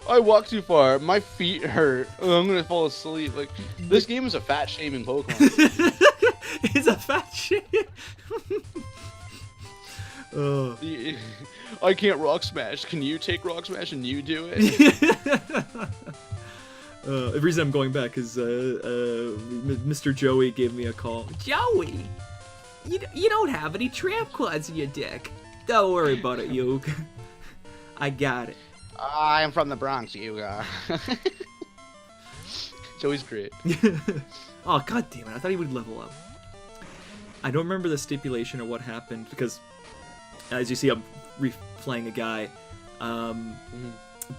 I walked too far. My feet hurt. Oh, I'm gonna fall asleep. Like this game is a fat shaming Pokemon. It's a fat shit. I can't Rock Smash. Can you take Rock Smash and you do it? The reason I'm going back is Mr. Joey gave me a call. Joey, you don't have any tramp claws in your deck. Don't worry about it, you. I got it. I'm from the Bronx, you. Joey's great. Oh, god damn it. I thought he would level up. I don't remember the stipulation or what happened because, as you see, I'm replaying a guy.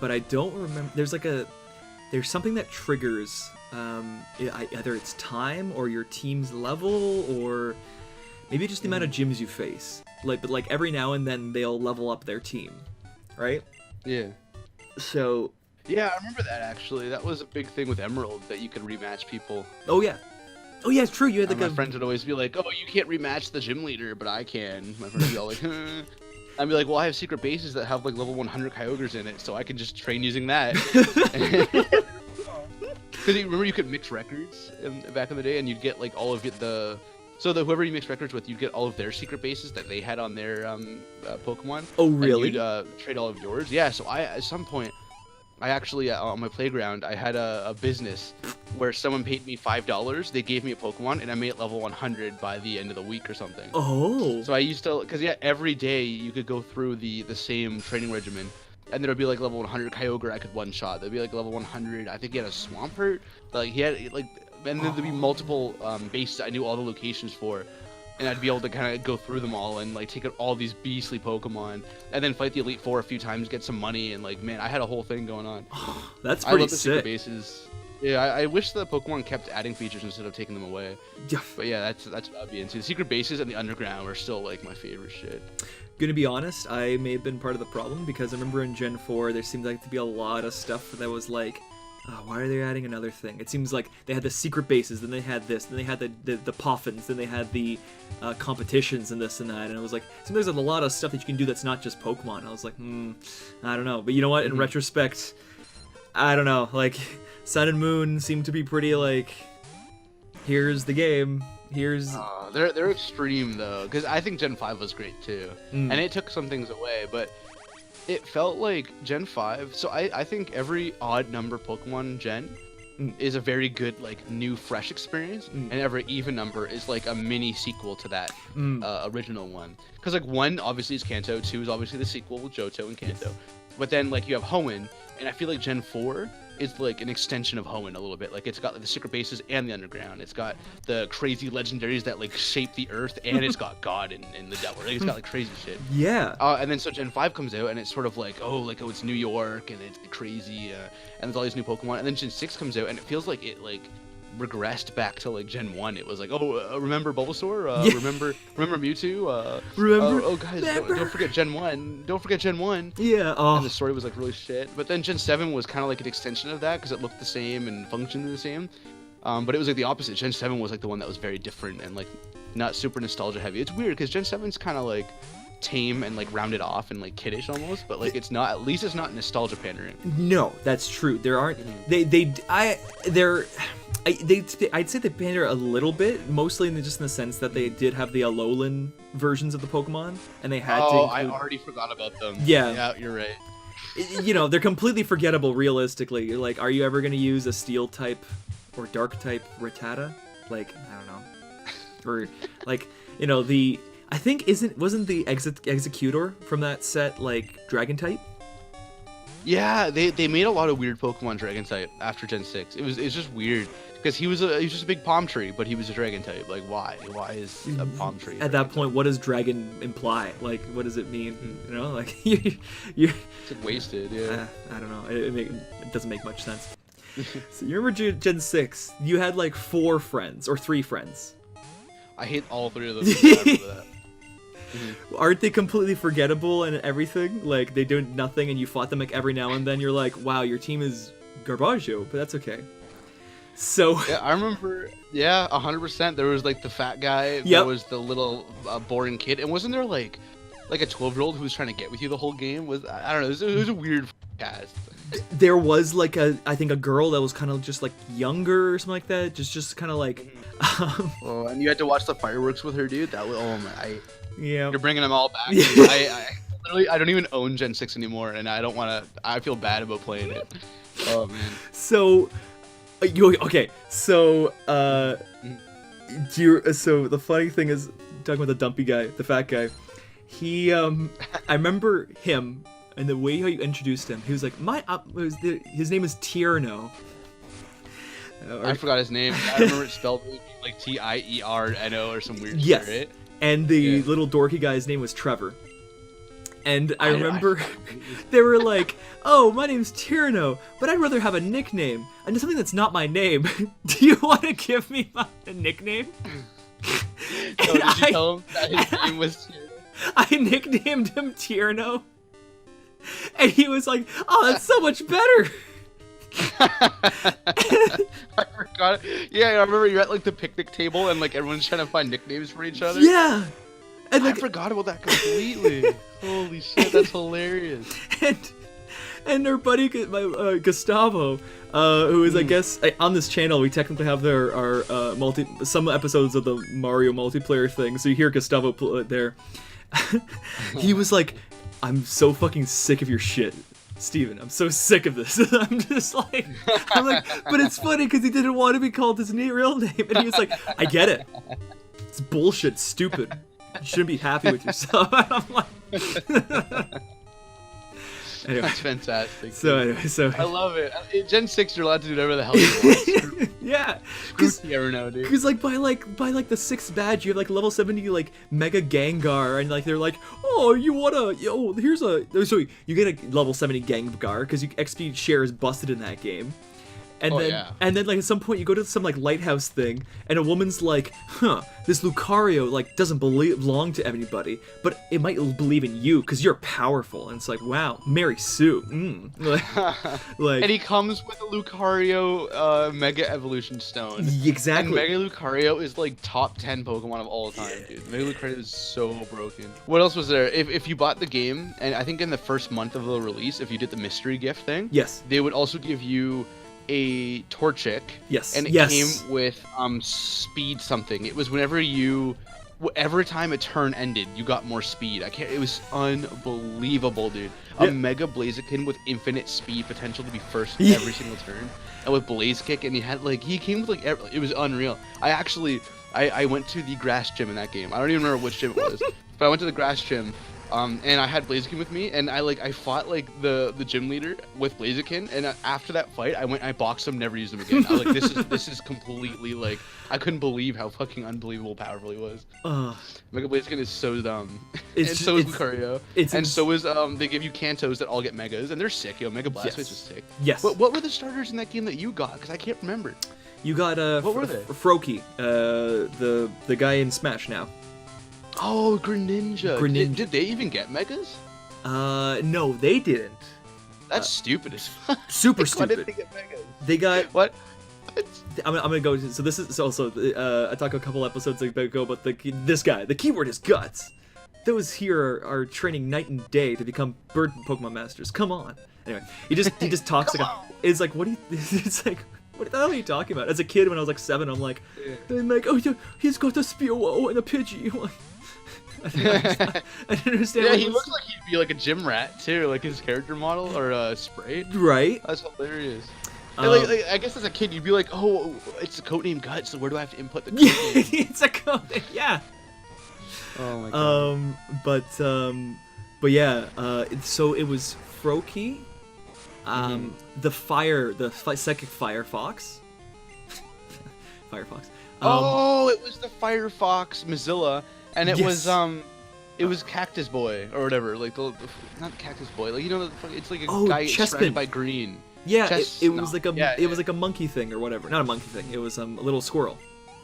But I don't remember. There's something that triggers either it's time or your team's level or maybe just the amount of gyms you face. But like every now and then they'll level up their team, right? Yeah. So. Yeah, I remember that actually. That was a big thing with Emerald that you could rematch people. Oh yeah. Oh yeah, it's true. You had like my friends would always be like, "Oh, you can't rematch the gym leader, but I can." My friends would be all like, I'd be like, "Well, I have secret bases that have like level 100 Kyogres in it, so I can just train using that." Because remember, you could mix records back in the day, and you'd get like all of whoever you mix records with, you'd get all of their secret bases that they had on their Pokemon. Oh, really? And you'd trade all of yours. Yeah. So at some point, I actually on my playground, I had a business where someone paid me $5. They gave me a Pokemon, and I made it level 100 by the end of the week or something. Oh. So I used to, because every day you could go through the same training regimen, and there would be like level 100 Kyogre I could one shot. There'd be like level 100. I think he had a Swampert. Like he had like, and then there'd be multiple bases I knew all the locations for. And I'd be able to kind of go through them all and like take out all these beastly Pokemon, and then fight the Elite Four a few times, get some money, and like, man, I had a whole thing going on. That's pretty I love the sick. secret bases. Yeah, I wish the Pokemon kept adding features instead of taking them away. Yeah. But yeah, that's what I'd be into. The secret bases and the underground are still like my favorite shit. Gonna be honest, I may have been part of the problem because I remember in Gen 4 there seemed like to be a lot of stuff that was like, why are they adding another thing? It seems like they had the secret bases, then they had this, then they had the Poffins, then they had the competitions and this and that, and it was like, it seems there's a lot of stuff that you can do that's not just Pokemon. I was like, I don't know. But you know what? In retrospect, I don't know. Like, Sun and Moon seem to be pretty like, here's the game. Here's... They're extreme though, because I think Gen 5 was great too, and it took some things away, but it felt like Gen 5, so I think every odd number Pokemon Gen is a very good, like, new, fresh experience, and every even number is, like, a mini sequel to that original one. Because, like, 1 obviously is Kanto, 2 is obviously the sequel with Johto and Kanto, but then, like, you have Hoenn, And I feel like Gen 4 is like an extension of Hoenn a little bit. Like it's got like the secret bases and the underground. It's got the crazy legendaries that like shape the earth, and it's got God and the devil. Like, it's got like crazy shit. Yeah. And then so Gen 5 comes out, and it's sort of like, oh, it's New York, and it's crazy, and there's all these new Pokemon. And then Gen 6 comes out, and it feels like it like regressed back to like Gen 1. It was like, oh, remember Bulbasaur? Yeah. Remember Mewtwo? Remember? Oh, guys, don't forget Gen 1. Don't forget Gen 1. Yeah. Oh. And the story was like really shit. But then Gen 7 was kind of like an extension of that because it looked the same and functioned the same. But it was like the opposite. Gen 7 was like the one that was very different and like not super nostalgia heavy. It's weird because Gen 7's kind of like tame and like rounded off and like kiddish almost, but like it's not, at least it's not nostalgia pandering. No, that's true. There aren't. I'd say they pander a little bit, mostly just in the sense that they did have the Alolan versions of the Pokemon, and they had to. Oh, I already forgot about them. Yeah. Yeah, you're right. You know, they're completely forgettable realistically. You're like, are you ever gonna use a Steel type or Dark type Rattata? Like, I don't know. Or like, you know, I think wasn't the Executor from that set like Dragon type? Yeah, they made a lot of weird Pokemon Dragon type after Gen 6. It's just weird because he was just a big palm tree, but he was a Dragon type. Like, why? Why is a palm tree? At that point, what does dragon imply? Like, what does it mean? You know, like you're It's like wasted. Yeah. I don't know. It doesn't make much sense. So you remember Gen 6? You had like 4 friends or 3 friends. I hate all 3 of them. I remember that. Aren't they completely forgettable and everything? Like, they do nothing and you fought them like every now and then. You're like, wow, your team is Garbaggio, but that's okay. So yeah, I remember. Yeah, 100%. There was like the fat guy. Yep. There was the little boring kid. And wasn't there like a 12-year-old who was trying to get with you the whole game? I don't know. It was a weird cast. There was like I think a girl that was kind of just like younger or something like that. Just kind of like. Oh, and you had to watch the fireworks with her, dude. That was, oh my. Yeah. You're bringing them all back. I literally, I don't even own Gen 6 anymore, and I don't want to. I feel bad about playing it. Oh man. So, okay. So, so the funny thing is, talking about the dumpy guy, the fat guy. He, I remember him and the way how you introduced him. He was like, his name is Tierno. I forgot his name. I remember it spelled like Tierno or some weird yes. shit, right? And the little dorky guy's name was Trevor. And I remember they were like, oh, my name's Tierno, but I'd rather have a nickname. And something that's not my name. Do you want to give me a nickname? No, did you tell him that his name was Tierno? I nicknamed him Tierno. And he was like, oh, that's so much better. I forgot. Yeah, I remember you're at like the picnic table and like everyone's trying to find nicknames for each other. Yeah. And like, I forgot about that completely. Holy shit, that's hilarious. And our buddy Gustavo, who is I guess on this channel we technically have some episodes of the Mario multiplayer thing, so you hear Gustavo there. He was like, I'm so fucking sick of your shit, Steven. I'm so sick of this. I'm like, but it's funny because he didn't want to be called his real name, and he was like, I get it. It's bullshit, stupid. You shouldn't be happy with yourself. I'm like, anyway. That's fantastic. So I love it. In Gen 6, you're allowed to do whatever the hell you want. Yeah, because like by the 6th badge, you have like level 70 like Mega Gengar, and like they're like, oh, here's a so you get a level 70 Gengar because XP share is busted in that game. And then like at some point you go to some like lighthouse thing and a woman's like, this Lucario like doesn't belong to anybody, but it might believe in you because you're powerful. And it's like, wow, Mary Sue. Like, and he comes with a Lucario Mega Evolution Stone. Exactly. And Mega Lucario is like top 10 Pokemon of all time, dude. Mega Lucario is so broken. What else was there? If you bought the game, and I think in the first month of the release, if you did the mystery gift thing, yes, they would also give you a Torchic. Yes. And it came with speed something. It was every time a turn ended, you got more speed. It was unbelievable, dude. A Mega Blaziken with infinite speed potential to be first every single turn. And with Blaze Kick, and he came with like it was unreal. I went to the grass gym in that game. I don't even remember which gym it was. But I went to the grass gym and I had Blaziken with me, and I fought like the gym leader with Blaziken, and after that fight, I boxed him, never used him again. I was like, this is completely like, I couldn't believe how fucking unbelievable powerful he was. Mega Blaziken is so dumb, and so is Lucario, and so is they give you Kantos that all get megas, and they're sick. Yo, Mega Blastoise is sick. Yes. What were the starters in that game that you got? Because I can't remember. You got what were they? Froakie, the guy in Smash now. Oh, Greninja. Did they even get megas? No, they didn't. That's stupid as fuck. Super stupid. Why did they get megas? They got what? I'm gonna go. So this is also I talked a couple episodes ago about this guy. The keyword is guts. Those here are training night and day to become bird Pokemon masters. Come on. Anyway, he just talks like it's like what do you? It's like. What the hell are you talking about? As a kid, when I was like 7, I'm like, oh yeah, he's got a Spearow and a Pidgey. I didn't understand. Yeah, he looks like he'd be like a gym rat too, like his character model or Sprite. Right. That's hilarious. Like, I guess as a kid, you'd be like, oh, it's a codename Guts, so where do I have to input the code name? It's a code. Yeah. Oh my god. But yeah. So it was Froakie. The psychic Firefox. Firefox. Oh, it was the Firefox Mozilla, and it was Cactus Boy or whatever, like not Cactus Boy, like it's like a guy surrounded by green. Yeah, it was like a monkey thing or whatever. Not a monkey thing. It was a little squirrel.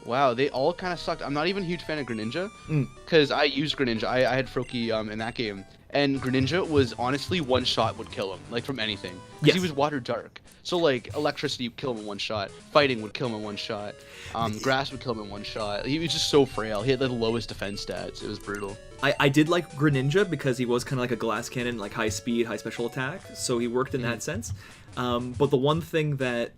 Wow, they all kind of sucked. I'm not even a huge fan of Greninja, because I used Greninja. I had Froakie in that game. And Greninja was honestly one shot would kill him, like from anything. Because he was water dark. So like electricity would kill him in one shot. Fighting would kill him in one shot. Grass would kill him in one shot. He was just so frail. He had the lowest defense stats. It was brutal. I did like Greninja because he was kind of like a glass cannon, like high speed, high special attack. So he worked in that sense. But the one thing that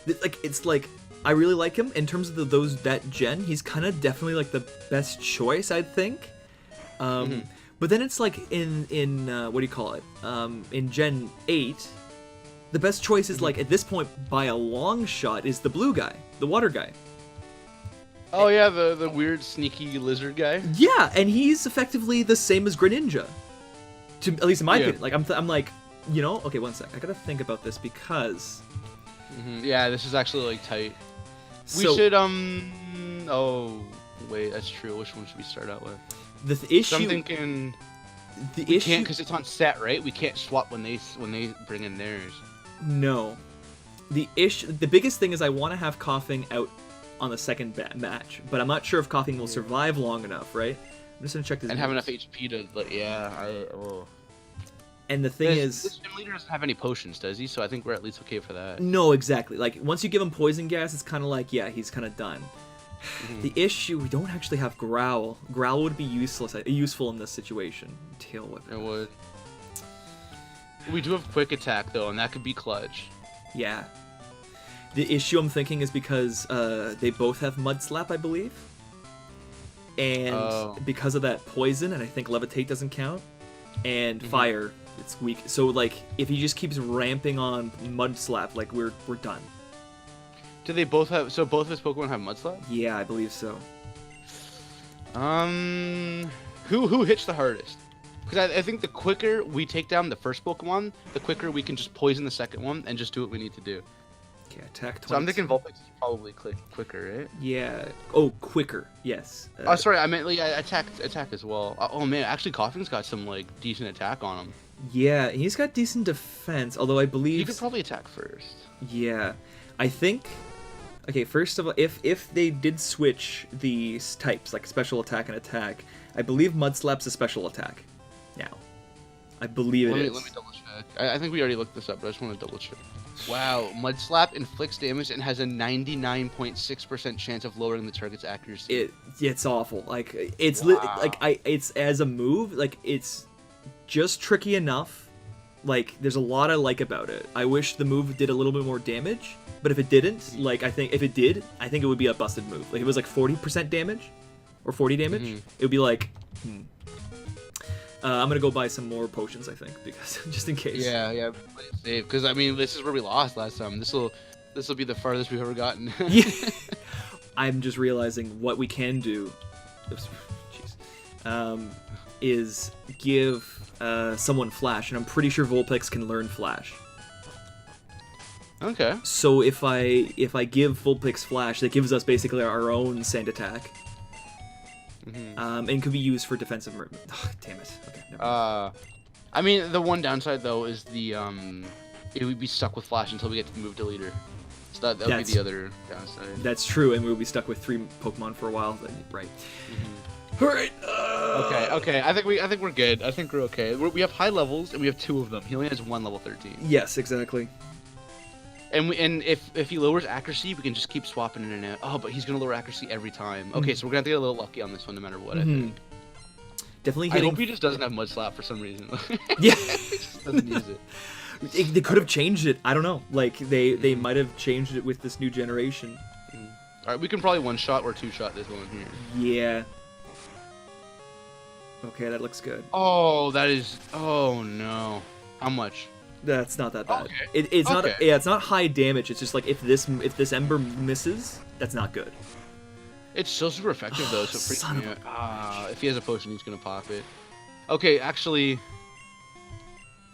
it's like I really like him in terms of that gen. He's kind of definitely like the best choice, I think. But then it's like in what do you call it? In Gen 8, the best choice is like at this point by a long shot is the blue guy, the water guy. Oh yeah, the weird sneaky lizard guy. Yeah, and he's effectively the same as Greninja. At least in my opinion. Like I'm like, okay, one sec. I gotta think about this because. Yeah, this is actually like tight. We should Oh wait, that's true. Which one should we start out with? The issue. So I'm thinking. We can't because it's on set, right? We can't swap when they bring in theirs. No. The biggest thing is I want to have Coughing out on the second match, but I'm not sure if Coughing will survive long enough, right? I'm just gonna check this. And have enough HP to, And the thing is, this gym leader doesn't have any potions, does he? So I think we're at least okay for that. No, exactly. Like once you give him poison gas, it's kind of like he's kind of done. The issue, we don't actually have Growl. Growl would be useful in this situation. Tail Whip. It would. We do have Quick Attack though, and that could be clutch. Yeah. The issue I'm thinking is because they both have Mud Slap, I believe. And because of that poison, and I think Levitate doesn't count, and Fire, it's weak. So like, if he just keeps ramping on Mud Slap, like we're done. Do they both have? So both of his Pokemon have Mud Slap? Yeah, I believe so. Who hits the hardest? Because I think the quicker we take down the first Pokemon, the quicker we can just poison the second one and just do what we need to do. Okay, attack 20. So I'm thinking Vulpix is probably quicker, right? Yeah. Oh, quicker. Yes. Oh, sorry. I meant like attack as well. Oh man, actually, Coughing's got some like decent attack on him. Yeah, he's got decent defense. Although I believe he could probably attack first. Yeah, I think. Okay, first of all, if they did switch these types, like special attack and attack, I believe Mud Slap's a special attack. Now, I believe it is. Let me double check. I think we already looked this up, but I just want to double check. Wow, Mud Slap inflicts damage and has a 99.6% chance of lowering the target's accuracy. It's awful. Like it's it's as a move, like it's just tricky enough. Like there's a lot I like about it. I wish the move did a little bit more damage, but if it didn't, like I think if it did, I think it would be a busted move. Like if it was like 40% damage or 40 damage, it would be like. I'm gonna go buy some more potions, I think, because just in case. Yeah, play it safe. Because I mean, this is where we lost last time. This will be the farthest we've ever gotten. Yeah. I'm just realizing what we can do. Oops, jeez. is give someone Flash, and I'm pretty sure Vulpix can learn Flash. Okay. So if I give Vulpix Flash, that gives us basically our own Sand Attack. And could be used for defensive movement. Oh, damn it. Okay, never mind. I mean, the one downside though is the it would be stuck with Flash until we get to move to leader. So that would be the other downside. That's true, and we'll be stuck with 3 Pokemon for a while. Right. All right. Okay. I think we're good. I think we're okay. We have high levels, and we have 2 of them. He only has 1 level 13. Yes, exactly. And if he lowers accuracy, we can just keep swapping in and out. Oh, but he's gonna lower accuracy every time. Okay, so we're gonna have to get a little lucky on this one, no matter what. I think. Definitely. I hope he just doesn't have Mud Slap for some reason. Yeah. He just doesn't use it. They could have changed it. I don't know. Like they might have changed it with this new generation. All right, we can probably 1-shot or 2-shot this one here. Yeah. Okay, that looks good. Oh, that is. Oh no. How much? That's not that bad. Okay. It's not. Okay. Yeah, it's not high damage. It's just like if this Ember misses, that's not good. It's still super effective though, so it Son freaks me of out. If he has a potion, he's gonna pop it. Okay, actually,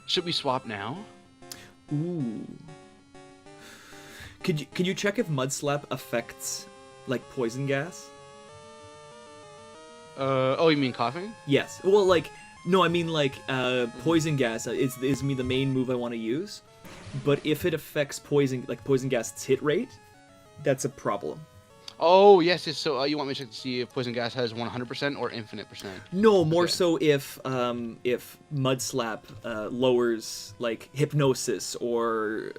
should we swap now? Ooh. Could you check if Mud Slap affects like poison gas? Oh, you mean coughing? Yes. Well, like no, I mean like poison gas is me the main move I want to use, but if it affects poison gas's hit rate, that's a problem. Oh yes. So you want me to check to see if poison gas has 100% or infinite percent? No, more so if Mud Slap lowers like hypnosis or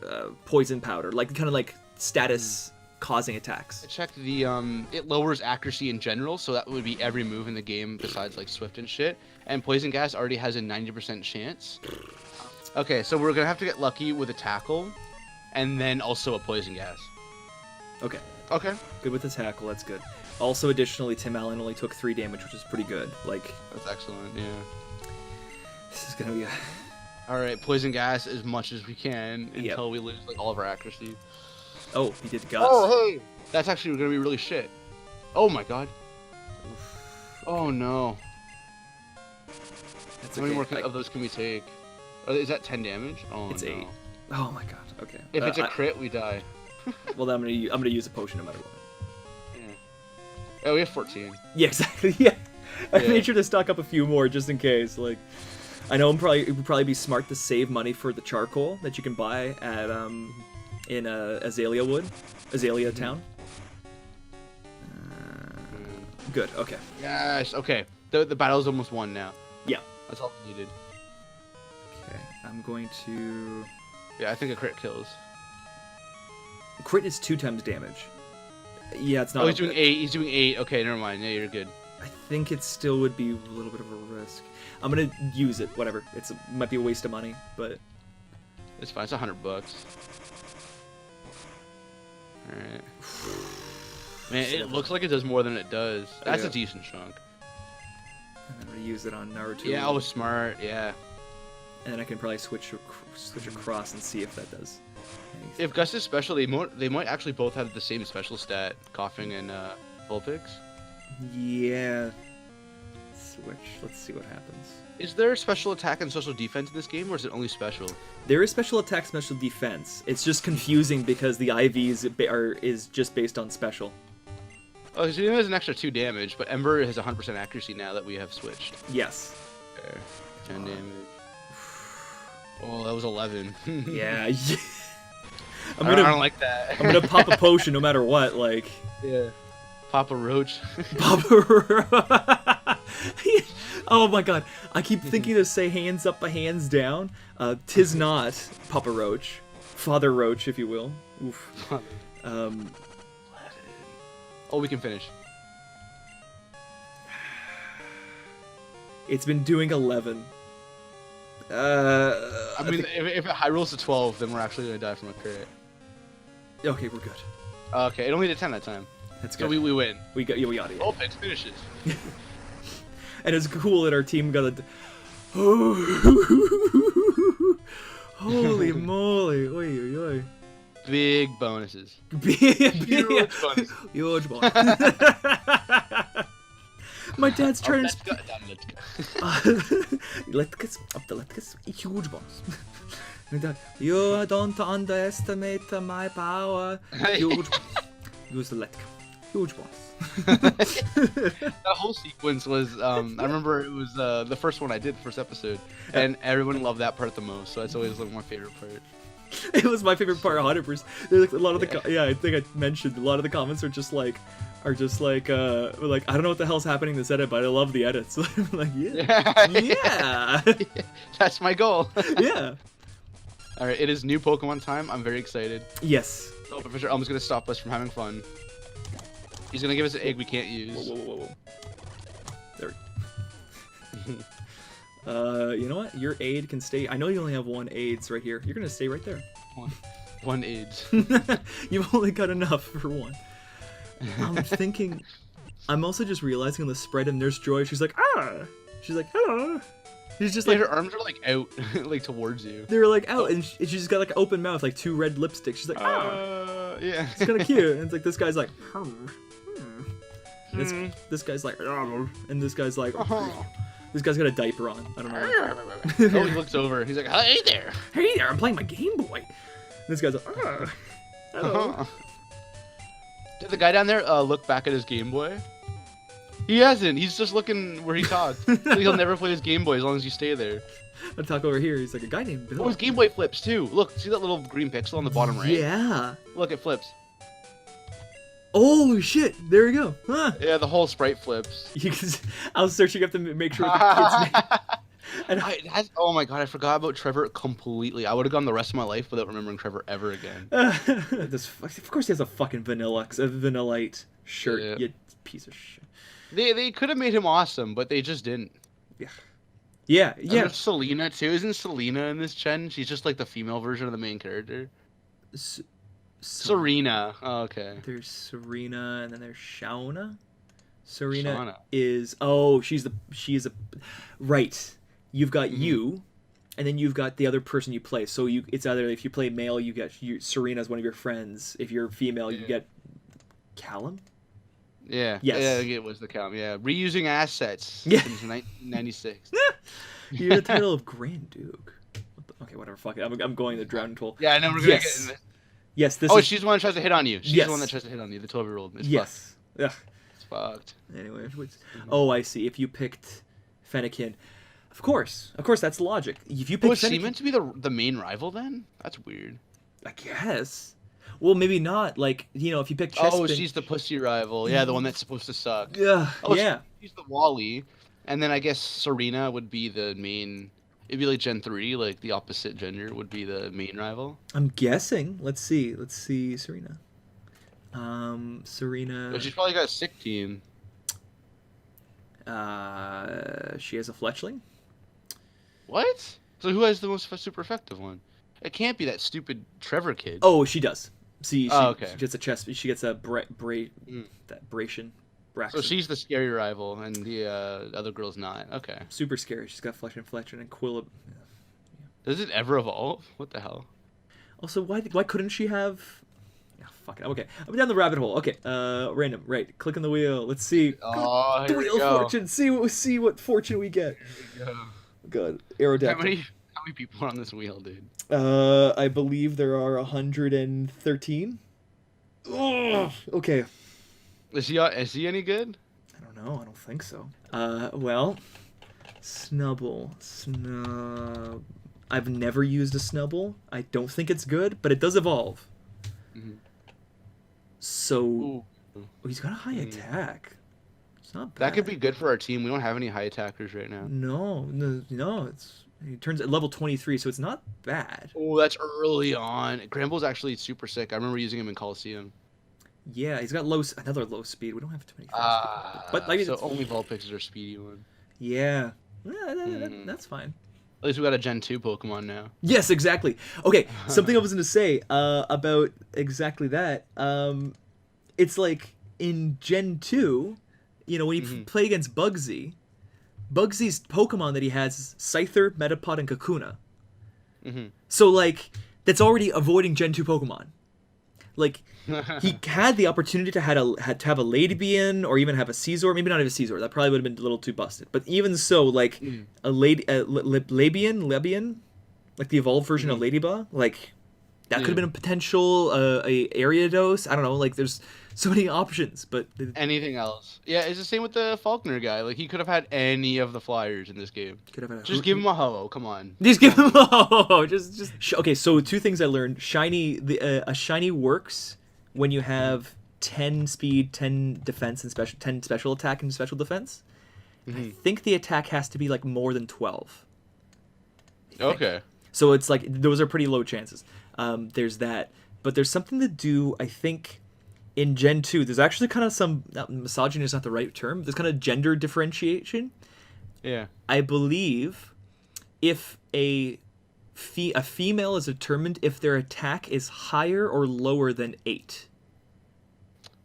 poison powder, like kind of like status causing attacks. I checked the it lowers accuracy in general, so that would be every move in the game besides like Swift and shit. And poison gas already has a 90% chance. Okay, so we're gonna have to get lucky with a tackle, and then also a poison gas. Okay. Okay. Good with the tackle, that's good. Also, additionally, Tim Allen only took 3 damage, which is pretty good. Like, That's excellent, yeah. this is gonna be a... Alright, poison gas as much as we can until we lose like all of our accuracy. Oh, he did guts. Oh, hey! That's actually gonna be really shit. Oh my god. Oh no. That's How many more okay. of those can we take? Is that 10 damage? Oh It's no. 8. Oh my god, okay. If it's a crit, we die. Well, then I'm gonna use a potion no matter what. Yeah. Oh, we have 14. Yeah, exactly, yeah. I Yeah. made sure to stock up a few more just in case, like... I know it would probably be smart to save money for the charcoal that you can buy at, in Azalea Town. Good, okay. Yes, okay. The battle's almost won now. Yeah. That's all we needed. Okay, I'm going to... Yeah, I think a crit kills. Crit is 2 times damage. Yeah, it's not... Oh, he's doing 8. He's doing 8. Okay, never mind. Yeah, you're good. I think it still would be a little bit of a risk. I'm gonna use it, whatever. Might be a waste of money, but... It's fine. It's $100. Alright. Man, it looks like it does more than it does. That's Yeah. a decent chunk. And I'm gonna use it on Naruto. Yeah, I was smart. Yeah. And then I can probably switch across and see if that does anything. If Gus is special, they might actually both have the same special stat, coughing and Vulpix. Yeah. Switch. Let's see what happens. Is there special attack and special defense in this game, or is it only special? There is special attack, special defense. It's just confusing because the IVs is just based on special. Oh, so he has an extra 2 damage, but Ember has 100% accuracy now that we have switched. Yes. Okay. 10 damage. Oh, that was 11. Yeah. I don't like that. I'm gonna pop a potion no matter what. Like. Yeah. Papa Roach. Papa. Oh my god. I keep thinking to say hands up but hands down. Tis not Papa Roach. Father Roach, if you will. Oof. Oh, we can finish. It's been doing 11. I mean, if it high rolls to 12, then we're actually gonna die from a crit. Okay, we're good. Okay, it only did 10 that time. That's So good. we win. We got it. Oh, Pix finishes. And it's cool that our team got a... Holy moly. Oy, oy, oy. Big bonuses. Huge bonus. Huge bonus. My dad's trying to... Let's huge boss. You don't underestimate my power. Huge. Use the Letka. Huge boss. That whole sequence was, I remember it was the first one I did, first episode, and everyone loved that part the most, so that's always like my favorite part. It was my favorite part, 100%. There's like a lot of the I think I mentioned a lot of the comments are just like I don't know what the hell's happening in this edit, but I love the edits. I'm like, yeah. That's my goal. Yeah. All right, it is new Pokemon time. I'm very excited. Yes. Oh, Professor Elm's gonna stop us from having fun. He's gonna give us an egg we can't use. Whoa. There. You know what? Your aid can stay. I know you only have one aids right here. You're gonna stay right there. One AIDS. You've only got enough for one. I'm thinking. I'm also just realizing on the spread of Nurse Joy, she's like, ah. She's like, hello. She's just like her arms are like out, like towards you. They were like out, and she just got like open mouth, like 2 red lipsticks. She's like, ah. Yeah. It's kind of cute. And it's like this guy's like, this guy's like, and this guy's like, this guy's got a diaper on. I don't know. Oh, he looks over. He's like, hey there. Hey there, I'm playing my Game Boy. And this guy's like, hello. Did the guy down there look back at his Game Boy? He hasn't. He's just looking where he talked. He'll never play his Game Boy as long as you stay there. I talk over here. He's like a guy named Bill. Oh, his Game Boy flips too. Look, see that little green pixel on the bottom right? Yeah. Look, it flips. Oh shit! There we go. Huh. Yeah, the whole sprite flips. I was searching up to make sure the kid's name. And oh my god, I forgot about Trevor completely. I would have gone the rest of my life without remembering Trevor ever again. Of course he has a fucking Vanillite shirt, Yeah. you piece of shit. They could have made him awesome, but they just didn't. Yeah. And there's Selena too. Isn't Selena in this gen? She's just like the female version of the main character. Serena. Oh, okay. There's Serena, and then there's Shauna. Serena Shauna. is she is a right. You've got you, and then you've got the other person you play. So it's either if you play male, you get Serena's one of your friends. If you're female, you get Callum. Yeah. Yes. Yeah, it was the Callum. Yeah. Reusing assets. Yeah. Since 1996. You're the title of Grand Duke. Okay, whatever. Fuck it. I'm going to Drown Toll. Yeah, I know we're gonna get in this. Yes. This. Oh, is... she's the one that tries to hit on you. She's the one that tries to hit on you. The 12-year-old. Yes. Yeah. It's fucked. Anyway, oh, I see. If you picked Fennekin, of course, that's logic. If you picked Was Fennekin, she meant to be the main rival then? That's weird. I guess. Well, maybe not. Like, if you pick Chespin... Oh, she's the pussy rival. Yeah, the one that's supposed to suck. Yeah. Oh, yeah. She's the Wally, and then I guess Serena would be the main. It'd be like Gen 3, like the opposite gender would be the main rival. I'm guessing. Let's see, Serena. Serena. But she's probably got a sick team. She has a Fletchling. What? So who has the most super effective one? It can't be that stupid Trevor kid. Oh, she does. See, okay. She gets a chest. She gets a that Bration. So she's the scary rival, and the other girl's not. Okay. Super scary. She's got Fletchling and Quilla. Yeah. Does it ever evolve? What the hell? Also, why couldn't she have? Oh, fuck it. Okay, I'm down the rabbit hole. Okay, random. Right, click on the wheel. Let's see. Oh, the here wheel we of go. fortune. See what fortune we get. Here we go. Good. Aerodactyl. How many people are on this wheel, dude? I believe there are 113. Oh, okay. Is he any good? I don't know. I don't think so. Well, Snubble. I've never used a Snubble. I don't think it's good, but it does evolve. Mm-hmm. So, he's got a high attack. It's not bad. That could be good for our team. We don't have any high attackers right now. No. He turns at level 23, so it's not bad. Oh, that's early on. Gramble's actually super sick. I remember using him in Coliseum. Yeah, he's got another low speed. We don't have too many. But so only Vulpix are a speedy one. Yeah, that's fine. At least we got a Gen 2 Pokemon now. Yes, exactly. Okay, something I was going to say about exactly that. It's like in Gen 2, when you play against Bugsy's Pokemon that he has is Scyther, Metapod, and Kakuna. So, that's already avoiding Gen 2 Pokemon. Like, he had the opportunity to have a Ladybian or even have a Caesar. Maybe not have a Caesar. That probably would have been a little too busted. But even so, like, a Labian, like the evolved version of Ladybug, like, that could have been a potential a Ariados. I don't know. Like, there's so many options, but anything else? Yeah, it's the same with the Faulkner guy. Like, he could have had any of the flyers in this game. could have had Just give him a ho. Come on. Just give him okay. So 2 things I learned: a shiny works when you have 10 speed, 10 defense, and 10 special attack and special defense. I think the attack has to be like more than 12. Okay. So it's like those are pretty low chances. There's that, but there's something to do. I think in Gen 2, there's actually kind of some misogyny is not the right term. There's kind of gender differentiation. Yeah. I believe if a female is determined if their attack is higher or lower than 8.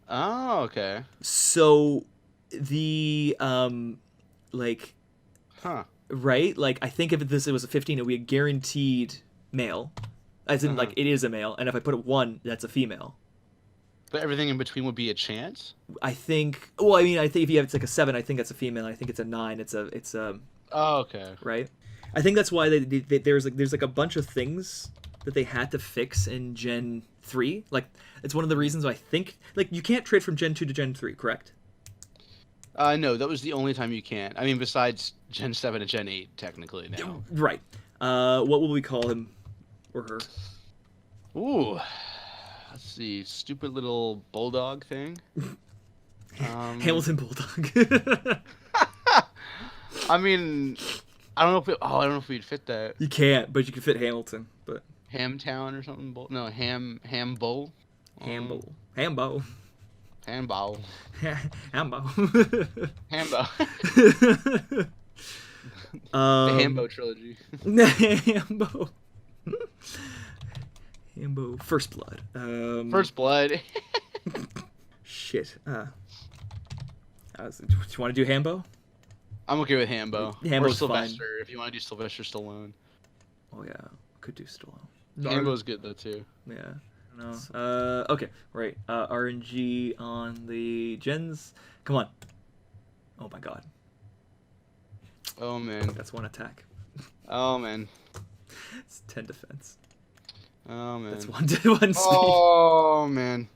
Oh, okay. So the like Huh. right? Like I think if it was a 15, it would be a guaranteed male. As in like it is a male, and if I put a 1, that's a female. But everything in between would be a chance? I think well, I mean, I think if you have it's like a 7, I think that's a female. I think it's a 9, it's a Oh, okay. right? I think that's why there's like a bunch of things that they had to fix in Gen 3. Like it's one of the reasons why I think like you can't trade from Gen 2 to Gen 3, correct? No, that was the only time you can. I mean, besides Gen 7 and Gen 8, technically now. Right. What will we call him or her? Ooh. Let's see. Stupid little bulldog thing. Hamilton Bulldog. I mean, I don't know if we'd fit that. You can't, but you can fit Hamilton. But Hamtown or something. No, Hambo. Hambo. Hambo. Hambo. Hambo. Hambo. The Hambo trilogy. Hambo. Hambo. First Blood. First Blood. Shit. Do you want to do Hambo? I'm okay with Hambo. Hambo's or Sylvester, fine. if you want to do Sylvester Stallone. Oh yeah, could do Stallone. Hambo's good though too. Yeah. No. Okay. Right. RNG on the gens. Come on. Oh my god. Oh man. That's 1 attack. Oh man. It's 10 defense. Oh man. That's 1 speed. Oh man.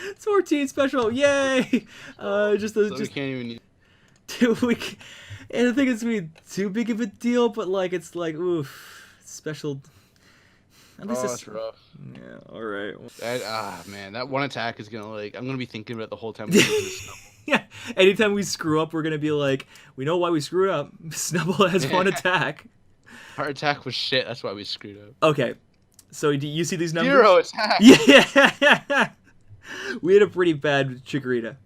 It's 14 special. Yay! Just We can't even use... and I think it's gonna be too big of a deal, but like it's like oof, special. At least that's rough. Yeah. All right. Man, that 1 attack is gonna I'm gonna be thinking about it the whole time. Yeah. Anytime we screw up, we're gonna be like, we know why we screwed up. Snubbull has 1 attack. Our attack was shit. That's why we screwed up. Okay. So do you see these numbers? 0 attack. Yeah. We had a pretty bad Chikorita.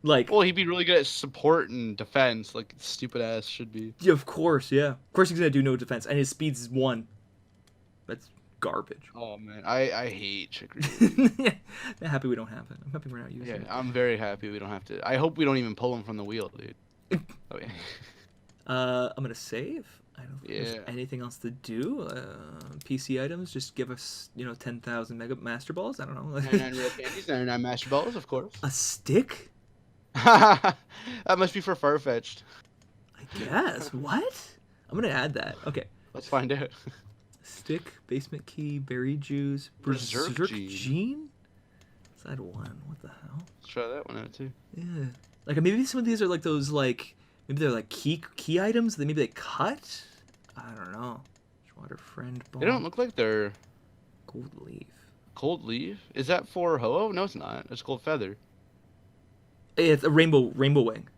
Like, well, he'd be really good at support and defense, like stupid ass should be. Yeah, of course, yeah. Of course he's gonna do no defense, and his speed's 1. That's garbage. Oh man, I hate Chikorita. I'm happy we don't have it. I'm happy we're not using it. I'm very happy we don't have to. I hope we don't even pull him from the wheel, dude. Oh, yeah. I'm gonna save. I don't think there's Yeah. anything else to do. PC items, just give us, 10,000 Mega Master Balls. I don't know. 99 real candies, 99 Master Balls, of course. A stick? That must be for Farfetch'd. I guess. What? I'm gonna add that. Okay. Let's find out. Stick, basement key, berry juice, Berserk gene. Side 1. What the hell? Let's try that one out too. Yeah. Like maybe some of these are like those like maybe they're like key items. Maybe they cut. I don't know. Water friend ball. They don't look like they're Gold leaf. Cold Leaf. Is that for Ho-Oh? No, it's not. It's Gold Feather. It's a rainbow wing.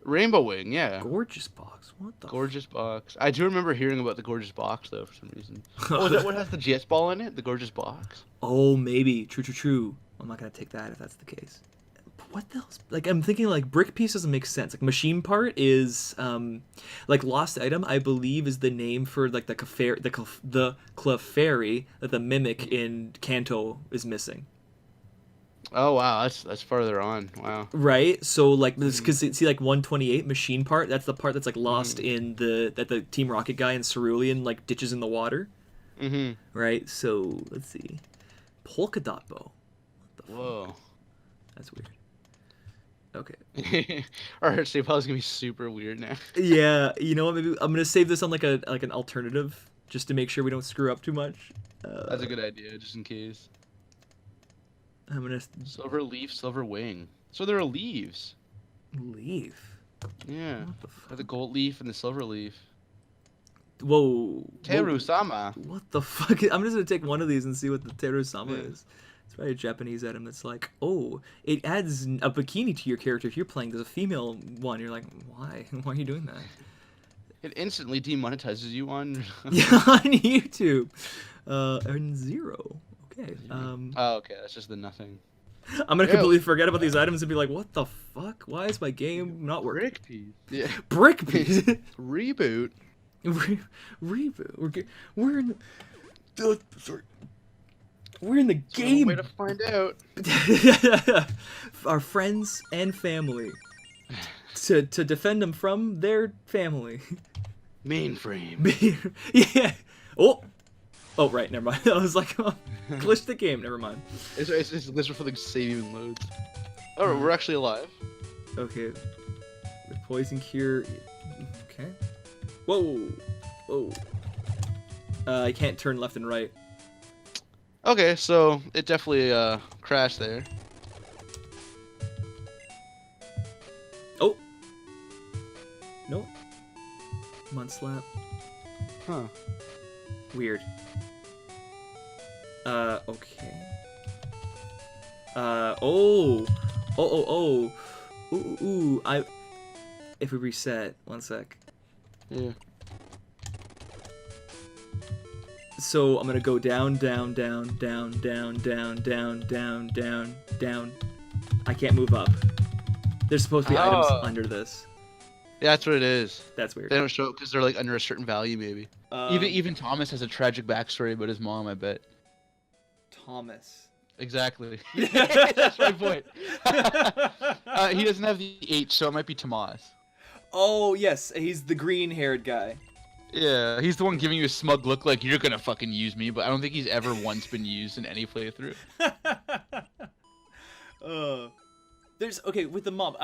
Rainbow Wing, yeah. Gorgeous box. What the? Gorgeous box. I do remember hearing about the Gorgeous box though for some reson. Oh, is that what has the GS ball in it? The Gorgeous box. Oh, maybe. True. I'm not gonna take that if that's the case. But what the hell's like? I'm thinking like brick piece doesn't make sense. Like machine part is like lost item. I believe is the name for like the Clefairy that the mimic in Kanto is missing. Oh wow, that's farther on. Wow. Right. So like this because see like 128 machine part. That's the part that's like lost in the Team Rocket guy and Cerulean like ditches in the water. Mm-hmm. Right. So let's see. Polka dot bow. Whoa. That's weird. Okay. Our save file is gonna be super weird now. Yeah, you know what? Maybe I'm gonna save this on like an alternative, just to make sure we don't screw up too much. That's a good idea, just in case. I'm gonna Silver leaf, silver wing. So there are leaves. leave. Yeah. What the fuck? The gold leaf and the silver leaf. Whoa. Teru-sama. What the fuck? I'm just gonna take one of these and see what the Teru-sama Yeah. is. It's probably a Japanese item that's like, oh, it adds a bikini to your character if you're playing. There's a female one. You're like, why? Why are you doing that? It instantly demonetizes you on. Yeah, on YouTube. And 0. Okay. Oh, okay. That's just the nothing. I'm gonna completely forget about these items and be like, what the fuck? Why is my game not working? Brick piece. Yeah. Brick piece. Reboot. Reboot. We're in. Sorry. We're in the game. Way to find out. Our friends and family. To defend them from their family. Mainframe. Yeah. Oh. Oh, right. Never mind. I was like, oh, glitched the game. Never mind. It's this for like save even loads. Oh, we're actually alive. Okay. The poison cure. Okay. Whoa. Whoa. I can't turn left and right. Okay, so it definitely crashed there. Oh. Nope. Mud slap. Huh. Weird. Okay. Oh. Oh. Ooh. If we reset, 1 sec. Yeah. So I'm gonna go down. I can't move up. There's supposed to be items under this. Yeah, that's what it is. That's weird. They don't show it because they're like under a certain value, maybe. Even Thomas has a tragic backstory about his mom, I bet. Thomas. Exactly. That's my point. He doesn't have the H, so it might be Tomas. Oh yes, he's the green-haired guy. Yeah, he's the one giving you a smug look like you're gonna fucking use me, but I don't think he's ever once been used in any playthrough. There's with the mom.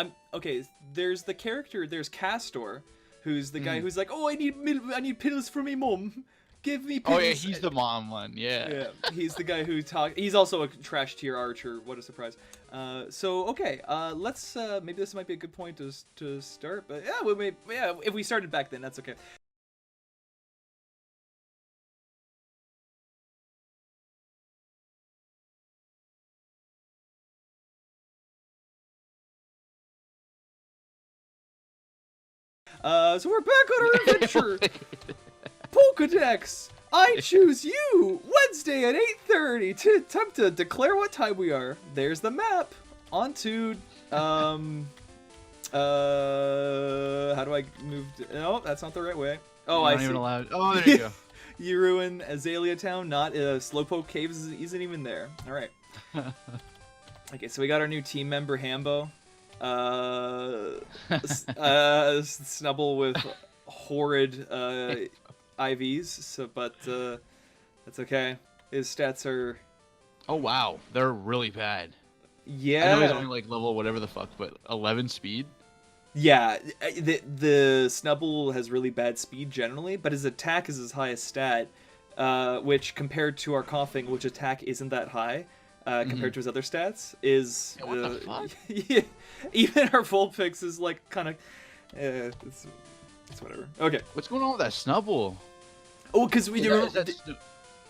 There's the character. There's Castor, who's the guy who's like, oh, I need pills for me mom. Give me pills. Oh yeah, he's the mom one. Yeah. Yeah, he's the guy who He's also a trash tier archer. What a surprise. Let's maybe this might be a good point to start. But yeah, if we started back then, that's okay. So we're back on our adventure. Pokedex, I choose you. Wednesday at 8:30 to attempt to declare what time we are. There's the map. On to how do I move? No, that's not the right way. Oh, I see. Even allowed. Oh, there you go. You ruin Azalea Town. Not Slowpoke Caves isn't even there. All right. Okay, so we got our new team member Hambo. Snubble with horrid IVs, but that's okay. His stats are. Oh wow, they're really bad. Yeah. I know he's only like level whatever the fuck, but 11 speed. Yeah, the Snubble has really bad speed generally, but his attack is his highest stat, which compared to our coughing, which attack isn't that high. Compared to his other stats, is yeah, what the fuck? Yeah, even our Vulpix is like kind of, it's whatever. Okay. What's going on with that Snubble? Oh, because we do.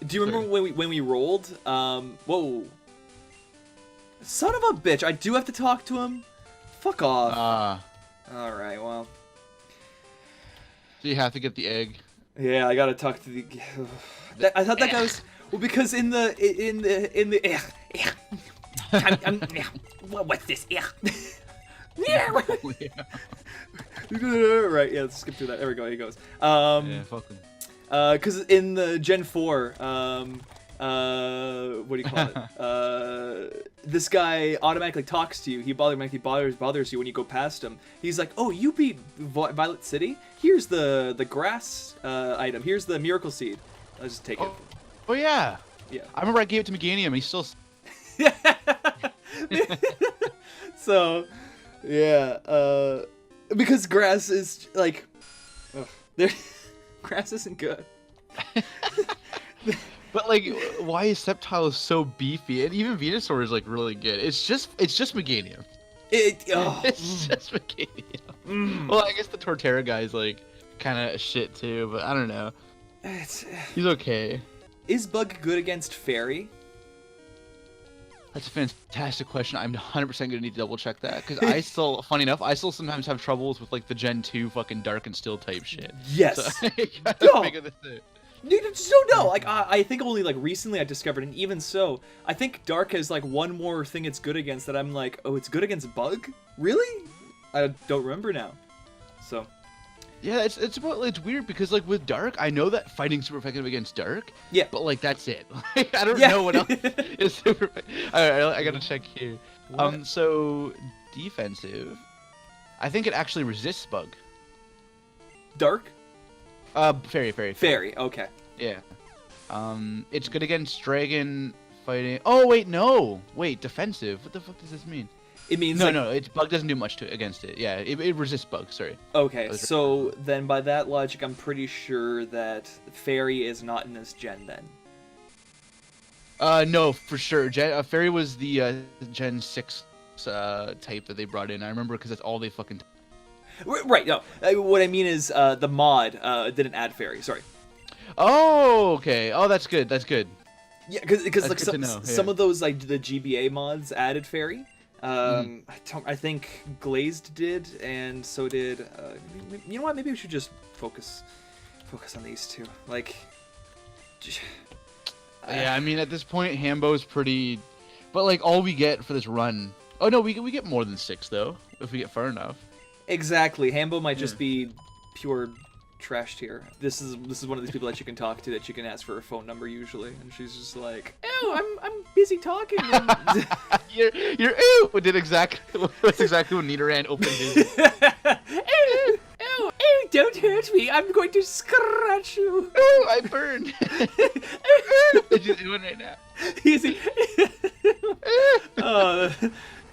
Do you remember Sorry. when we rolled? Whoa. Son of a bitch! I do have to talk to him. Fuck off. All right. Well. So you have to get the egg. Yeah, I gotta talk to the. I thought that guy was. Well, because in the what's this? Right, yeah, let's skip through that. There we go, he goes. Yeah, fuck him. Because in the Gen 4, what do you call it? This guy automatically talks to you. He automatically bothers you when you go past him. He's like, oh, you beat Violet City? Here's the grass item. Here's the Miracle Seed. I'll just take it. Oh yeah. Yeah. I remember I gave it to Meganium. He's still. So, yeah, because grass is like, there, grass isn't good. But like, why is Sceptile so beefy? And even Venusaur is like really good. It's just Meganium. It's just Meganium. Well, I guess the Torterra guy is like kind of shit too, but I don't know. He's okay. Is Bug good against Fairy? That's a fantastic question. I'm 100% gonna need to double check that because I still, funny enough, I still sometimes have troubles with like the Gen 2 fucking Dark and Steel type shit. Yes. So I gotta figure this out. You just don't know. Like I think only like recently I discovered, and even so, I think Dark has like one more thing it's good against that I'm like, oh, it's good against Bug? Really? I don't remember now. So. Yeah, it's weird because like with Dark, I know that fighting's super effective against Dark. Yeah. But like that's it. Like, I don't know what else is super effective. Alright, I gotta check here. What? So defensive. I think it actually resists Bug. Dark? Fairy. Fairy, okay. Yeah. It's good against Dragon fighting. Oh wait, no. Wait, defensive. What the fuck does this mean? It means no. It's Bug doesn't do much against it. Yeah, it resists Bug. Sorry. Okay, so then by that logic, I'm pretty sure that Fairy is not in this gen then. No, for sure. Fairy was the Gen 6 type that they brought in. I remember because that's all they fucking. Right. No, what I mean is the mod didn't add Fairy. Sorry. Oh, okay. Oh, that's good. That's good. Yeah, because like some Yeah. of those like the GBA mods added Fairy. I think Glazed did, and so did. You know what? Maybe we should just focus on these two. Like. Yeah, I mean at this point, Hambo's pretty, but like all we get for this run. Oh no, we get more than 6 though if we get far enough. Exactly. Hambo might just be pure trash tier. This is one of these people that you can talk to that you can ask for her phone number usually, and she's just like, "Oh, I'm busy talking." you're ooh. That's exactly when Nidoran opened his. Ew, don't hurt me. I'm going to scratch you. Ooh, I burned. What you doing right now? Easy.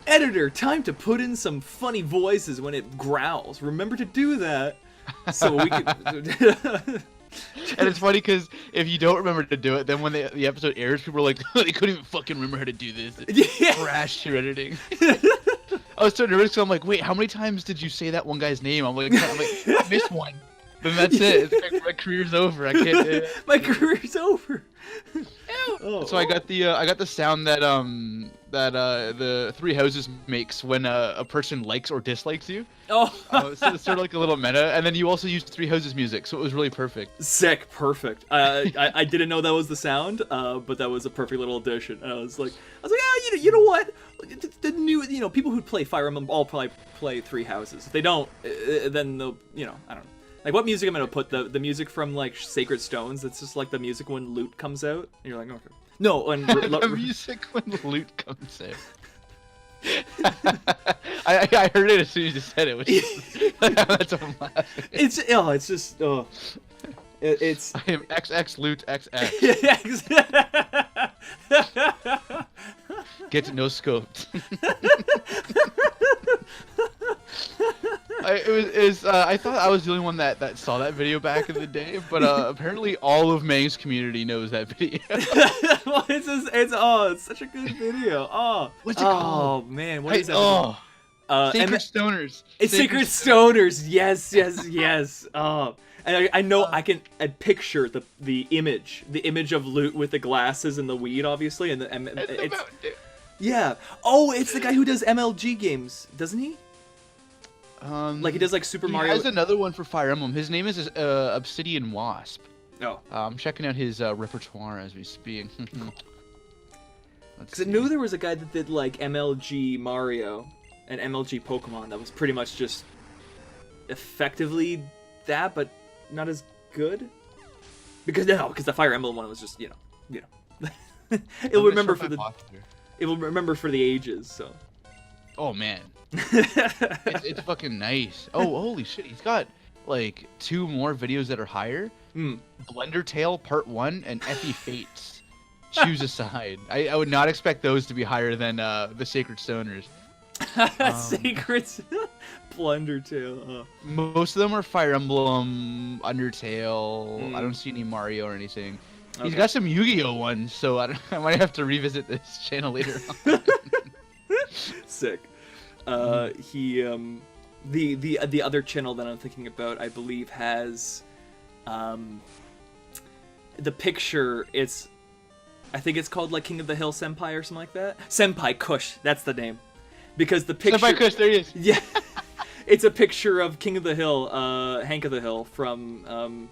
Editor, time to put in some funny voices when it growls. Remember to do that. So we can. And it's funny because if you don't remember to do it, then when the episode airs, people are like, they couldn't even fucking remember how to do this. Trash your editing. I was so nervous because I'm like, wait, how many times did you say that one guy's name? I'm like I missed one. Then that's it. It's like, my career's over. I can't do it. My career's over. So I got the sound that the Three Houses makes when a person likes or dislikes you. So it's sort of like a little meta, and then you also used Three Houses music, so it was really perfect. Sick, perfect. I didn't know that was the sound, but that was a perfect little addition. And I was like, yeah, you know what? The new, people who play Fire Emblem all probably play Three Houses. If they don't, then they'll, I don't know. Like, what music I'm gonna put? The music from, like, Sacred Stones, that's just, like, the music when loot comes out? And you're like, okay. No, when... the music when loot comes out. I heard it as soon as you said it, which is... that's what I'm laughing. It's just... It's... I am XX loot XX. Get no scoped. I thought I was the only one that saw that video back in the day, but apparently all of Mang's community knows that video. Well, it's such a good video. What's it called? Oh man, what is that? Sacred Stoners. It's Sacred Stoners. Yes. And I know I picture the image of Loot with the glasses and the weed, obviously, and it's yeah. Oh, it's the guy who does MLG games, doesn't he? Like he does like Super Mario. He has another one for Fire Emblem. His name is Obsidian Wasp. Oh. I'm checking out his repertoire as we speak. Because I knew there was a guy that did like MLG Mario and MLG Pokemon that was pretty much just effectively that, but not as good. Because the Fire Emblem one was just it will remember for the ages. So. Oh man. it's fucking nice. Oh, holy shit. He's got like 2 more videos that are higher. Blender Tale Part 1 and Effie Fates. choose a side. I would not expect those to be higher than the Sacred Stoners. Sacred Blundertail. Most of them are Fire Emblem, Undertale. I don't see any Mario or anything. He's got some Yu-Gi-Oh ones, so I might have to revisit this channel later on. Sick. He the other channel that I'm thinking about, I believe, has the picture. I think it's called like King of the Hill Senpai or something like that. Senpai Kush, that's the name. Because the picture. Senpai Kush, there he is. Yeah, it's a picture of King of the Hill, Hank of the Hill from.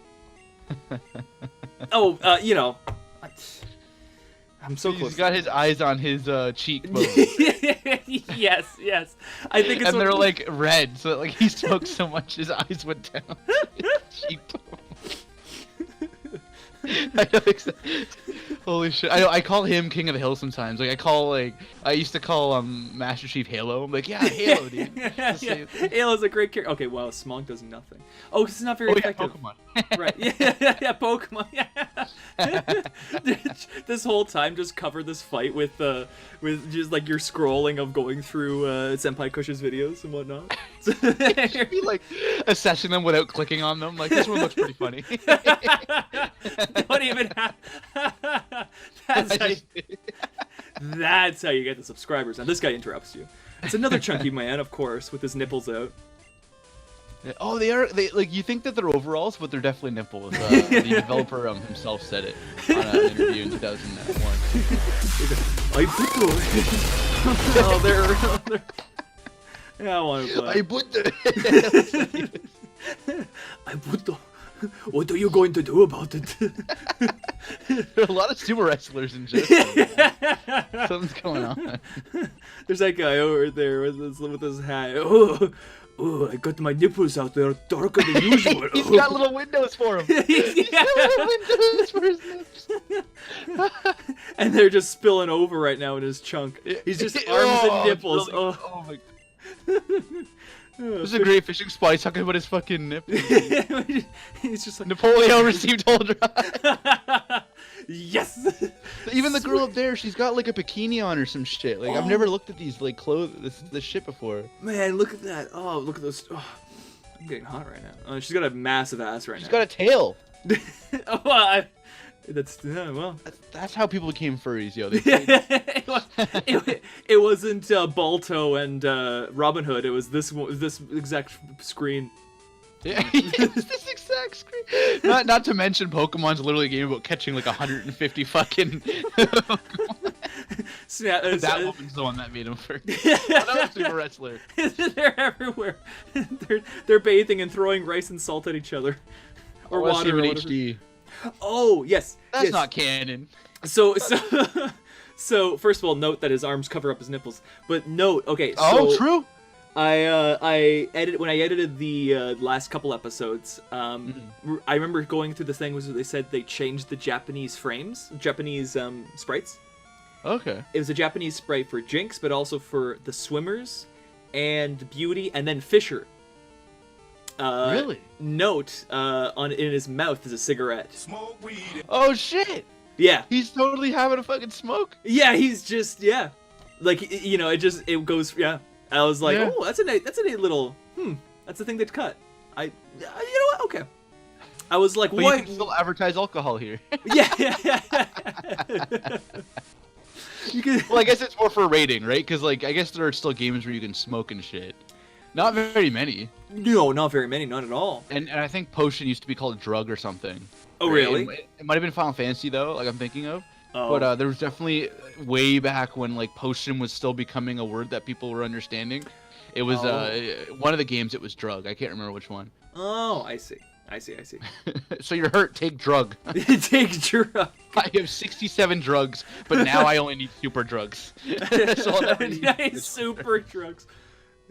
You know, I'm so close. He's got his eyes on his cheekbone. yes. I think it's. And they're like red, so like he smoked so much his eyes went down. His cheekbone. I know exactly. Holy shit! I call him King of the Hill sometimes. Like I used to call Master Chief Halo. I'm like, yeah, Halo, dude. Yeah. Halo's a great character. Okay, wow, Smog does nothing. Oh, 'cause it's not very effective. Pokemon. Right? Yeah, Pokemon. Yeah. This whole time, just cover this fight with just like your scrolling of going through Senpai Kush's videos and whatnot. Should be like assessing them without clicking on them. Like this one looks pretty funny. Don't even have. That's how you get the subscribers. And this guy interrupts you. It's another chunky man, of course, with his nipples out. Oh, they like you think that they're overalls, but they're definitely nipples. The developer himself said it on an interview in 2001. I put oh, they're yeah, I want to play. I put the. I put the. What are you going to do about it? There are a lot of sumo wrestlers in Japan. Something's going on. There's that guy over there with his hat. Oh, I got my nipples out there darker than usual. He's got little windows for him. He's got little windows for his nips. And they're just spilling over right now in his chunk. He's just arms and nipples. Really, oh my god. This is a great fishing spot. He's talking about his fucking nipples. He's just like Napoleon received hold drive. Yes. Even the girl up there, she's got like a bikini on or some shit. Like I've never looked at these like clothes, this shit before. Man, look at that. Oh, look at those. Oh, I'm getting hot right now. She's got a massive ass right now. She's got a tail. Oh, that's well. That's how people became furries, yo. It wasn't Balto and Robin Hood. It was this exact screen. Yeah, it was this exact screen. Not to mention Pokemon's literally a game about catching like 150 fucking Pokemon. That woman's the one that made him first. Another super wrestler. They're everywhere. They're bathing and throwing rice and salt at each other. Or water. In HD. Oh, yes. That's not canon. So first of all, note that his arms cover up his nipples. But note, okay. Oh, true. I edited the last couple episodes. I remember going through the thing was they said they changed the Japanese sprites. Okay. It was a Japanese sprite for Jinx, but also for the swimmers and Beauty, and then Fisher. Really? Note in his mouth is a cigarette. Smoke weed. Oh shit! Yeah. He's totally having a fucking smoke. Yeah, he's just like it goes I was like, oh, that's a neat little that's the thing they'd cut. You know what? Okay. I was like, but what? you can still advertise alcohol here. Yeah. You can. Well, I guess it's more for rating, right? Because like I guess there are still games where you can smoke and shit. Not very many. No, not very many, not at all. And I think potion used to be called drug or something. Oh, really? It might have been Final Fantasy though, like I'm thinking of. Oh. But there was definitely way back when like potion was still becoming a word that people were understanding. It was one of the games. It was drug. I can't remember which one. Oh, I see. So you're hurt. Take drug. Take drug. I have 67 drugs, but now I only need super drugs. That's all I need. Nice super drugs.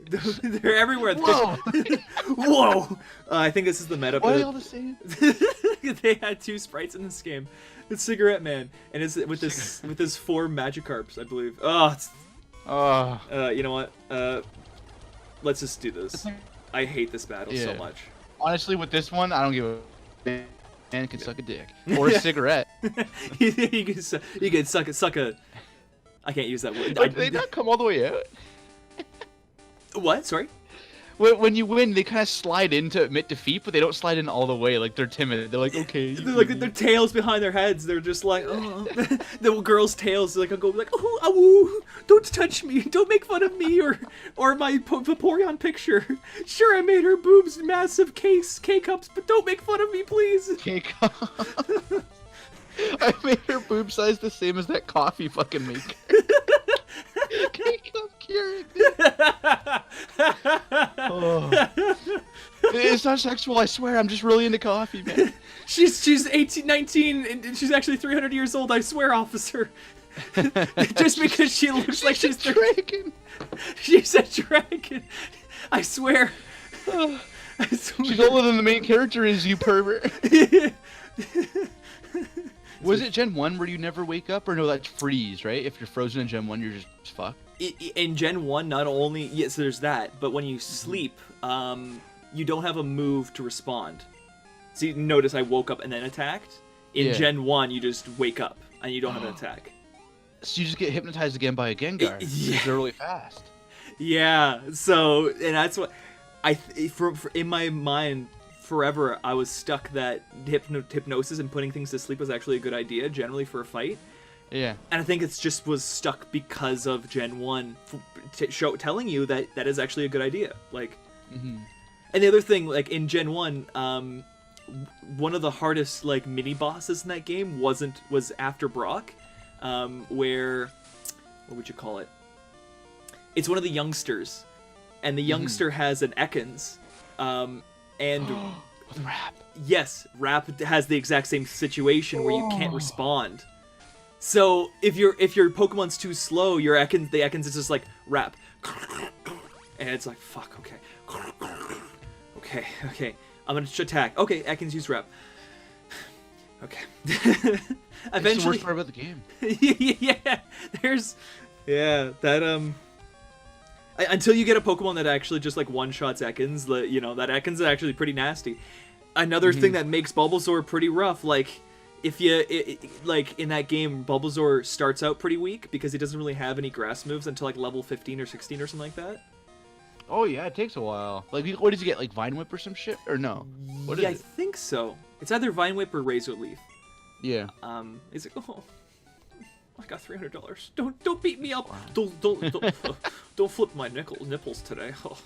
They're everywhere. Whoa! Whoa! I think this is the meta. Why are they all the same? They had two sprites in this game. It's Cigarette Man, and it's with his 4 Magikarps, I believe. You know what? Let's just do this. I hate this battle so much. Honestly, with this one, I don't give a man can suck a dick or a cigarette. you can suck a. I can't use that word. Like, they not come all the way out. What? Sorry. When you win, they kind of slide in to admit defeat, but they don't slide in all the way. Like they're timid. They're like, okay. They're like their tails behind their heads. They're just like, oh. The girls' tails. Like, I'll go like, oh, awoo, don't touch me. Don't make fun of me or my Vaporeon picture. Sure, I made her boobs massive K-cups, but don't make fun of me, please. K-cup. I made her boob size the same as that coffee fucking maker. K-cup character. Oh. It's not sexual, I swear. I'm just really into coffee, man. She's 18, 19, and she's actually 300 years old. I swear, officer. Just because she looks like she's a dragon. She's a dragon. I swear. I swear. She's older than the main character is, you pervert. Was it Gen 1 where you never wake up? Or no, that's freeze, right? If you're frozen in Gen 1, you're just fucked. In Gen 1, not only... Yes, there's that. But when you sleep, you don't have a move to respond. So you notice I woke up and then attacked. In Gen 1, you just wake up and you don't have an attack. So you just get hypnotized again by a Gengar. Yeah. They're really fast. Yeah, so... And that's what... in my mind... Forever, I was stuck that hypnosis and putting things to sleep was actually a good idea, generally for a fight. Yeah. And I think it's just was stuck because of Gen 1 telling you that that is actually a good idea. Like, and the other thing, like in Gen 1, one of the hardest like mini bosses in that game was after Brock, where, what would you call it? It's one of the youngsters, and the youngster has an Ekans, and with Rap. Yes, Rap has the exact same situation where you can't respond. So if your Pokemon's too slow, the Ekans is just like Rap, and it's like fuck. Okay. I'm gonna attack. Okay, Ekans use Rap. Okay. Eventually, that's the worst part about the game. That until you get a Pokemon that actually just like one-shots Ekans, that Ekans is actually pretty nasty. Another thing that makes Bulbasaur pretty rough, like if like in that game, Bulbasaur starts out pretty weak because he doesn't really have any grass moves until like level 15 or 16 or something like that. Oh yeah, it takes a while. Like what did you get, like Vine Whip or some shit, or no? What is it? I think so. It's either Vine Whip or Razor Leaf. Yeah. It's like, oh, I got $300. Don't beat me up. Wow. Don't flip my nipples today. Oh.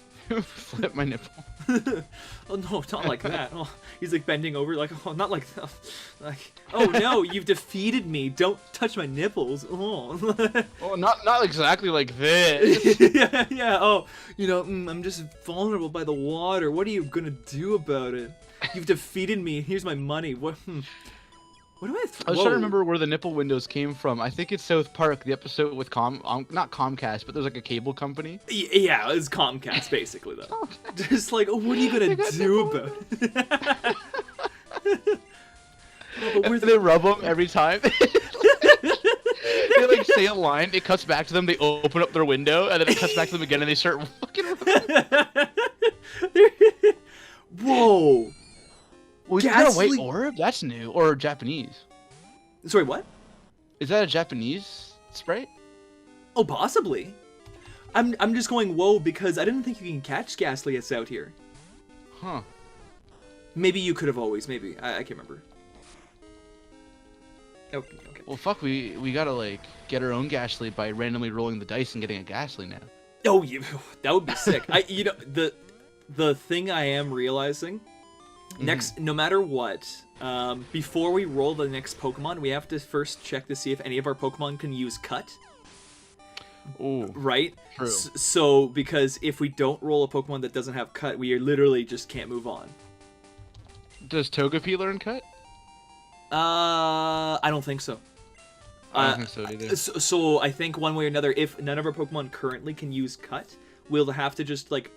Flip my nipple. Oh no, not like that. Oh, he's like bending over, like, oh, not like that. Like, oh no, you've defeated me. Don't touch my nipples. Oh. Oh, not exactly like this. yeah. Oh, I'm just vulnerable by the water. What are you gonna do about it? You've defeated me. Here's my money. What? What do I? I was trying to remember where the nipple windows came from. I think it's South Park, the episode with not Comcast, but there's like a cable company. Yeah, it's Comcast basically though. Just like, oh, what are you gonna do about it? Oh, but they rub them every time. They like say a line, it cuts back to them, they open up their window, and then it cuts back to them again, and they start fucking rubbing. Whoa. Well, is that a white orb? That's new. Or Japanese. Sorry, what? Is that a Japanese sprite? Oh, possibly. I'm just going whoa because I didn't think you can catch Ghastlius out here. Huh. Maybe you could have always. Maybe. I can't remember. Okay. Well, fuck. We gotta like get our own Ghastly by randomly rolling the dice and getting a Ghastly now. Oh, that would be sick. The thing I am realizing. Next, no matter what, before we roll the next Pokemon, we have to first check to see if any of our Pokemon can use Cut. Ooh. Right? True. So, because if we don't roll a Pokemon that doesn't have Cut, we literally just can't move on. Does Togepi learn Cut? I don't think so. I don't think so either. So I think one way or another, if none of our Pokemon currently can use Cut, we'll have to just, like,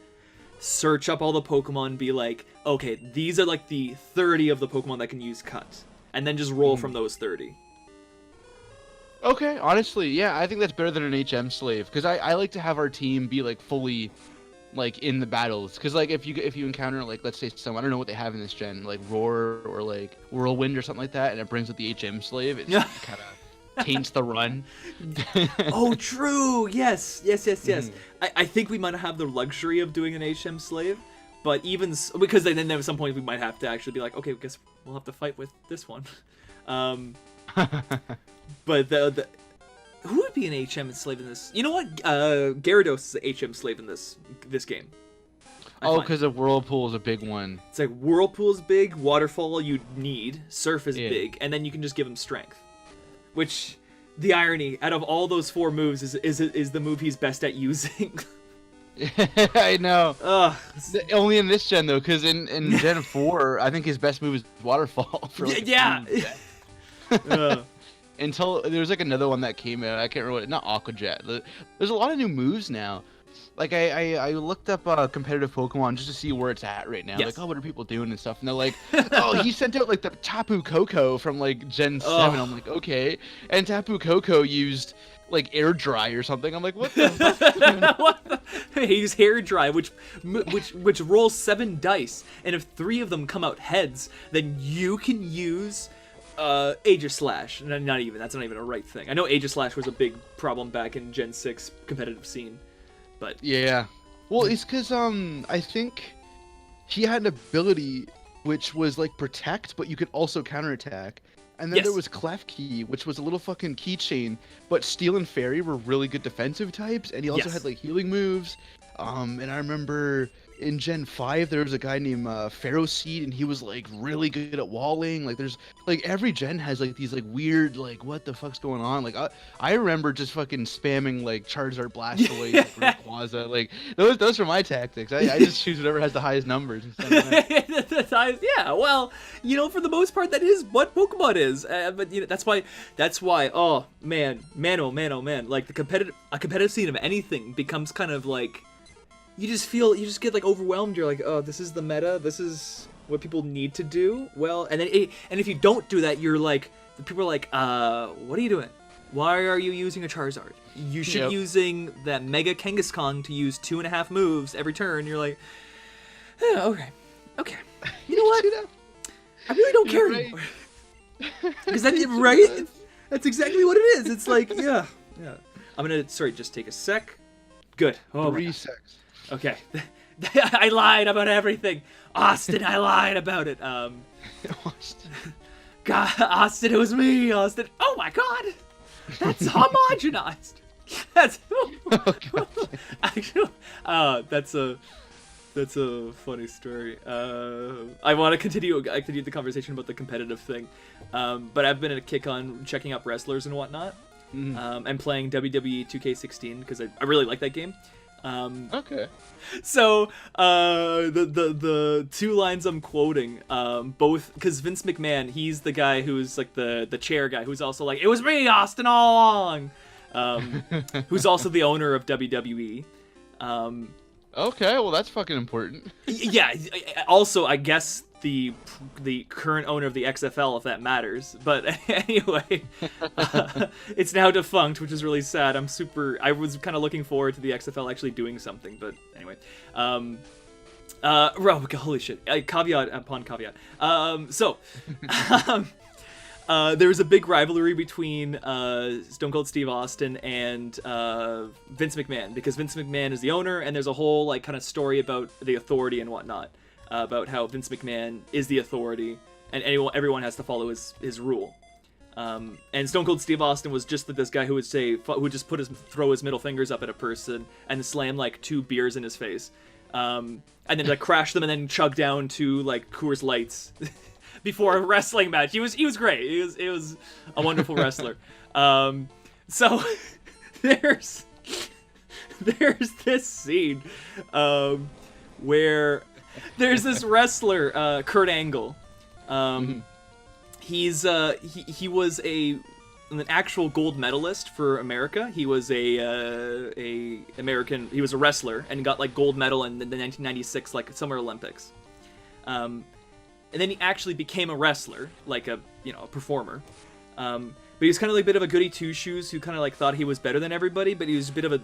search up all the Pokemon and be like, okay, these are like the 30 of the Pokemon that can use Cut. And then just roll from those 30. Okay, honestly, yeah, I think that's better than an HM slave. Because I like to have our team be like fully like in the battles, because like if you encounter like, let's say some, I don't know what they have in this gen, like roar or like whirlwind or something like that, and it brings up the HM slave, it kind of taints the run. Oh, true. Yes. I think we might have the luxury of doing an HM slave, but even because then at some point we might have to actually be like, okay, I guess we'll have to fight with this one. But the who would be an HM slave in this? You know what? Gyarados is an HM slave in this game. Because the Whirlpool is a big one. It's like Whirlpool's big, Waterfall you need, Surf is big, and then you can just give him Strength. Which, the irony, out of all those 4 moves, is the move he's best at using. I know. Only in this gen though, because in Gen 4, I think his best move is Waterfall. For, like, yeah. Until there's like another one that came out, I can't remember what. Not Aqua Jet. There's a lot of new moves now. Like I looked up competitive Pokemon just to see where it's at right now. Yes. Like, oh, what are people doing and stuff? And they're like, oh, he sent out like the Tapu Koko from like Gen 7. I'm like, okay. And Tapu Koko used like air dry or something. I'm like, what the fuck? What the? He used hair dry, which rolls 7 dice, and if 3 of them come out heads, then you can use Aegislash. Not even. That's not even a right thing. I know Aegislash was a big problem back in Gen 6 competitive scene, but yeah. Well, it's because I think he had an ability which was like protect, but you could also counterattack. And then there was Klefki, which was a little fucking keychain, but Steel and Fairy were really good defensive types, and he also had like healing moves. And I remember in Gen 5 there was a guy named Pharaoh Seed, and he was like really good at walling. Like there's like every gen has like these like weird like what the fuck's going on. Like I remember just fucking spamming like Charizard Blastoise, like Rayquaza. Like those were my tactics. I just choose whatever has the highest numbers and stuff like that. Yeah, well, you know, for the most part that is what Pokemon is. But you know, that's why oh man, like a competitive scene of anything becomes kind of like you just get like overwhelmed. You're like, oh, this is the meta. This is what people need to do. Well, and if you don't do that, you're like, people are like, what are you doing? Why are you using a Charizard? You should be using that Mega Kangaskhan to use 2.5 moves every turn. You're like, okay. You know what? I really don't care anymore. Is that right? That's exactly what it is. It's like, yeah. I'm gonna just take a sec. Good. Oh, 3 secs. Okay. I lied about everything. Austin, I lied about it. Austin. God, Austin, it was me, Austin. Oh my God. That's homogenized. That's actually, that's a funny story. I want to continue the conversation about the competitive thing. But I've been at a kick on checking out wrestlers and whatnot. And playing WWE 2K16 because I really like that game. Okay. So the 2 lines I'm quoting, both because Vince McMahon, he's the guy who's like the chair guy, who's also like, it was me, Austin, all along. Who's also the owner of WWE. Okay, well that's fucking important. Yeah. Also, I guess the current owner of the XFL, if that matters. But anyway, it's now defunct, which is really sad. I was kind of looking forward to the XFL actually doing something, but anyway. Holy shit. Caveat upon caveat. There was a big rivalry between Stone Cold Steve Austin and Vince McMahon, because Vince McMahon is the owner, and there's a whole like kind of story about the authority and whatnot. About how Vince McMahon is the authority, and everyone has to follow his rule. And Stone Cold Steve Austin was just this guy who would just throw his middle fingers up at a person and slam like 2 beers in his face, and then like crash them and then chug down 2 like Coors Lights before a wrestling match. He was great. He was a wonderful wrestler. So there's this scene where there's this wrestler, Kurt Angle. He was an actual gold medalist for America. He was a American. He was a wrestler and got like gold medal in the 1996 like Summer Olympics. And then he actually became a wrestler, like a performer. But he was kind of like a bit of a goody two shoes who kind of like thought he was better than everybody, but he was a bit of a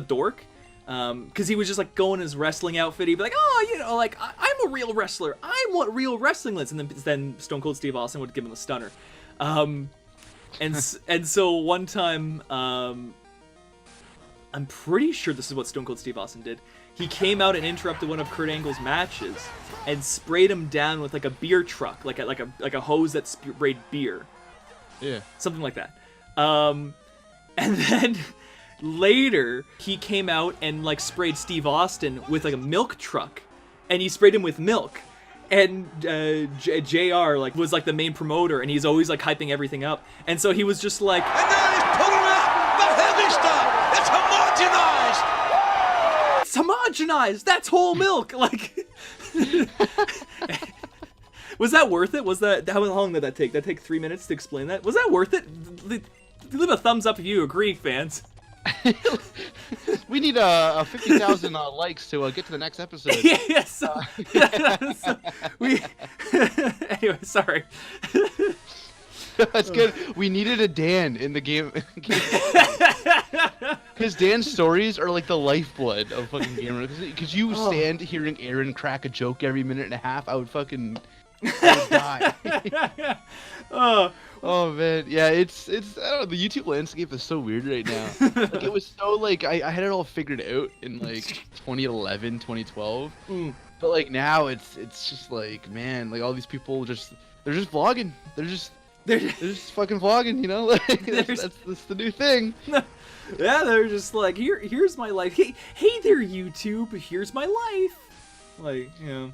dork. because he was just like going his wrestling outfit. He'd be like, oh, you know, like I'm a real wrestler. I want real wrestling lists. And then Stone Cold Steve Austin would give him a stunner. And so one time, I'm pretty sure this is what Stone Cold Steve Austin did. He came out and interrupted one of Kurt Angle's matches and sprayed him down with like a beer truck, like a hose that sprayed beer. Yeah. Something like that. And then later he came out and like sprayed Steve Austin with like a milk truck, and he sprayed him with milk. And JR like was like the main promoter, and he's always like hyping everything up. And so he was just like, And now he's pulling out the heavy stuff. It's homogenized. it's homogenized. That's whole milk. Like, was that worth it? Was that how long did that take? Did that take 3 minutes to explain that? Was that worth it? Leave a thumbs up if you agree, fans. We need 50,000 likes to get to the next episode. Yes. So we. Anyway, sorry. That's good. We needed a Dan in the game. Because Dan's stories are like the lifeblood of fucking gamer. Because you stand hearing Aaron crack a joke every minute and a half, I would die. Oh man, yeah, it's I don't know, the YouTube landscape is so weird right now. Like it was so like I had it all figured out in like 2011, 2012. But like now it's just like, man, like all these people they're just vlogging. They're just fucking vlogging, you know? Like that's the new thing. Yeah, they're just like, here's my life. Hey there, YouTube. Here's my life. Like, you know.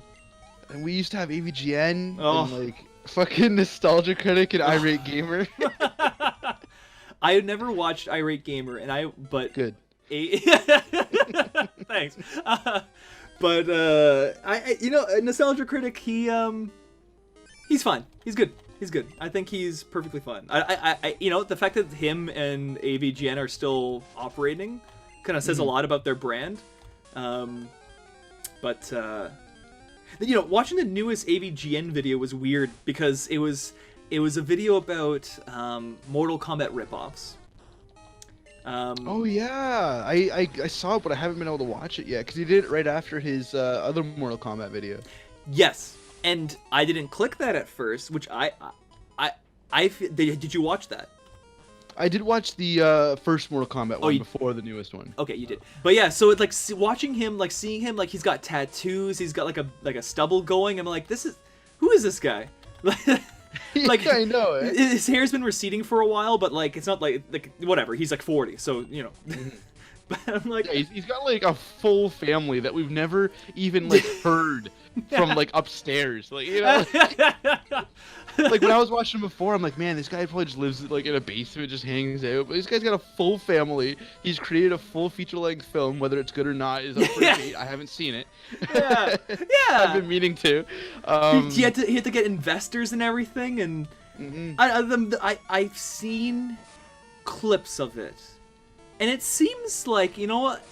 And we used to have AVGN and like fucking Nostalgia Critic and Irate Gamer. I had never watched Irate Gamer, but good. Thanks. But I you know, Nostalgia Critic, he's fine. He's good. He's good. I think he's perfectly fine. I you know, the fact that him and AVGN are still operating kind of says a lot about their brand. But you know, watching the newest AVGN video was weird because it was a video about Mortal Kombat ripoffs. Oh yeah, I saw it, but I haven't been able to watch it yet because he did it right after his other Mortal Kombat video. Yes, and I didn't click that at first, which did you watch that? I did watch the first Mortal Kombat one you... before the newest one. Okay, you did. But yeah, so it's like watching him, like seeing him, like he's got tattoos, he's got like a stubble going. I'm like, who is this guy? Like, yeah, I know it. His hair's been receding for a while, but like it's not like whatever. He's like 40, so you know. But I'm like, yeah, he's got like a full family that we've never even like heard from like upstairs. Like, you know, like when I was watching him before, I'm like, man, this guy probably just lives like in a basement, just hangs out. But this guy's got a full family. He's created a full feature-length film. Whether it's good or not is up for debate. I haven't seen it. Yeah, yeah. I've been meaning to. He had to get investors and everything, and I've seen clips of it, and it seems like, you know what?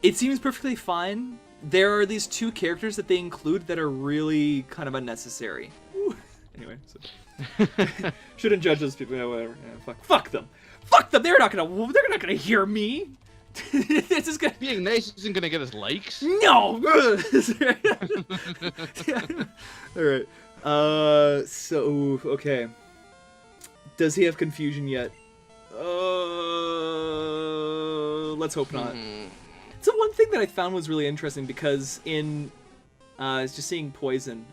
It seems perfectly fine. There are these two characters that they include that are really kind of unnecessary. Anyway, so. Shouldn't judge those people. Yeah, whatever. Yeah, fuck them. Fuck them. They're not gonna hear me. This is gonna... Being nice isn't gonna get us likes. No. Yeah. All right. So okay. Does he have confusion yet? Let's hope not. So one thing that I found was really interesting because in just seeing Poison,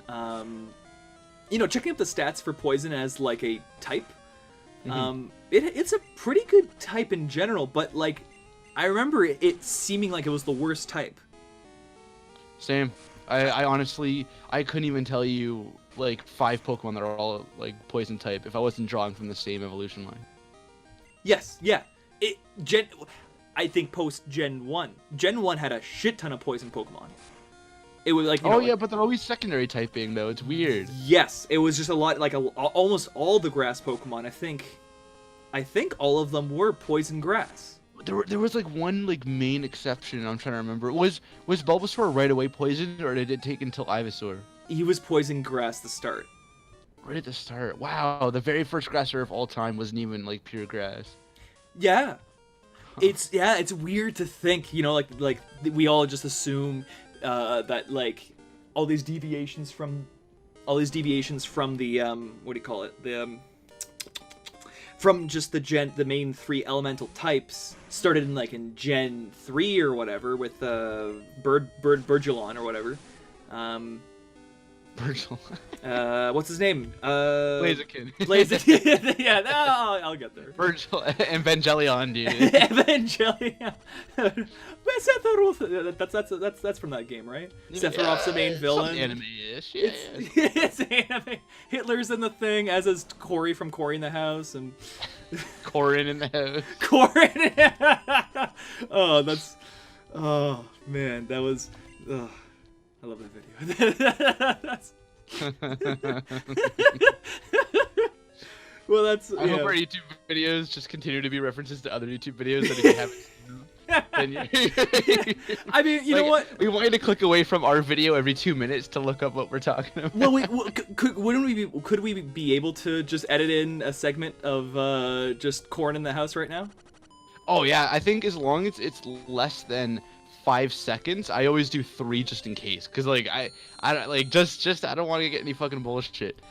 you know, checking up the stats for Poison as like a type, it's a pretty good type in general, but like I remember it seeming like it was the worst type. Same. I honestly, I couldn't even tell you like 5 Pokemon that are all like Poison type if I wasn't drawing from the same evolution line. Yes, yeah. I think post Gen 1. Gen 1 had a shit ton of poison Pokemon. It was like, you know, yeah, but they're always secondary typing though. It's weird. Yes, it was just a lot, like almost all the grass Pokemon. I think all of them were poison grass. There was like one like main exception. I'm trying to remember. Was Bulbasaur right away poisoned, or did it take until Ivysaur? He was poison grass to start. Right at the start. Wow, the very first grass of all time wasn't even like pure grass. Yeah. it's weird to think, like we all just assume that like all these deviations from the what do you call it, the from just the main 3 elemental types started in Gen 3 or whatever with Burgelon or whatever. Virgil. What's his name? Blaziken. Blaziken. Yeah, no, I'll get there. Virgil. Evangelion, dude. Evangelion. That's from that game, right? Sephiroth's the main villain. Anime-ish. It's anime. Hitler's in the thing, as is Cory from Cory in the House, and Corin in the house. Corin. Oh man, that was. I love that video. Well, that's. I hope our YouTube videos just continue to be references to other YouTube videos that if you haven't seen them, then I mean, you know what? We want you to click away from our video every 2 minutes to look up what we're talking about. Well, could we be able to just edit in a segment of just Corn in the House right now? Oh yeah, I think as long as it's less than 5 seconds, I always do 3 just in case, because like I don't like just I don't want to get any fucking bullshit.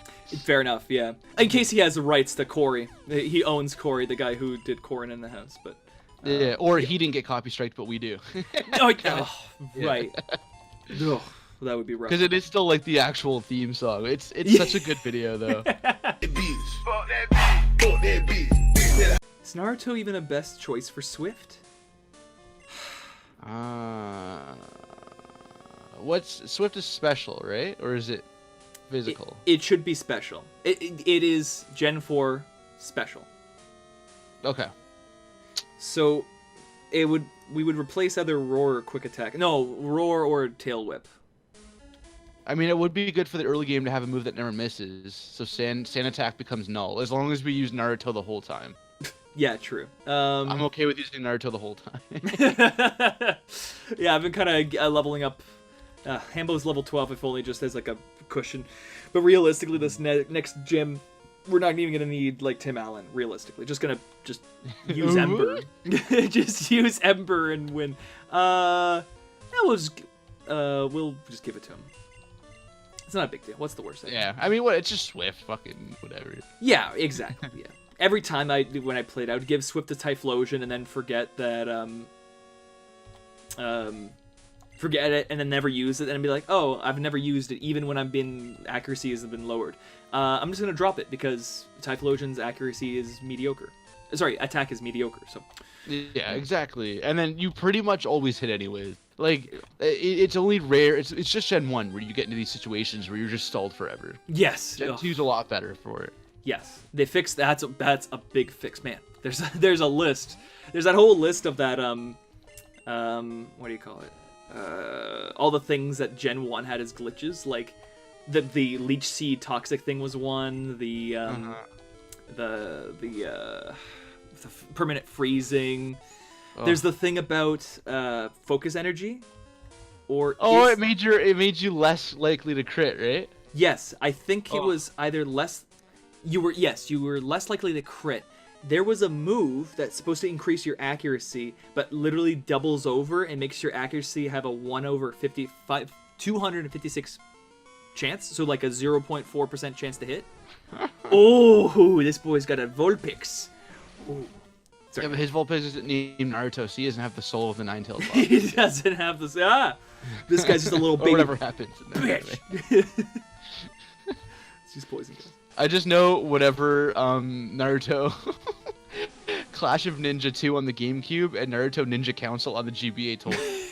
Fair enough, yeah. In case he has the rights to Cory, he owns Cory, the guy who did Corn in the House, but yeah, or he didn't get copy striked, but we do. Right. Ugh, that would be rough. Because it is still like the actual theme song. It's such a good video though. Is Naruto even a best choice for Swift? What's Swift is special, right? Or is it physical? It should be special. It is Gen 4 special. Okay. So we would replace either Roar or Quick Attack. No, Roar or Tail Whip. I mean, it would be good for the early game to have a move that never misses, so Sand Attack becomes null, as long as we use Naruto the whole time. Yeah, true. I'm okay with using Naruto the whole time. Yeah, I've been kind of leveling up. Hambo's level 12, if only just as like a cushion. But realistically, this next gym, we're not even gonna need like Tim Allen. Realistically, just use Ember. Just use Ember and win. Yeah, we'll just give it to him. It's not a big deal. What's the worst thing? Yeah, I mean, what? It's just Swift, fucking whatever. Yeah, exactly. Yeah. Every time when I played, I would give Swift a Typhlosion and then forget that forget it and then never use it and be like, oh, I've never used it even when accuracy has been lowered. I'm just gonna drop it because Typhlosion's accuracy is mediocre. Sorry, attack is mediocre. So. Yeah, exactly. And then you pretty much always hit anyways. Like, it's only rare. It's just Gen 1 where you get into these situations where you're just stalled forever. Yes. Gen 2's a lot better for it. Yes, they fixed that's a big fix, man. There's a list. There's that whole list of that what do you call it? All the things that Gen 1 had as glitches, like the Leech Seed toxic thing was one. The permanent freezing. Oh. There's the thing about focus energy. It made you less likely to crit, right? Yes, I think it was either less. You were less likely to crit. There was a move that's supposed to increase your accuracy, but literally doubles over and makes your accuracy have a 256 chance, so like a 0.4% chance to hit. Oh, this boy's got a Vulpix. Oh. Yeah, but his Vulpix isn't named Naruto, so he doesn't have the soul of the Nine-Tailed Fox. He doesn't have the This guy's just a little baby. Or whatever happens in that bitch. It's just poison. I just know whatever Naruto Clash of Ninja 2 on the GameCube and Naruto Ninja Council on the GBA told me.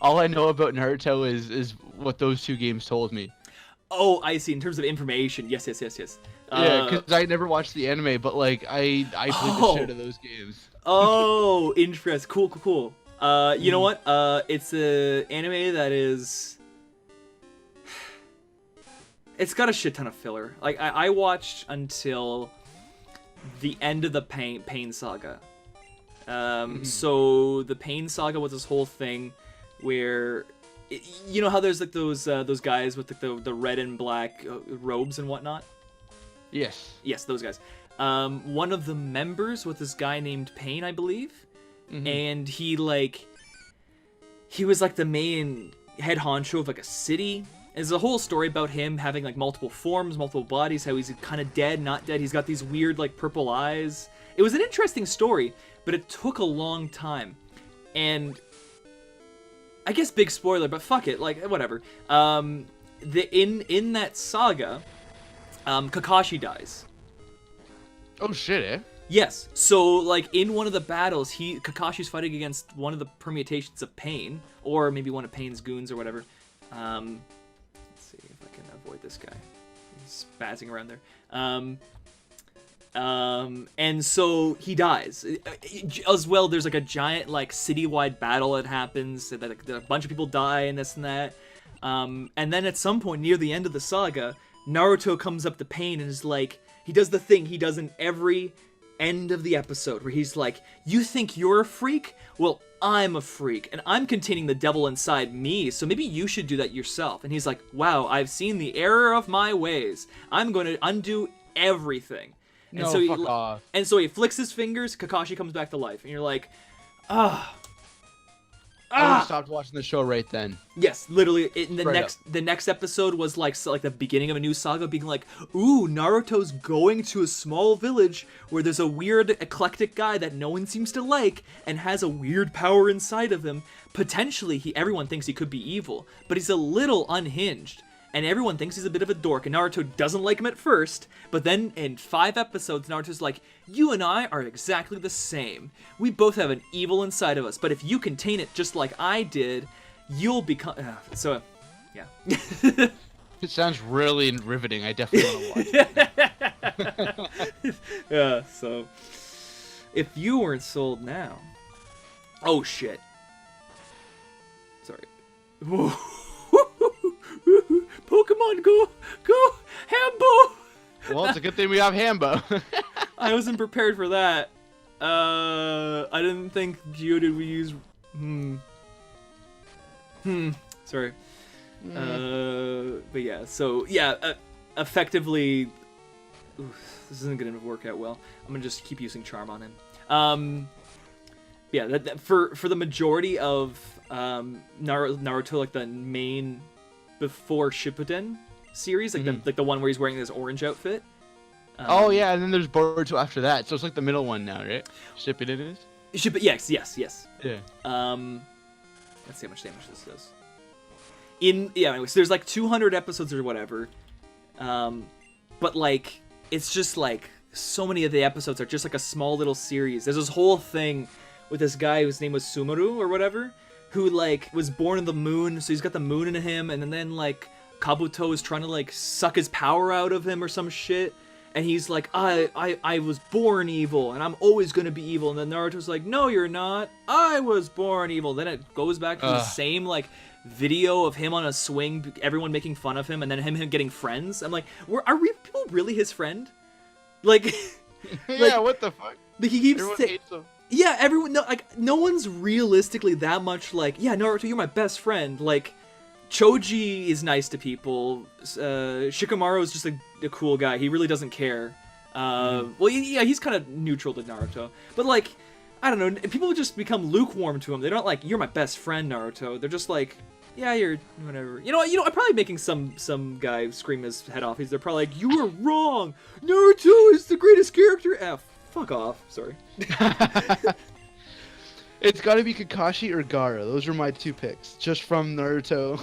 All I know about Naruto is what those 2 games told me. Oh, I see. In terms of information, yes. Yeah, because I never watched the anime, but like I played the shit out of those games. Oh, interest. Cool. You know what? It's an anime that is. It's got a shit ton of filler. Like I watched until the end of the Pain Saga. So the Pain Saga was this whole thing where, you know how there's like those guys with the red and black robes and whatnot. Yes, those guys. one of the members was this guy named Pain, I believe, and he was like the main head honcho of like a city. There's a whole story about him having like multiple forms, multiple bodies, how he's kind of dead, not dead. He's got these weird like purple eyes. It was an interesting story, but it took a long time. And I guess big spoiler, but fuck it, like whatever. In that saga, Kakashi dies. Oh shit, eh? Yes. So like in one of the battles, Kakashi's fighting against one of the permutations of Pain, or maybe one of Pain's goons or whatever. Let's see if I can avoid this guy. He's spazzing around there. And so he dies. As well, there's like a giant like citywide battle that happens. That like, a bunch of people die and this and that. And then at some point near the end of the saga, Naruto comes up to Pain and is like, he does the thing he does in every end of the episode where he's like, you think you're a freak? Well, I'm a freak, and I'm containing the devil inside me, so maybe you should do that yourself. And he's like, wow, I've seen the error of my ways. I'm going to undo everything. And so fuck off. And so he flicks his fingers, Kakashi comes back to life, and you're like, ah. I stopped watching the show right then. Yes, literally. In the Right the next episode was like the beginning of a new saga, being like, ooh, Naruto's going to a small village where there's a weird eclectic guy that no one seems to like and has a weird power inside of him. Potentially, everyone thinks he could be evil, but he's a little unhinged. And everyone thinks he's a bit of a dork, and Naruto doesn't like him at first, but then in 5 episodes, Naruto's like, you and I are exactly the same. We both have an evil inside of us, but if you contain it just like I did, you'll become... yeah. It sounds really riveting. I definitely want to watch it. Yeah, so... If you weren't sold now... Oh, shit. Sorry. Pokemon Go, Hambo! Well, it's a good thing we have Hambo. I wasn't prepared for that. I didn't think Geodude would use... Sorry. But yeah, so, yeah, effectively... Oof, this isn't gonna work out well. I'm gonna just keep using Charm on him. Yeah, for the majority of Naruto, like the main... before Shippuden series, like the one where he's wearing this orange outfit. Oh yeah, and then there's Boruto after that, so it's like the middle one now, right? Shippuden is. Yes. Yeah. Let's see how much damage this does. Anyways, there's like 200 episodes or whatever, but like it's just like so many of the episodes are just like a small little series. There's this whole thing with this guy whose name was Sumaru or whatever, who like was born in the moon, so he's got the moon in him, and then like Kabuto is trying to like suck his power out of him or some shit, and he's like, I was born evil, and I'm always gonna be evil, and then Naruto's like, no, you're not, I was born evil. Then it goes back to the same like video of him on a swing, everyone making fun of him, and then him getting friends. I'm like, are people really his friend? Like, yeah, what the fuck? He keeps Everyone saying. hates him. Yeah, no one's realistically that much like, yeah, Naruto, you're my best friend. Like, Choji is nice to people. Shikamaru is just a cool guy. He really doesn't care. Well, yeah, he's kind of neutral to Naruto. But, like, I don't know, people just become lukewarm to him. They're not like, you're my best friend, Naruto. They're just like, yeah, you're whatever. You know, I'm probably making some guy scream his head off. They're probably like, you were wrong. Naruto is the greatest character. Fuck off. Sorry. It's got to be Kakashi or Gaara. Those are my 2 picks, just from Naruto.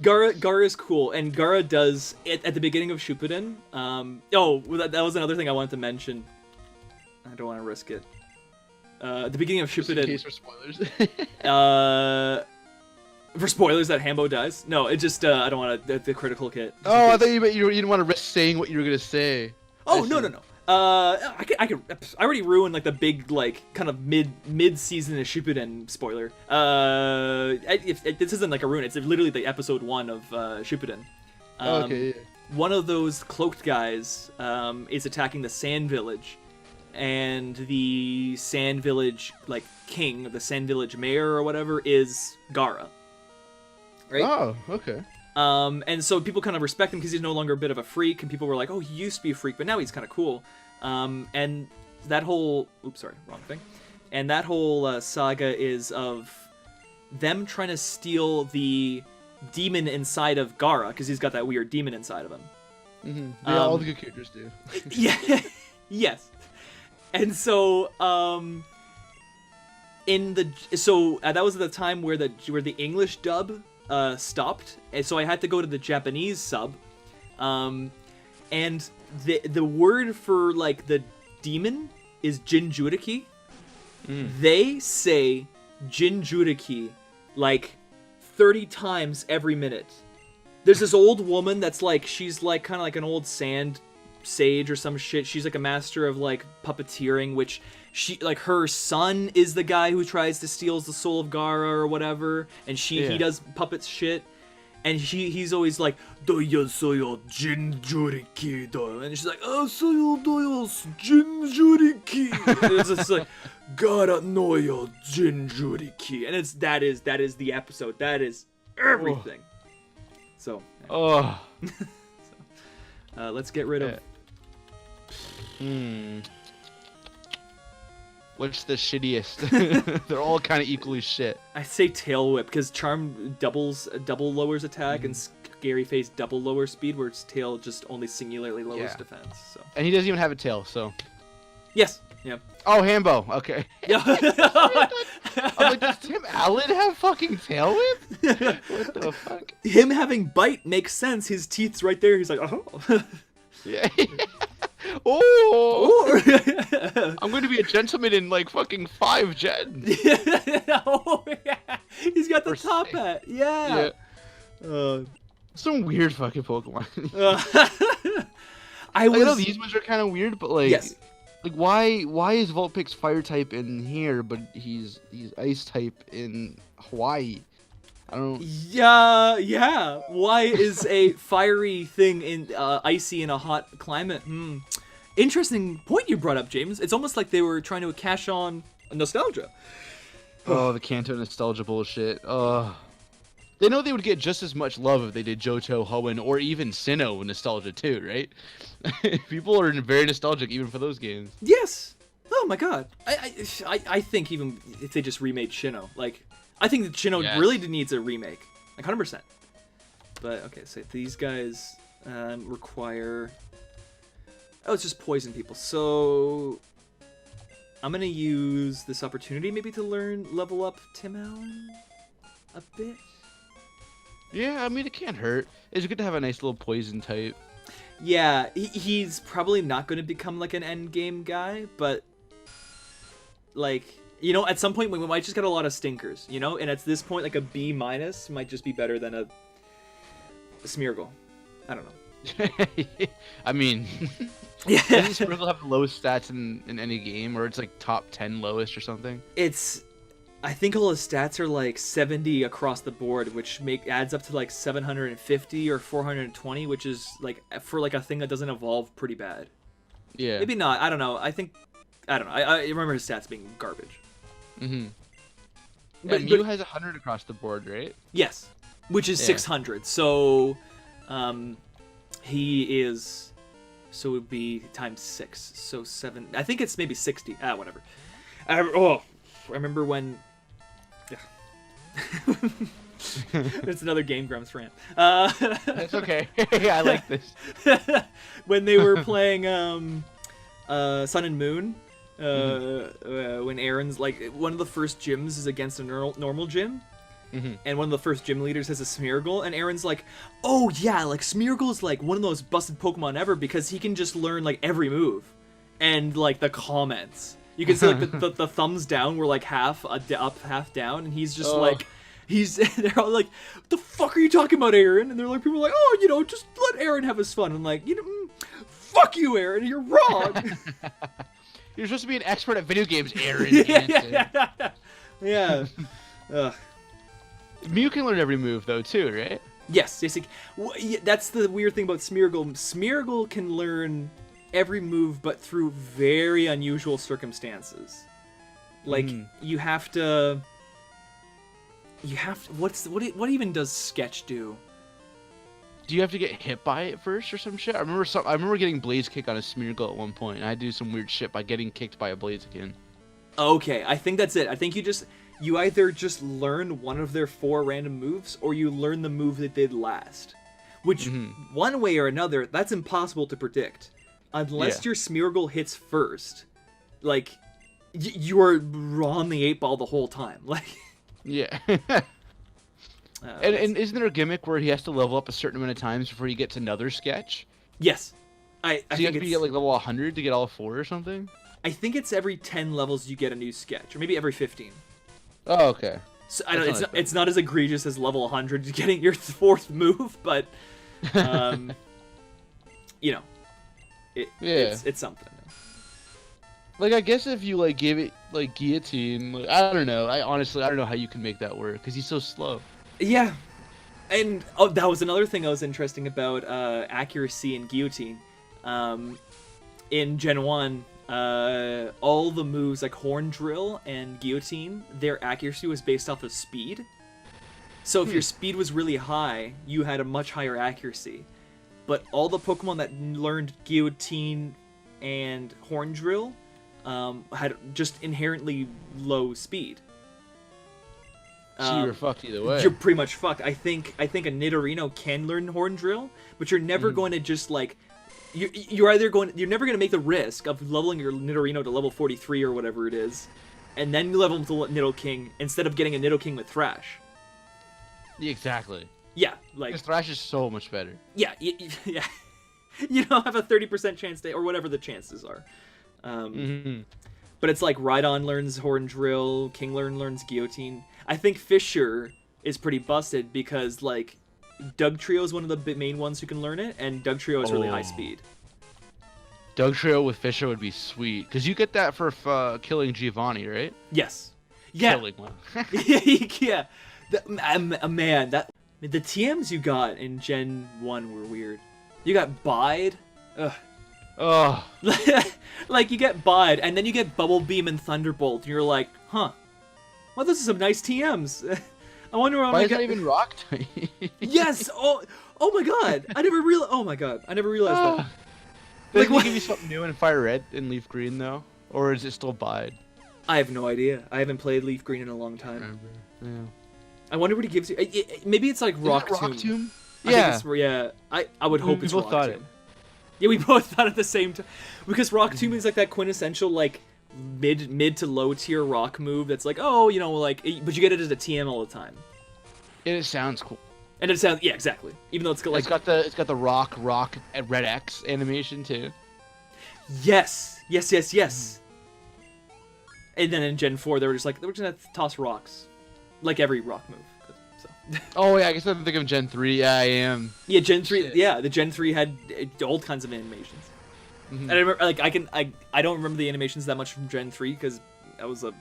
Gaara is cool, and Gaara does at the beginning of Shippuden. That was another thing I wanted to mention. I don't want to risk it. At the beginning of Shippuden. Just in case for spoilers. For spoilers that Hambo dies? No, it just I don't want to the critical hit. Oh, I thought you didn't want to risk saying what you were gonna say. Oh no. I already ruined like the big like kind of mid season of Shippuden spoiler. This isn't like a ruin. It's literally the episode 1 of Shippuden. Okay. Yeah. One of those cloaked guys is attacking the Sand Village, and the Sand Village like king, the Sand Village mayor or whatever, is Gaara. Right? Oh, okay. And so people kind of respect him because he's no longer a bit of a freak, and people were like, oh, he used to be a freak, but now he's kind of cool. And that whole... Oops, sorry, wrong thing. And that whole saga is of them trying to steal the demon inside of Gaara, because he's got that weird demon inside of him. Mm-hmm. Yeah, all the good characters do. Yeah, yes. And so, that was at the time where the English dub stopped, and so I had to go to the Japanese sub, and the word for like the demon is Jinjuriki. They say Jinjuriki like 30 times every minute. There's this old woman that's like, she's like kind of like an old sand sage or some shit. She's like a master of like puppeteering, which she like her son is the guy who tries to steal the soul of Gaara or whatever, and he does puppets shit. And he's always like, Doya soyo Jinjuriki do, and she's like, oh soyo doyos Jinjuriki. And it's just like Gaara noyo Jinjuriki, and that is the episode. That is everything. So, let's get rid of. What's the shittiest? They're all kind of equally shit. I say tail whip because charm double lowers attack, and scary face double lowers speed, where its tail just only singularly lowers defense. So. And he doesn't even have a tail, so. Yes. Yeah. Oh, Hambo. Okay. Yeah. I'm like, does Tim Allen have fucking tail whip? What the fuck? Him having bite makes sense. His teeth's right there. He's like, oh. Yeah. Oh. I'm going to be a gentleman in like fucking 5 gens. Oh yeah. He's got the top hat. Yeah. Some weird fucking Pokemon. I know these ones are kind of weird, but like. Yes. Like why is Vulpix fire type in here, but he's ice type in Hawaii? I don't. Yeah. Why is a fiery thing in icy in a hot climate? Interesting point you brought up, James. It's almost like they were trying to cash on nostalgia. Oh, the Kanto nostalgia bullshit. They know they would get just as much love if they did Johto, Hoenn, or even Sinnoh nostalgia too, right? People are very nostalgic even for those games. Yes. Oh my god. I think even if they just remade Sinnoh, like I think that Sinnoh really needs a remake, like 100%. But okay, so these guys require. Oh, it's just poison people. So I'm gonna use this opportunity maybe to level up Tim Allen a bit. Yeah, I mean, it can't hurt. It's good to have a nice little poison type. Yeah, he's probably not going to become, like, an endgame guy, but, like, you know, at some point we might just get a lot of stinkers, you know? And at this point, like, a B- might just be better than a Smeargle. I don't know. I mean, yeah. Doesn't Smeargle have the lowest stats in any game, or it's, like, top 10 lowest or something? I think all his stats are like 70 across the board, which adds up to like 750 or 420, which is like for like a thing that doesn't evolve pretty bad. Yeah. Maybe not. I don't know. I don't know. I remember his stats being garbage. Mm-hmm. But Mew has 100 across the board, right? Yes, which is 600. So, he is. So it would be times 6. So 7. I think it's maybe 60. Whatever. I remember when. It's another Game Grumps rant. That's okay. I like this. When they were playing Sun and Moon, when Aaron's like one of the first gyms is against a normal gym, and one of the first gym leaders has a Smeargle, and Aaron's like, "Oh yeah, like Smeargle is like one of the most busted Pokemon ever because he can just learn like every move," and like the comments. You can see like the thumbs down were like half up, half down, and he's just like, they're all like, "What the fuck are you talking about, Aaron?" And they're like, people are like, "Oh, you know, just let Aaron have his fun." And I'm like, you know, fuck you, Aaron, you're wrong. You're supposed to be an expert at video games, Aaron. Yeah. Mew can learn every move though too, right? Yes. That's the weird thing about Smeargle. Smeargle can learn every move, but through very unusual circumstances. Like you have to. What even does Sketch do? Do you have to get hit by it first or some shit? I remember getting Blaze Kick on a Smeargle at one point, and I do some weird shit by getting kicked by a Blaziken. Okay, I think that's it. I think you either just learn one of their 4 random moves, or you learn the move that did last. Which, one way or another, that's impossible to predict. Unless your Smeargle hits first. Like, you are on the 8 ball the whole time. Like, yeah. And isn't there a gimmick where he has to level up a certain amount of times before he gets another sketch? yes. I So you have to be at like level 100 to get all 4 or something? I think it's every 10 levels you get a new sketch, or maybe every 15. Oh, okay. So I don't. It's not as egregious as level 100 getting your 4th move, but you know, it's something. Like, I guess if you like gave it like guillotine, like, I don't know. I don't know how you can make that work because he's so slow. Yeah, and that was another thing I was interesting about accuracy and guillotine. In Gen 1, all the moves like Horn Drill and Guillotine, their accuracy was based off of speed. So if your speed was really high, you had a much higher accuracy. But all the Pokemon that learned Guillotine and Horn Drill had just inherently low speed. So you're fucked either way. You're pretty much fucked. I think a Nidorino can learn Horn Drill, but you're never going to just like you're never going to make the risk of leveling your Nidorino to level 43 or whatever it is, and then you level him to Nidoking instead of getting a Nidoking with Thrash. Exactly. Yeah, like because Thrash is so much better. Yeah, yeah. You don't have a 30% chance to, or whatever the chances are. But it's like Rhydon learns Horn Drill, Kingler learns Guillotine. I think Fisher is pretty busted because like Dugtrio is one of the main ones who can learn it, and Dugtrio is really high speed. Dugtrio with Fisher would be sweet because you get that for killing Giovanni, right? Yes. Yeah. Killing one. Yeah. Man, the TMs you got in Gen 1 were weird. You got Bide. Ugh. Oh. Like, you get Bide, and then you get Bubble Beam and Thunderbolt, and you're like, huh. Well, this is some nice TMs. I wonder why is that even rock type? Yes! Oh my god! I never realized that. Doesn't he give you something new in Fire Red and Leaf Green, though? Or is it still Bide? I have no idea. I haven't played Leaf Green in a long time. Yeah. I wonder what he gives you. Maybe it's like Rock Tomb. Yeah. I would hope it's Rock Tomb. Yeah, we both thought at the same time. Because Rock Tomb is like that quintessential, like, mid to low tier rock move that's like, oh, you know, like, but you get it as a TM all the time. And it sounds cool. And it sounds, yeah, exactly. Even though it's like, it's got the rock at Red X animation too. Yes. And then in Gen 4, they were just like, we're just gonna toss rocks, like every rock move. So. Oh yeah, I guess I'm thinking of Gen 3. Yeah, I am. Yeah, Gen 3. Shit. Yeah, the Gen 3 had all kinds of animations. And I remember, like, I don't remember the animations that much from Gen 3 because I was a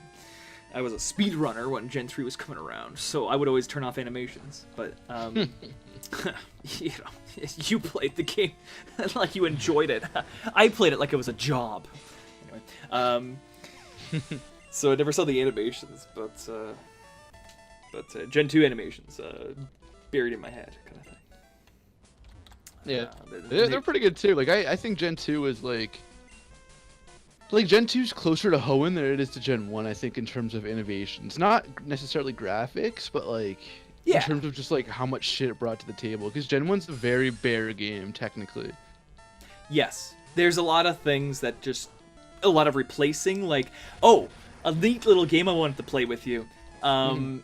speedrunner when Gen 3 was coming around, so I would always turn off animations. But you know, you played the game like you enjoyed it. I played it like it was a job. Anyway, so I never saw the animations, but Gen 2 animations buried in my head, kind of thing. Yeah, they're pretty good too. Like I think Gen 2 is like Gen 2's closer to Hoenn than it is to Gen 1, I think, in terms of innovations. Not necessarily graphics, but like in terms of just like how much shit it brought to the table. Because Gen 1's a very bare game, technically. Yes. There's a lot of things that just a lot of replacing, like, oh, a neat little game I wanted to play with you. I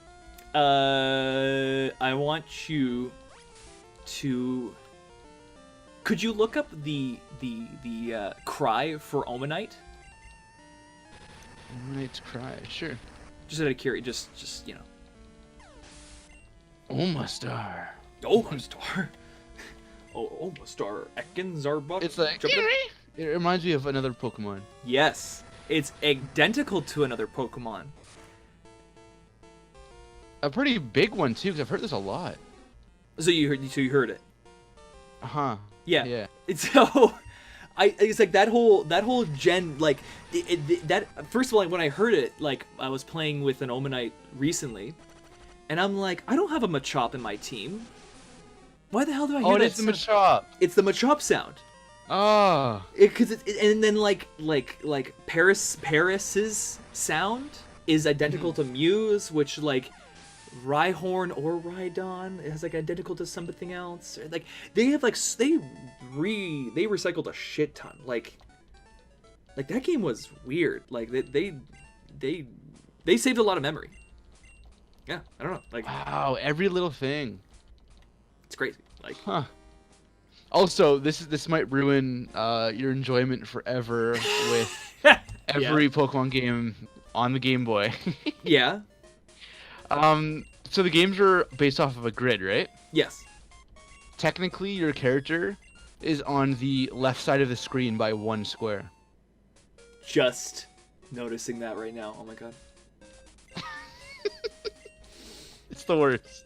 want you to. Could you look up the cry for Omanite? Omanite's cry, sure. Just out of curiosity, just you know. Omastar. Omastar. Omastar. Ekans Arbok. It's like it reminds me of another Pokemon. Yes, it's identical to another Pokemon. A pretty big one too, because I've heard this a lot. So you heard it. Uh-huh. Yeah. It's so it's like that whole gen, like that first of all, when I heard it, like I was playing with an Omanite recently, and I'm like, I don't have a Machop in my team. Why the hell do I hear Oh, that? it's the sound? Machop. It's the Machop sound. Oh. And then like Paris's sound is identical to Mew's, which like Rhyhorn or Rhydon is like identical to something else. Like they have like they recycled a shit ton. Like that game was weird. Like they saved a lot of memory. Yeah, I don't know. Like Wow, every little thing. it's crazy. Like Huh. Also, this might ruin your enjoyment forever with every Pokemon game on the Game Boy. yeah. So the games are based off of a grid, right? Yes. Technically, your character is on the left side of the screen by 1 square. Just noticing that right now. Oh my god. It's the worst.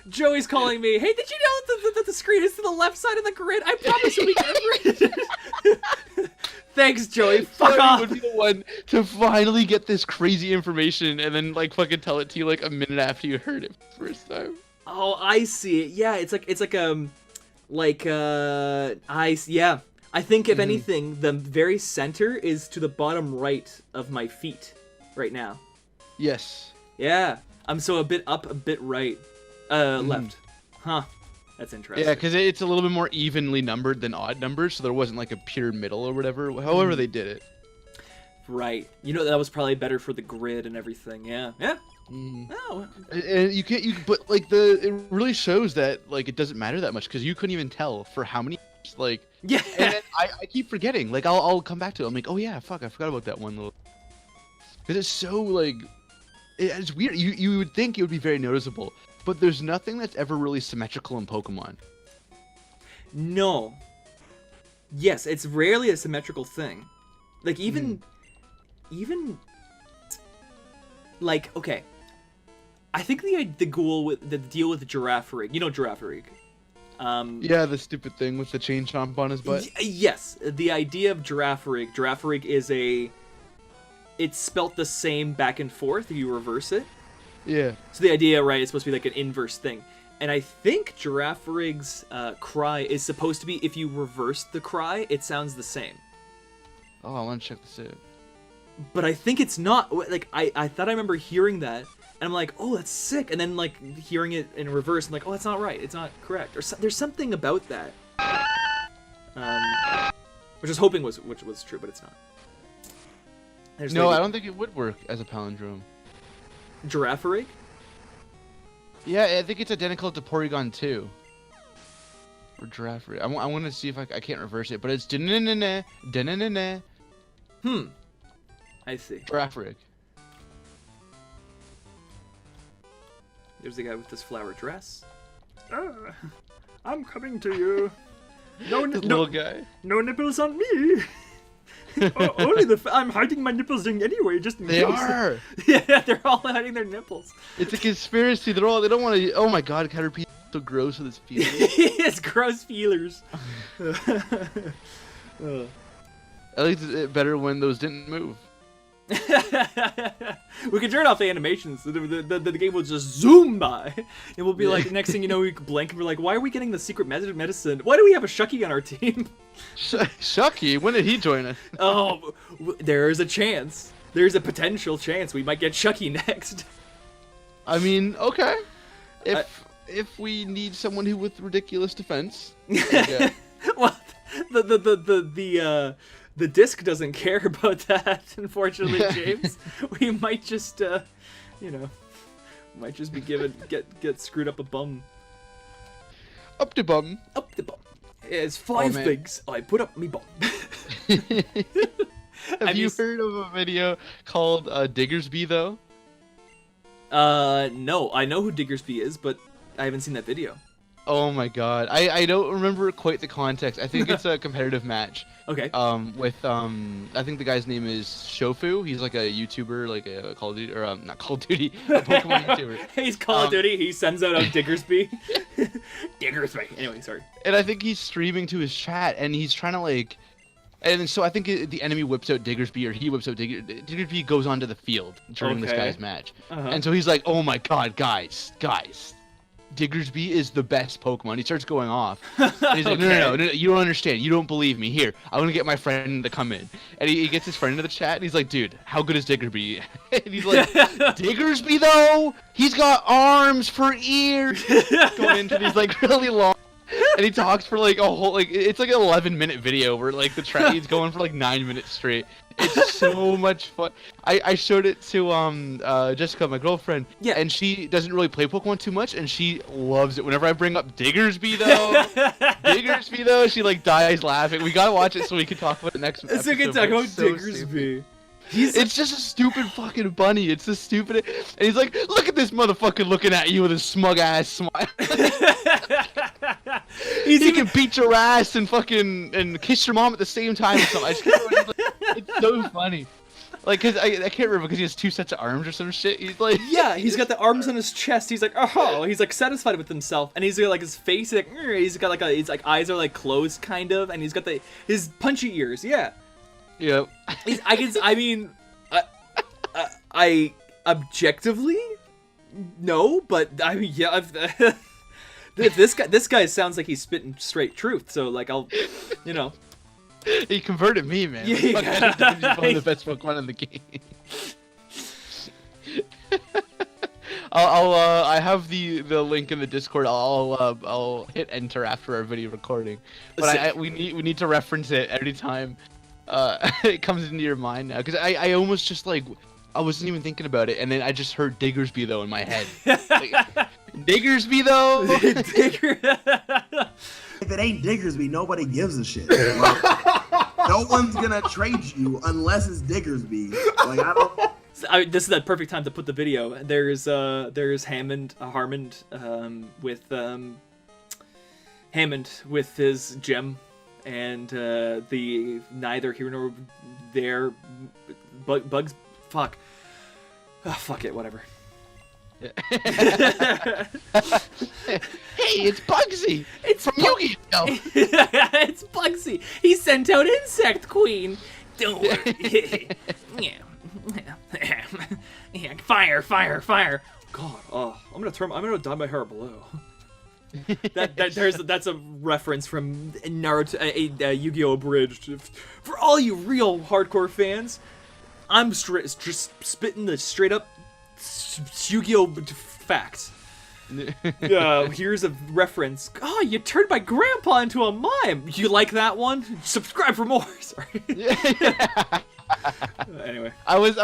Joey's calling me. Hey, did you know that the screen is to the left side of the grid? I promise you'll be different. Thanks, Joey. Fuck off. Would be the one to finally get this crazy information and then like fucking tell it to you like a minute after you heard it first time. Oh, I see it. Yeah, it's like yeah. I think if anything, the very center is to the bottom right of my feet right now. Yes. Yeah, I'm so a bit up, a bit right, left. Huh. That's interesting. Yeah, because it's a little bit more evenly numbered than odd numbers, so there wasn't like a pure middle or whatever. However they did it. Right. You know that was probably better for the grid and everything. Yeah. Yeah. Oh. And but like it really shows that like it doesn't matter that much because you couldn't even tell for how many like. Yeah. And then I keep forgetting. Like I'll come back to it. I'm like, oh yeah, fuck, I forgot about that one little. Because it's so like, it's weird. You would think it would be very noticeable, but there's nothing that's ever really symmetrical in Pokemon. No. Yes, it's rarely a symmetrical thing. Like even like okay. I think the deal with the Girafarig. You know Girafarig. Yeah, the stupid thing with the chain chomp on his butt. Yes, the idea of Girafarig. Girafarig is it's spelt the same back and forth if you reverse it. Yeah. So the idea, right, is supposed to be like an inverse thing. And I think Girafarig's cry is supposed to be, if you reverse the cry, it sounds the same. Oh, I want to check this out. But I think it's not. Like, I thought I remember hearing that, and I'm like, oh, that's sick. And then, like, hearing it in reverse, I'm like, oh, that's not right. It's not correct. Or there's something about that. Which I was hoping was true, but it's not. No, I don't think it would work as a palindrome. Girafarig? Yeah, I think it's identical to Porygon 2. Or Girafarig. I want to see if I can't reverse it, but it's da-na-na-na, da-na-na-na. I see. Girafarig. There's the guy with this flower dress. I'm coming to you. No, Little guy. no nipples on me. Only I'm hiding my nipples anyway, just in They case. are. Yeah, they're all hiding their nipples. It's a conspiracy. They don't want to. Oh my god, Caterpie is so gross with his feet. It's gross feelers. At least it's better when those didn't move. We can turn off the animations. The game will just zoom by. It will be like, next thing you know, we blink and we're like, why are we getting the secret medicine? Why do we have a Shucky on our team? Shucky? When did he join us? Oh, there's a chance. There's a potential chance we might get Shucky next. I mean, okay. If we need someone who with ridiculous defense. Yeah. Well, the disc doesn't care about that, unfortunately, James. We might just, might just be get screwed up a bum. Up to bum. Up the bum. It's 5 man. things I put up me bum. Have you heard of a video called Diggersby, though? No. I know who Diggersby is, but I haven't seen that video. Oh my god. I don't remember quite the context. I think it's a competitive match. Okay. With I think the guy's name is Shofu. He's like a YouTuber, like a Call of Duty, or not Call of Duty, a Pokemon YouTuber. He's Call of Duty. He sends out a Diggersby. Diggersby. Anyway, sorry. And I think he's streaming to his chat, and he's trying to like, And so I think the enemy whips out Diggersby, or he whips out Diggersby goes onto the field during this guy's match. And so he's like, oh my god, guys, Diggersby is the best Pokemon. He starts going off. And he's like, no, you don't understand. You don't believe me. Here, I'm going to get my friend to come in. And he gets his friend into the chat, and he's like, dude, how good is Diggersby? And he's like, Diggersby, though? He's got arms for ears. Going into these, like, really long. And he talks for, like, a whole, like, it's like an 11-minute video where, like, he's going for, like, 9 minutes straight. It's so much fun. I showed it to Jessica, my girlfriend, and she doesn't really play Pokemon too much, and she loves it. Whenever I bring up Diggersby though, she like dies laughing. We gotta watch it so we can talk about it next episode. So we can talk about Diggersby. It's just a stupid fucking bunny. It's the stupid, and he's like, look at this motherfucker looking at you with a smug ass smile. He can beat your ass and fucking kiss your mom at the same time. So I just can't remember. It's so funny. Like, cause I can't remember because he has 2 sets of arms or some shit. He's like, yeah, he's got the arms on his chest. He's like, oh, he's like satisfied with himself, and he's got like his face. He's got like his like eyes are like closed kind of, and he's got his punchy ears. Yeah. Yep. I objectively, no, but I mean, yeah. This guy sounds like he's spitting straight truth. So like, I'll, you know. He converted me, man. Yeah. He's one of the best Pokemon in the game. I have the link in the Discord. I'll hit enter after our video recording. But we need to reference it every time it comes into your mind now, because I almost just like I wasn't even thinking about it, and then I just heard Diggersby though in my head. Like, Diggersby though. If it ain't Diggersby, nobody gives a shit. Like, no one's gonna trade you unless it's Diggersby. Like, I don't. This is that perfect time to put the video. There's Hammond with Hammond with his gem, and the neither here nor there bugs. Fuck. Oh, fuck it. Whatever. Hey, it's Bugsy! It's from Yu-Gi-Oh! It's Bugsy! He sent out Insect Queen! Don't worry. Yeah. Fire! God, I'm gonna dye my hair blue. That's a reference from Naruto, Yu-Gi-Oh! Abridged. For all you real hardcore fans, I'm just spitting the straight up Yu-Gi-Oh! Facts. Here's a reference. Oh, you turned my grandpa into a mime. You like that one? Subscribe for more. Sorry. Anyway, I was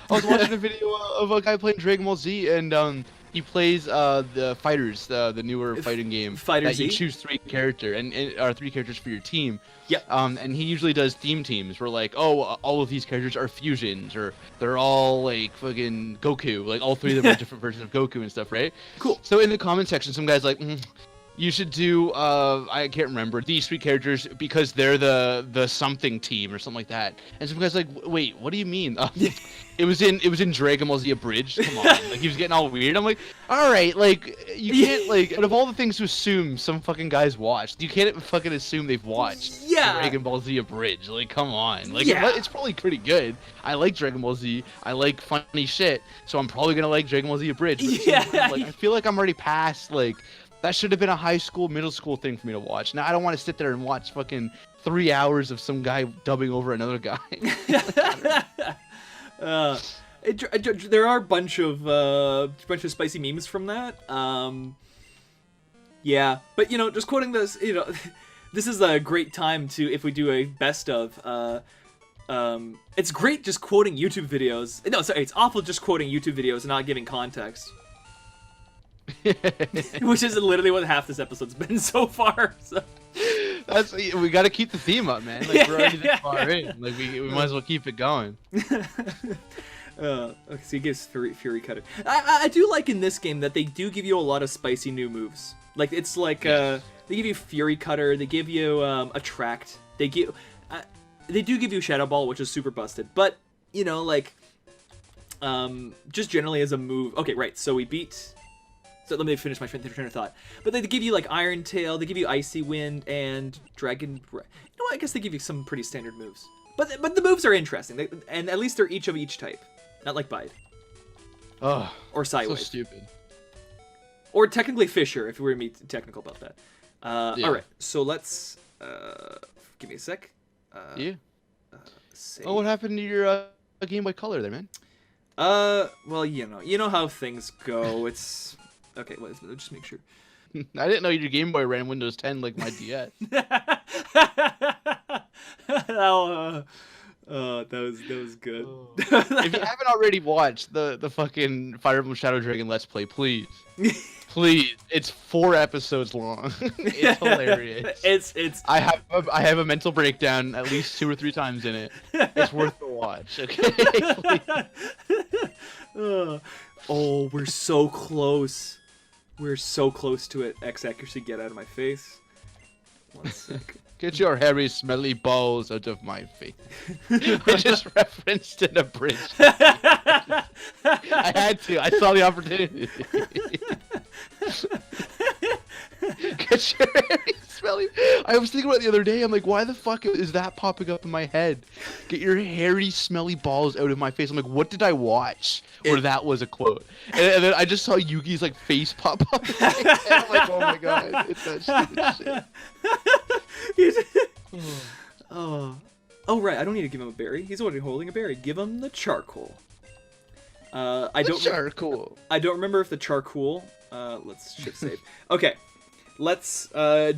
watching a video of a guy playing Dragon Ball Z, and he plays the Fighters, the newer fighting game. Fighter Z? You choose 3 characters for your team. Yep. And he usually does theme teams where like, all of these characters are fusions, or they're all like fucking Goku. Like all 3 of them are different versions of Goku and stuff, right? Cool. So in the comment section, some guy's like, you should do I can't remember these 3 characters because they're the something team or something like that. And some guy's like, wait, what do you mean? It was in Dragon Ball Z Abridged. Come on, like he was getting all weird. I'm like, all right, like you can't like out of all the things to assume some fucking guys watched, you can't fucking assume they've watched Dragon Ball Z Abridged. Like, come on, like it's probably pretty good. I like Dragon Ball Z. I like funny shit, so I'm probably gonna like Dragon Ball Z Abridged. But like, I feel like I'm already past like. That should have been a high school, middle school thing for me to watch. Now I don't want to sit there and watch fucking 3 hours of some guy dubbing over another guy. There are a bunch of spicy memes from that. Yeah, but just quoting this, this is a great time to, if we do a best of. It's great just quoting YouTube videos. No, sorry, it's awful just quoting YouTube videos and not giving context. Which is literally what half this episode's been so far. So. We got to keep the theme up, man. Like we're already this far in. Like we might as well keep it going. Okay, so he gives Fury Cutter. I do like in this game that they do give you a lot of spicy new moves. Like it's like they give you Fury Cutter, they give you Attract, they do give you Shadow Ball, which is super busted. But like just generally as a move. Okay, right. So we beat So let me finish my train of thought. But they give you like Iron Tail, they give you Icy Wind, and Dragon Breath. You know what? I guess they give you some pretty standard moves. But the moves are interesting, and at least they're each of each type, not like Bide. Oh, or Sideways. So stupid. Or technically Fisher, if we were to be technical about that. Yeah. All right, so let's give me a sec. Yeah. Save. Oh, what happened to your Game Boy Color there, man? Well, you know how things go. It's okay. Let's just make sure. I didn't know your Game Boy ran Windows 10 like my DS. That was good. If you haven't already watched the fucking Fire Emblem Shadow Dragon Let's Play, please. Please, it's 4 episodes long. It's hilarious. It's. I have a mental breakdown at least 2 or 3 times in it. It's worth the watch. Okay. Oh, we're so close. We're so close to it. X accuracy, get out of my face. 1 sec. Get your hairy, smelly balls out of my face. I just referenced an abridged. I had to. I saw the opportunity. Get your hairy, smelly. I was thinking about it the other day. I'm like, why the fuck is that popping up in my head? Get your hairy, smelly balls out of my face. I'm like, what did I watch? Where that was a quote. And then I just saw Yugi's like face pop up. And I'm like, oh my god, it's that stupid shit. Oh, right. I don't need to give him a berry. He's already holding a berry. Give him the charcoal. Charcoal. I don't remember if the charcoal. Let's shift save. Okay, let's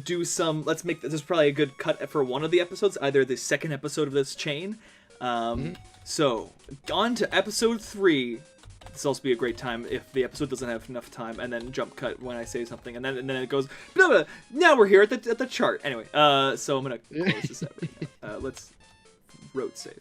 do some. Let's make this is probably a good cut for one of the episodes, either the second episode of this chain. So on to episode 3. This will also be a great time if the episode doesn't have enough time, and then jump cut when I say something, and then it goes. Blah, blah. Now we're here at the chart. Anyway, so I'm gonna close this out right now. Let's road save.